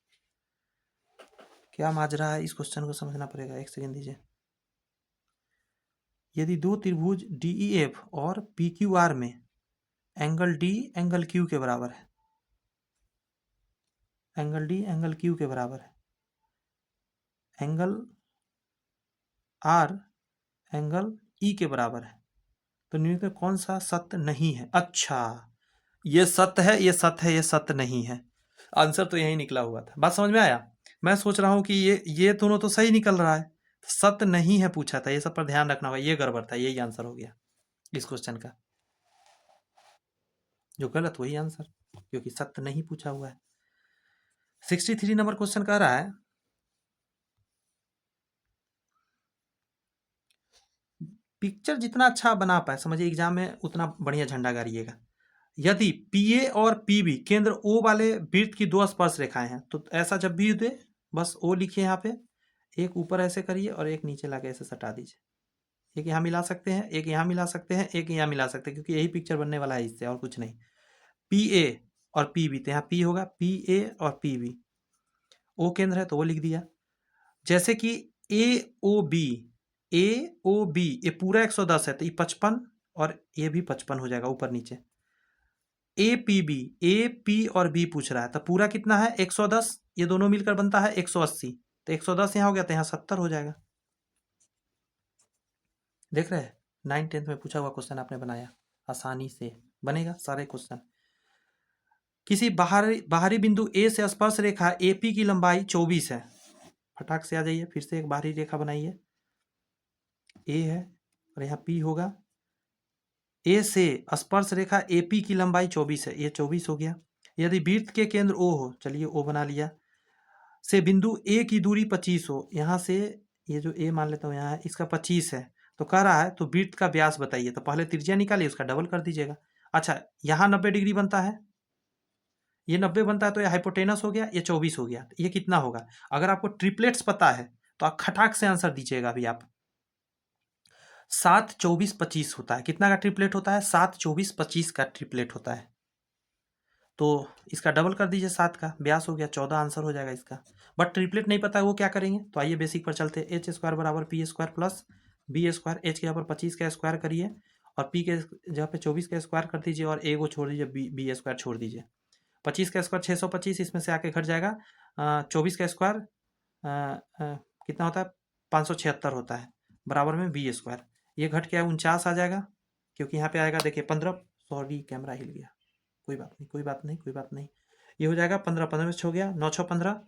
क्या माजरा है इस क्वेश्चन को समझना पड़ेगा, एक सेकंड दीजिए। यदि दो त्रिभुज डी ई एफ और पी क्यू आर में एंगल डी एंगल क्यू के बराबर है, एंगल डी एंगल क्यू के बराबर है, एंगल आर एंगल ई के बराबर है, तो निम्नलिखित में कौन सा सत्य नहीं है? अच्छा, ये सत्य है, ये सत्य है, ये सत्य नहीं है। आंसर तो यही निकला हुआ था। बात समझ में आया? मैं सोच रहा हूं कि ये दोनों तो सही निकल रहा है, सत्य नहीं है पूछा था, ये सब पर ध्यान रखना होगा। ये गड़बड़ था, यही आंसर हो गया इस क्वेश्चन का। जो गलत वही आंसर, क्योंकि सत्य नहीं पूछा हुआ है। 63 नंबर क्वेश्चन कह रहा है, पिक्चर जितना अच्छा बना पाए, समझिए एग्जाम में उतना बढ़िया झंडा गाड़िएगा। यदि पीए और पीबी केंद्र ओ वाले वृत्त की दो स्पर्श रेखाएं हैं, तो ऐसा जब भी दे बस ओ लिखिए यहाँ पे, एक ऊपर ऐसे करिए और एक नीचे लाके ऐसे सटा दीजिए। एक यहाँ मिला सकते हैं, एक यहाँ मिला सकते हैं, एक यहाँ मिला सकते हैं, क्योंकि यही पिक्चर बनने वाला है इससे, और कुछ नहीं। पी ए और पी बी, तो यहाँ पी होगा, पी ए और पी बी। ओ केंद्र है तो वो लिख दिया। जैसे कि ए ओ बी, ए ओ बी ये पूरा 110 है, तो ये 55 और ये भी 55 हो जाएगा ऊपर नीचे। A P B, A P और बी पूछ रहा है, तो पूरा कितना है? 110, ये दोनों मिलकर बनता है 180, तो 110 यहाँ हो गया, तो यहाँ 70 हो जाएगा। देख रहे हैं, 9th 10th में पूछा हुआ क्वेश्चन आपने बनाया, आसानी से बनेगा सारे क्वेश्चन। किसी बाहरी बिंदु ए से स्पर्श रेखा एपी की लंबाई 24 है। फटाक से आ जाइए, फिर से एक बाहरी रेखा बनाइए। ए है और यहाँ पी होगा, ए से स्पर्श रेखा एपी की लंबाई 24 है, ये 24 हो गया। यदि वृत्त के केंद्र ओ हो, चलिए ओ बना लिया, से बिंदु ए की दूरी 25 हो, यहाँ से ये जो ए मान लेता हूँ यहाँ है, इसका 25 है, तो कह रहा है तो वृत्त का व्यास बताइए। तो पहले त्रिज्या निकालिए, उसका डबल कर दीजिएगा। अच्छा, यहाँ 90 डिग्री बनता है, ये 90 बनता है, तो ये हाइपोटेनस हो गया, ये 24 हो गया, ये कितना होगा? अगर आपको ट्रिपलेट्स पता है तो आप खटाक से आंसर दीजिएगा। अभी आप 7 24 25 होता है, कितना का ट्रिपलेट होता है? 7 24 25 का ट्रिपलेट होता है, तो इसका डबल कर दीजिए, 7 का व्यास हो गया, 14 आंसर हो जाएगा इसका। बट ट्रिपलेट नहीं पता है, वो क्या करेंगे? तो आइए बेसिक पर चलते हैं। एच स्क्वायर बराबर P square plus B square, H के यहाँ पर 25 का स्क्वायर करिए और पी के जगह पे 24 का स्क्वायर कर दीजिए और ए को छोड़ दीजिए, बी स्क्वायर छोड़ दीजिए। 25 का स्क्वायर 625, इसमें से आके घट जाएगा 24 का स्क्वायर कितना होता है? 576 होता है, बराबर में बी स्क्वायर, ये घट के 49 आ जाएगा, क्योंकि यहाँ पे आएगा देखिए 15, सॉरी कैमरा हिल गया, कोई बात नहीं कोई बात नहीं कोई बात नहीं, ये हो जाएगा 15, 15 में हो गया 9 6 15,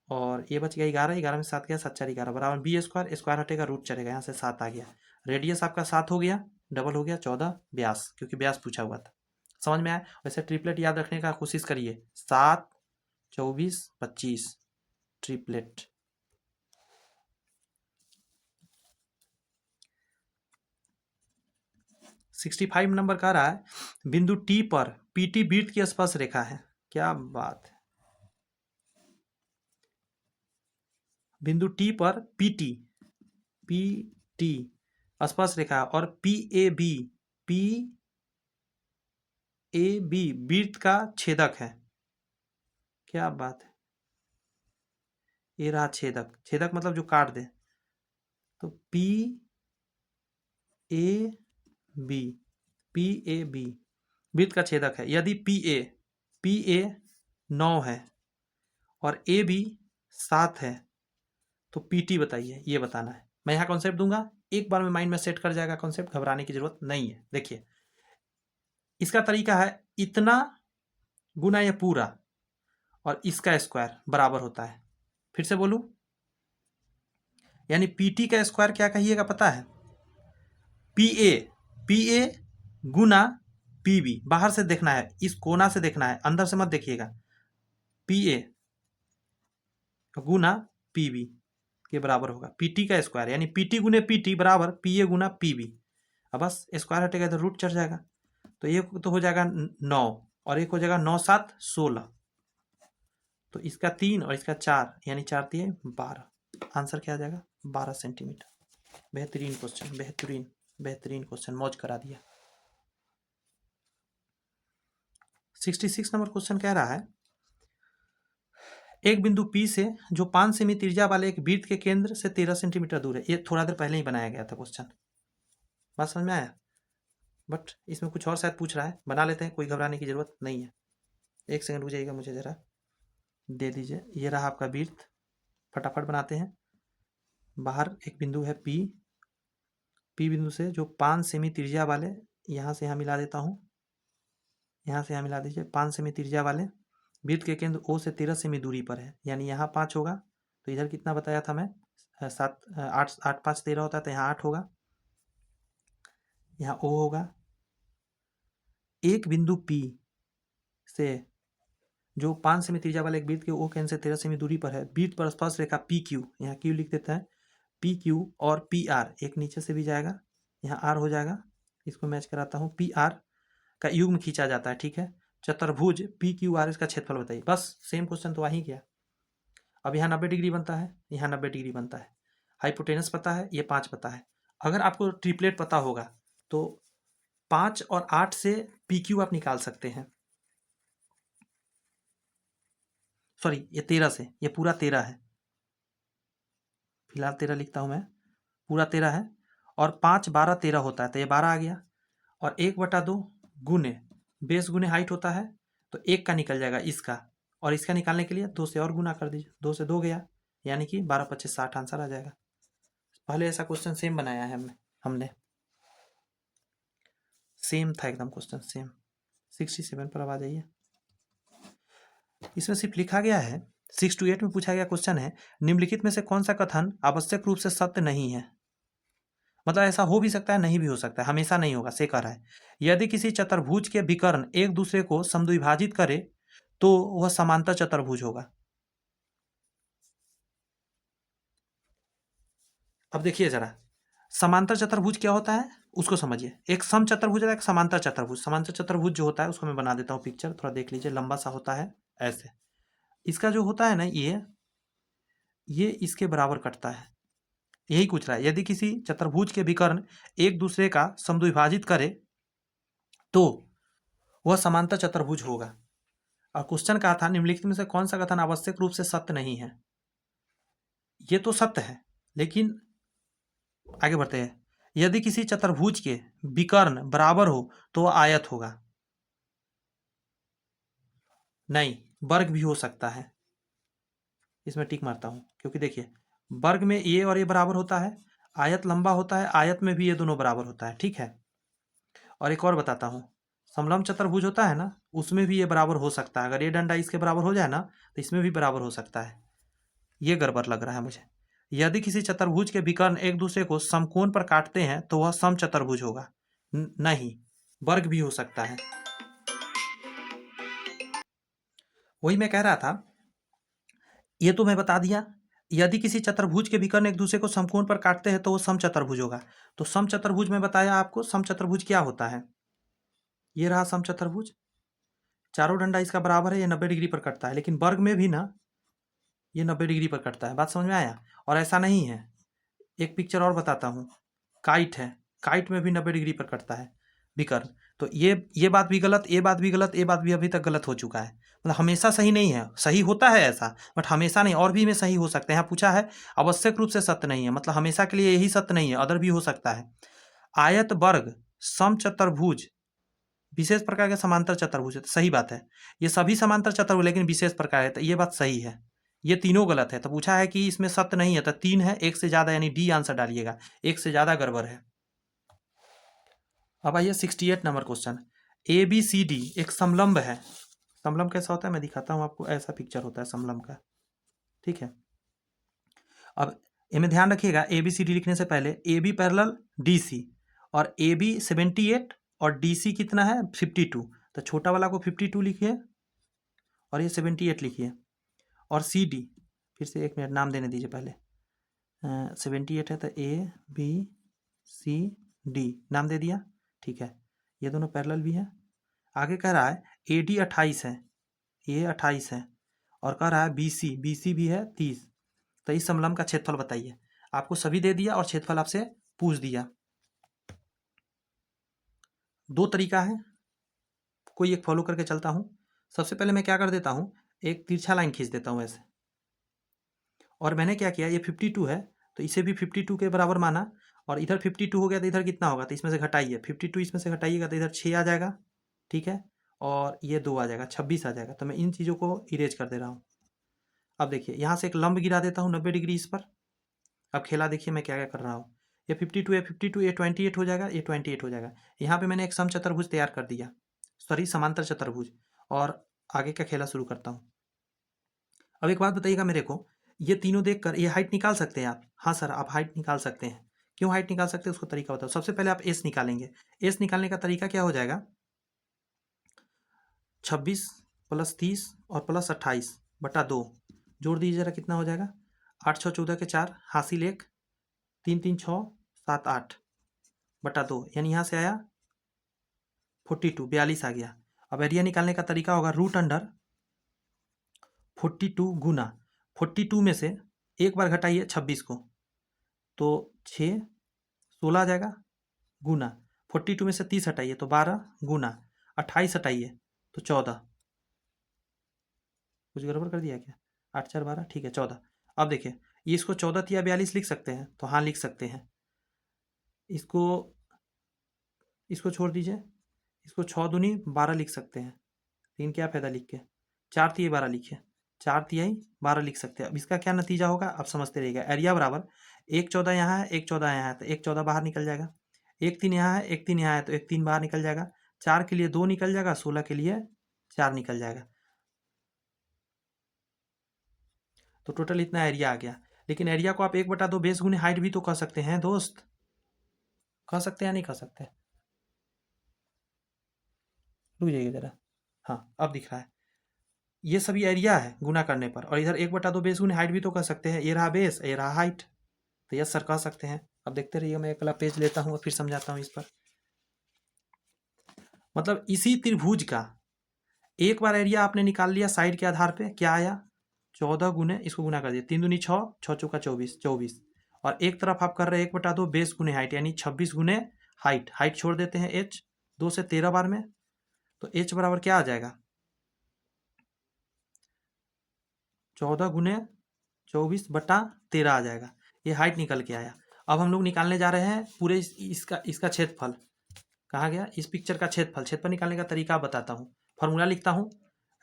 और ये बच गया 11, 11 में 7 गया 7 4 11, बराबर बी स्क्वायर, स्क्वायर हटेगा रूट चलेगा, यहाँ से 7 आ गया। रेडियस आपका 7 हो गया, डबल हो गया 14, व्यास, क्योंकि व्यास पूछा हुआ था। समझ में आया? वैसे ट्रिपलेट याद रखने का कोशिश करिए, 7 24 25 ट्रिपलेट। सिक्सटी 65 नंबर कह रहा है, बिंदु टी पर पीटी वृत्त की स्पर्श रेखा है। क्या बात है, बिंदु टी पर पीटी पीटी स्पर्श रेखा और पी ए बी वृत्त का छेदक है। क्या बात है, ये रहा छेदक, छेदक मतलब जो काट दे, तो पी ए बी वृत्त का छेदक है। यदि पी ए 9 है और ए बी 7 है, तो पी टी बताइए, ये बताना है। मैं यहाँ कॉन्सेप्ट दूंगा, एक बार में माइंड में सेट कर जाएगा कॉन्सेप्ट, घबराने की जरूरत नहीं है। देखिए इसका तरीका है, इतना गुना ये पूरा और इसका स्क्वायर बराबर होता है। फिर से बोलूं, यानी पीटी का स्क्वायर क्या कहिएगा पता है? पी ए गुना पी बी, बाहर से देखना है, इस कोना से देखना है, अंदर से मत देखिएगा। पी ए गुना पी बी के बराबर होगा पीटी का स्क्वायर, यानी पीटी गुने पीटी बराबर पी ए गुना पी बी। अब बस स्क्वायर हटेगा तो रूट चढ़ जाएगा, तो एक तो हो जाएगा 9 और एक हो जाएगा 9 7 16, तो इसका 3 और इसका 4, यानी 4 3 12। आंसर क्या आ जाएगा? 12 सेंटीमीटर। बेहतरीन क्वेश्चन, बेहतरीन बेहतरीन क्वेश्चन, मौज करा दिया। 66 नंबर क्वेश्चन कह रहा है, एक बिंदु P से जो 5 सेमी त्रिज्या वाले एक वृत्त के केंद्र से 13 सेंटीमीटर दूर है। ये थोड़ा देर पहले ही बनाया गया था क्वेश्चन, बात समझ में आया? बट इसमें कुछ और शायद पूछ रहा है, बना लेते हैं, कोई घबराने की जरूरत नहीं है। 1 सेकंड रुक जाइएगा, मुझे जरा दे दीजिए। ये रहा आपका वृत्त, फटाफट बनाते हैं। बाहर एक बिंदु है P बिंदु से जो 5 सेमी त्रिज्या वाले, यहाँ से यहाँ मिला देता हूँ, यहाँ से यहाँ मिला दीजिए। 5 सेमी त्रिज्या वाले वृत्त के केंद्र O से 13 सेमी दूरी पर है, यानी यहाँ 5 होगा, तो इधर कितना बताया था मैं? 7 8 8 5 13 होता है, तो यहाँ 8 होगा, यहाँ O होगा। एक बिंदु P से जो 5 सेमी त्रिज्या वाले एक वृत्त के O केंद्र से 13 सेमी दूरी पर है, वृत्त पर स्पर्श रेखा PQ, यहाँ Q लिख देता है, PQ और PR, एक नीचे से भी जाएगा, यहाँ R हो जाएगा, इसको मैच कराता हूँ। PR का युग्म खींचा जाता है, ठीक है। चतुर्भुज PQR, इसका क्षेत्रफल बताइए। बस सेम क्वेश्चन तो वहीं गया। अब यहाँ 90 डिग्री बनता है, यहाँ 90 डिग्री बनता है। हाइपोटेनस पता है, ये 5 पता है। अगर आपको ट्रिपलेट पता होगा तो 5 और 8 से PQ आप निकाल सकते हैं। सॉरी, ये 13 से, ये पूरा 13 है, फिलहाल 13 लिखता हूँ मैं, पूरा 13 है। और 5 12 13 होता है, तो ये 12 आ गया। और 1/2 गुने बेस गुने हाइट होता है, तो 1 का निकल जाएगा इसका, और इसका निकालने के लिए 2 से और गुना कर दीजिए, 2 से 2 गया, यानी कि 12 25 60 आंसर आ जाएगा। पहले ऐसा क्वेश्चन सेम बनाया है हमने, सेम था एकदम क्वेश्चन, सेम। 67 पर अब आ जाइए। इसमें सिर्फ लिखा गया है, 6 to 8 में पूछा गया क्वेश्चन है, निम्नलिखित में से कौन सा कथन आवश्यक रूप से सत्य नहीं है? मतलब ऐसा हो भी सकता है, नहीं भी हो सकता है, हमेशा नहीं होगा। से कह रहा है, यदि किसी चतुर्भुज के विकर्ण एक दूसरे को समद्विभाजित करे तो वह समांतर चतुर्भुज होगा। अब देखिए जरा, समांतर चतुर्भुज क्या होता है उसको समझिए। एक सम चतुर्भुज है, एक समांतर चतुर्भुज। समांतर चतुर्भुज जो होता है उसको मैं बना देता हूँ पिक्चर, थोड़ा देख लीजिए, लंबा सा होता है ऐसे। इसका जो होता है ना, ये इसके बराबर कटता है, यही पूछ रहा है। यदि किसी चतुर्भुज के विकर्ण एक दूसरे का समद्विभाजित करे तो वह समांतर चतुर्भुज होगा। और क्वेश्चन कहा था, निम्नलिखित में से कौन सा कथन आवश्यक रूप से सत्य नहीं है? ये तो सत्य है, लेकिन आगे बढ़ते हैं। यदि किसी चतुर्भुज के विकर्ण बराबर हो तो वह आयत होगा। नहीं, वर्ग भी हो सकता है, इसमें टिक मारता हूं, क्योंकि देखिए वर्ग में ये और ये बराबर होता है, आयत लंबा होता है, आयत में भी ये दोनों बराबर होता है, ठीक है। और एक और बताता हूँ, समलंब चतुर्भुज होता है ना, उसमें भी ये बराबर हो सकता है। अगर ये डंडा इसके बराबर हो जाए ना, तो इसमें भी बराबर हो सकता है। ये गड़बड़ लग रहा है मुझे। यदि किसी चतुर्भुज के विकर्ण एक दूसरे को समकोण पर काटते हैं तो वह समचतुर्भुज होगा। नहीं, वर्ग भी हो सकता है। वही मैं कह रहा था, ये तो मैं बता दिया। यदि किसी चतुर्भुज के विकर्ण एक दूसरे को समकोण पर काटते हैं तो वो समचतुर्भुज होगा। तो समचतुर्भुज में बताया आपको, समचतुर्भुज क्या होता है। ये रहा समचतुर्भुज, चारों डंडा इसका बराबर है, ये 90 डिग्री पर कटता है। लेकिन वर्ग में भी ना ये 90 डिग्री पर कटता है, बात समझ में आया। और ऐसा नहीं है, एक पिक्चर और बताता हूँ, काइट है, काइट में भी 90 डिग्री पर कटता है विकर्ण। तो ये बात भी गलत, ये बात भी गलत, ये बात भी अभी तक गलत हो चुका है। मतलब हमेशा सही नहीं है, सही होता है ऐसा, बट हमेशा नहीं, और भी में सही हो सकते हैं। यहाँ पूछा है आवश्यक रूप से सत्य नहीं है, मतलब हमेशा के लिए यही सत्य नहीं है, अदर भी हो सकता है। आयत वर्ग समचतुर्भुज विशेष प्रकार के समांतर चतुर्भुज है, तो सही बात है। ये सभी समांतर चतुर्भुज लेकिन विशेष प्रकार है, तो ये बात सही है। ये तीनों गलत है। तो पूछा है कि इसमें सत्य नहीं है, तो 3 है, 1 से ज्यादा, यानी डी आंसर डालिएगा, 1 से ज्यादा गड़बड़ है। अब आइए 68 नंबर क्वेश्चन। ABCD एक समलंब है। समलंब कैसा होता है मैं दिखाता हूँ आपको, ऐसा पिक्चर होता है समलंब का, ठीक है। अब इनमें ध्यान रखिएगा, ABCD लिखने से पहले AB पैरेलल DC, और AB 78 और DC कितना है 52, तो छोटा वाला को 52 लिखिए और ये 78 लिखिए। और CD, फिर से 1 मिनट नाम देने दीजिए पहले, 78 है तो ABCD नाम दे दिया, ठीक है। ये दोनों पैरेलल भी है। आगे कह रहा है AD 28 है, ये 28 है, और कह रहा है BC भी है 30। तो इस समलंब का क्षेत्रफल बताइए। आपको सभी दे दिया और क्षेत्रफल आपसे पूछ दिया। दो तरीका है, कोई एक फॉलो करके चलता हूँ। सबसे पहले मैं क्या कर देता हूँ, एक तिरछा लाइन खींच देता हूँ ऐसे, और मैंने क्या किया, ये 52 है तो इसे भी 52 के बराबर माना, और इधर 52 हो गया तो इधर कितना होगा, तो इसमें से घटाइए 52, इसमें से घटाइएगा तो इधर 6 आ जाएगा, ठीक है, और ये 2 आ जाएगा, 26 आ जाएगा। तो मैं इन चीज़ों को इरेज कर दे रहा हूँ। अब देखिए यहाँ से एक लंब गिरा देता हूँ 90 डिग्री इस पर। अब खेला देखिए मैं क्या क्या कर रहा हूँ। ये 52 है, 52, ये 28 हो जाएगा, ये 28 हो जाएगा। यहाँ पे मैंने एक समचतुर्भुज तैयार कर दिया, सॉरी समांतर चतुर्भुज, और आगे का खेला शुरू करता हूँ। अब एक बात बताइएगा मेरे को, ये तीनों देखकर ये हाइट निकाल सकते हैं आप? हाँ सर, आप हाइट निकाल सकते हैं। क्यों हाइट निकाल सकते हैं उसको तरीका बताओ। सबसे पहले आप एस निकालेंगे। एस निकालने का तरीका क्या हो जाएगा, 26 + 30 और +28/2 जोड़ दीजिए जरा, कितना हो जाएगा, 8 6 14 के 4, हासिल 1, 3 3 6 7 8/2, यानी यहाँ से आया 42, 42 आ गया। अब एरिया निकालने का तरीका होगा √42 गुना 42 में से एक बार घटाइए 26 को, तो 6 16 आ जाएगा, गुना 42 में से 30 हटाइए तो 12, गुना 28 हटाइए तो 14। कुछ गड़बड़ कर दिया क्या, 8 4 12, ठीक है 14। अब देखिए ये इसको 14 या 42 लिख सकते हैं, तो हाँ लिख सकते हैं। इसको इसको छोड़ दीजिए, इसको 6 दूनी 12 लिख सकते हैं, 3 क्या फ़ायदा लिख के, 4 तिहाई 12 लिखिए, 4 तिहाई 12 लिख सकते हैं। अब इसका क्या नतीजा होगा आप समझते रहिएगा। एरिया बराबर 1 14 यहाँ है, 1 14 यहाँ है, तो 1 14 बाहर निकल जाएगा। 1 3 यहाँ है, 1 3 यहाँ है, तो 1 3 बाहर निकल जाएगा। 4 के लिए 2 निकल जाएगा, 16 के लिए 4 निकल जाएगा। तो टोटल इतना एरिया आ गया। लेकिन एरिया को आप 1/2 बेस गुने हाइट भी तो कह सकते हैं दोस्त, कह सकते हैं या नहीं कह सकते? रुक जाइए जरा, हाँ अब दिख रहा है। ये सभी एरिया है गुना करने पर, और इधर 1/2 बेस गुने हाइट भी तो कह सकते हैं। ये रहा बेस, ये रहा हाइट, तो यस सर कह सकते हैं। अब देखते रहिए, मैं अगला पेज लेता हूँ और फिर समझाता हूँ इस पर। मतलब इसी त्रिभुज का एक बार एरिया आपने निकाल लिया साइड के आधार पे, क्या आया, 14 गुने, इसको गुना कर दिया, 3 दूनी 6, 6 चौका 24, 24, और एक तरफ आप कर रहे हैं 1/2 बेस गुने हाइट, यानी 26 गुने हाइट। हाइट छोड़ देते हैं h, 2 से 13 बार में, तो h बराबर क्या आ जाएगा, 14 गुने 24/13 आ जाएगा। ये हाइट निकल के आया। अब हम लोग निकालने जा रहे हैं पूरे इसका क्षेत्रफल। कहाँ गया, इस पिक्चर का क्षेत्रफल निकालने का तरीका बताता हूँ। फॉर्मूला लिखता हूँ,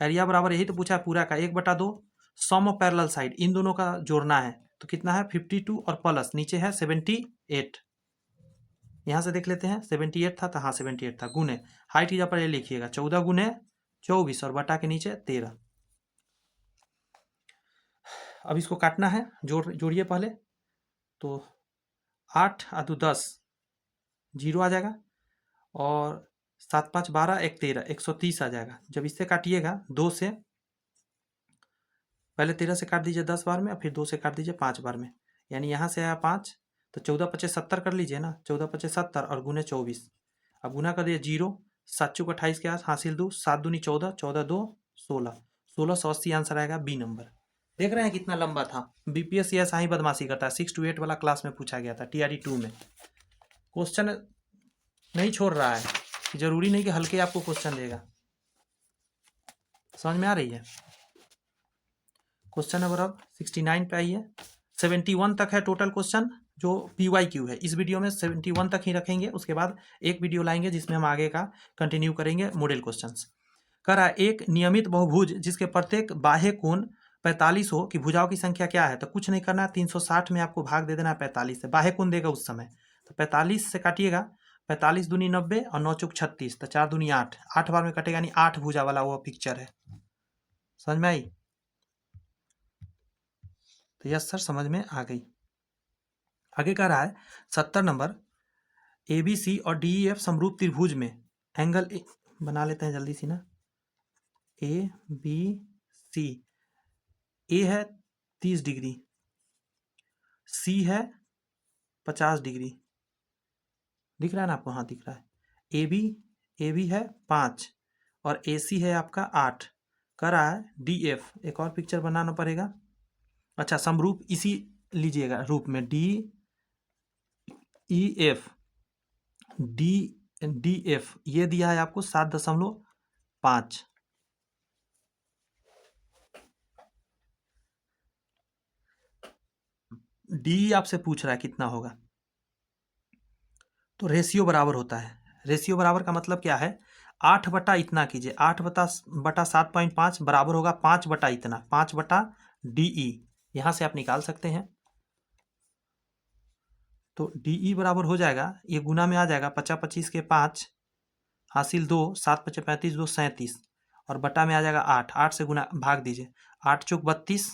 एरिया बराबर, यही तो पूछा है पूरा का, 1/2 सम ऑफ पैरेलल साइड, इन दोनों का जोड़ना है। तो कितना है 52 और प्लस नीचे है 78। यहाँ से देख लेते हैं, 78 था, तो हाँ 78 था, गुने हाइट की जगह पर ये लिखिएगा 14 गुने 24 और बटा के नीचे 13। अब इसको काटना है, जोड़िए पहले, तो 8 आ 2 10, 0 आ जाएगा, और 7 5 12 1 13, 130 आ जाएगा। जब इससे काटिएगा 2 से, पहले 13 से काट दीजिए 10 बार में, और फिर 2 से काट दीजिए 5 बार में, यानी यहाँ से आया 5, तो 14 25 70 कर लीजिए ना, 14 25 70 और गुने 24। अब गुना कर दिए 0, 7 चौक 28 के आस हासिल 2, 7 दूनी 14, 14 2 16, 1680 आंसर आएगा बी नंबर। देख रहे हैं कितना लंबा था। बीपीएससी ऐसा ही बदमाशी करता है, 6 to 8 वाला क्लास में पूछा गया था, TRE 2 में। क्वेश्चन नहीं छोड़ रहा है, जरूरी नहीं कि हल्के आपको क्वेश्चन देगा। समझ में आ रही है? क्वेश्चन नंबर अब 69 पे आइए। 71 तक है टोटल क्वेश्चन जो PYQ है। इस वीडियो में 71 तक ही रखेंगे, उसके बाद एक वीडियो लाएंगे जिसमें हम आगे का कंटिन्यू करेंगे मॉडल क्वेश्चंस। कह रहा है एक नियमित बहुभुज जिसके प्रत्येक बाह्य कोण 45 हो कि भुजाओं की संख्या क्या है, तो कुछ नहीं करना है, 360 में आपको भाग दे देना है 45 से। बाह्य कोण देगा उस समय, तो 45 से काटिएगा, 45 दूनी 90 और 9 चौक 36, तो 4 दूनी 8, 8 बार में कटेगा, यानी 8 भुजा वाला वो पिक्चर है। समझ में आई? तो यस सर समझ में आ गई। आगे कह रहा है 70 नंबर, ABC और DEF समरूप त्रिभुज में एंगल बना लेते हैं जल्दी सी ना, ABC, ए है 30 डिग्री, C है 50 डिग्री, दिख रहा है ना आपको? हाँ दिख रहा है। AB है 5 और AC है आपका 8। कह रहा है डी एफ, एक और पिक्चर बनाना पड़ेगा। अच्छा, समरूप इसी लीजिएगा रूप में, D E F, D F ये दिया है आपको 7.5। डी आपसे पूछ रहा है कितना होगा, तो रेशियो बराबर होता है। रेशियो बराबर का मतलब क्या है, 8 बटा इतना कीजिए, 8 बटा 7.5 बराबर होगा 5 बटा इतना, 5 बटा डी ई। यहाँ से आप निकाल सकते हैं। तो डी ई बराबर हो जाएगा, ये गुना में आ जाएगा, 50 25 के 5 हासिल 2, 7 5 35 2 37, और बटा में आ जाएगा 8, 8 से गुना भाग दीजिए, 8 चौक 32,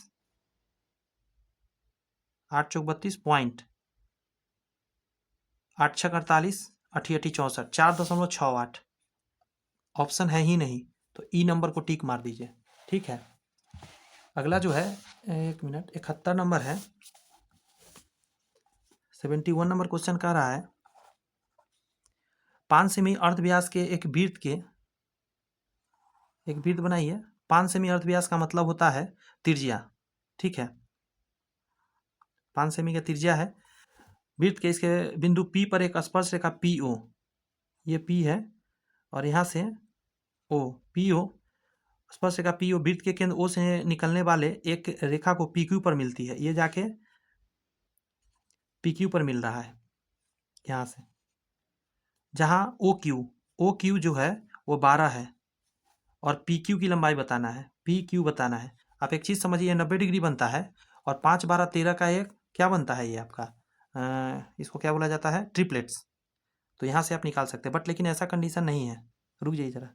8 चौक 32 पॉइंट, 8 छक 48, 8 8 64, 4.68। ऑप्शन है ही नहीं, तो ई नंबर को टिक मार दीजिए। ठीक है, अगला जो है, एक मिनट, 71 नंबर है, 71 नंबर क्वेश्चन कह रहा है 5 सेमी अर्धव्यास के एक वृत्त बनाइए। 5 सेमी अर्धव्यास का मतलब होता है त्रिज्या। ठीक है, 5 सेमी का त्रिज्या है वृत्त के, इसके बिंदु P पर एक स्पर्श रेखा PO, ये P है, और यहाँ से O, PO स्पर्श रेखा PO वृत्त के केंद्र O से निकलने वाले एक रेखा को PQ पर मिलती है, ये जाके PQ पर मिल रहा है यहाँ से, जहाँ OQ जो है वो 12 है, और PQ की लंबाई बताना है, PQ बताना है। आप एक चीज़ समझिए, 90 डिग्री बनता है, और 5 12 13 का एक क्या बनता है, ये आपका इसको क्या बोला जाता है, ट्रिपलेट्स। तो यहाँ से आप निकाल सकते हैं, बट लेकिन ऐसा कंडीशन नहीं है। रुक जाइए ज़रा,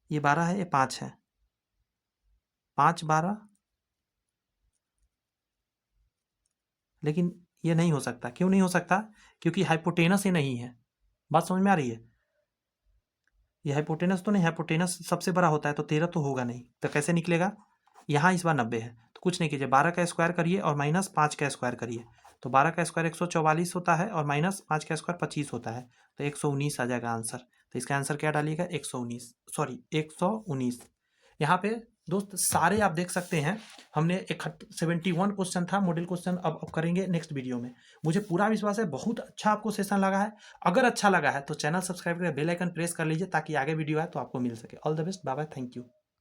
ये 12 है, ये 5 है, 5 12, लेकिन ये नहीं हो सकता। क्यों नहीं हो सकता, क्योंकि हाइपोटेनस ये नहीं है। बात समझ में आ रही है, ये हाइपोटेनस तो नहीं, हाइपोटेनस सबसे बड़ा होता है, तो 13 तो होगा नहीं, तो कैसे निकलेगा। यहाँ इस बार 90 है, तो कुछ नहीं कीजिए, 12 का स्क्वायर करिए और माइनस 5 का स्क्वायर करिए, तो 12 का स्क्वायर 144 होता है, और माइनस 5 का स्क्वायर 25 होता है, तो 119 आ जाएगा आंसर। तो इसका आंसर क्या डालिएगा, 119, सॉरी 119। यहाँ पे दोस्त सारे आप देख सकते हैं, हमने 71 क्वेश्चन था मॉडल क्वेश्चन, अब करेंगे नेक्स्ट वीडियो में। मुझे पूरा विश्वास है बहुत अच्छा आपको सेशन लगा है। अगर अच्छा लगा है तो चैनल सब्सक्राइब करके बेल आइकन प्रेस कर लीजिए, ताकि आगे वीडियो आए तो आपको मिल सके। All the best, bye bye, thank you.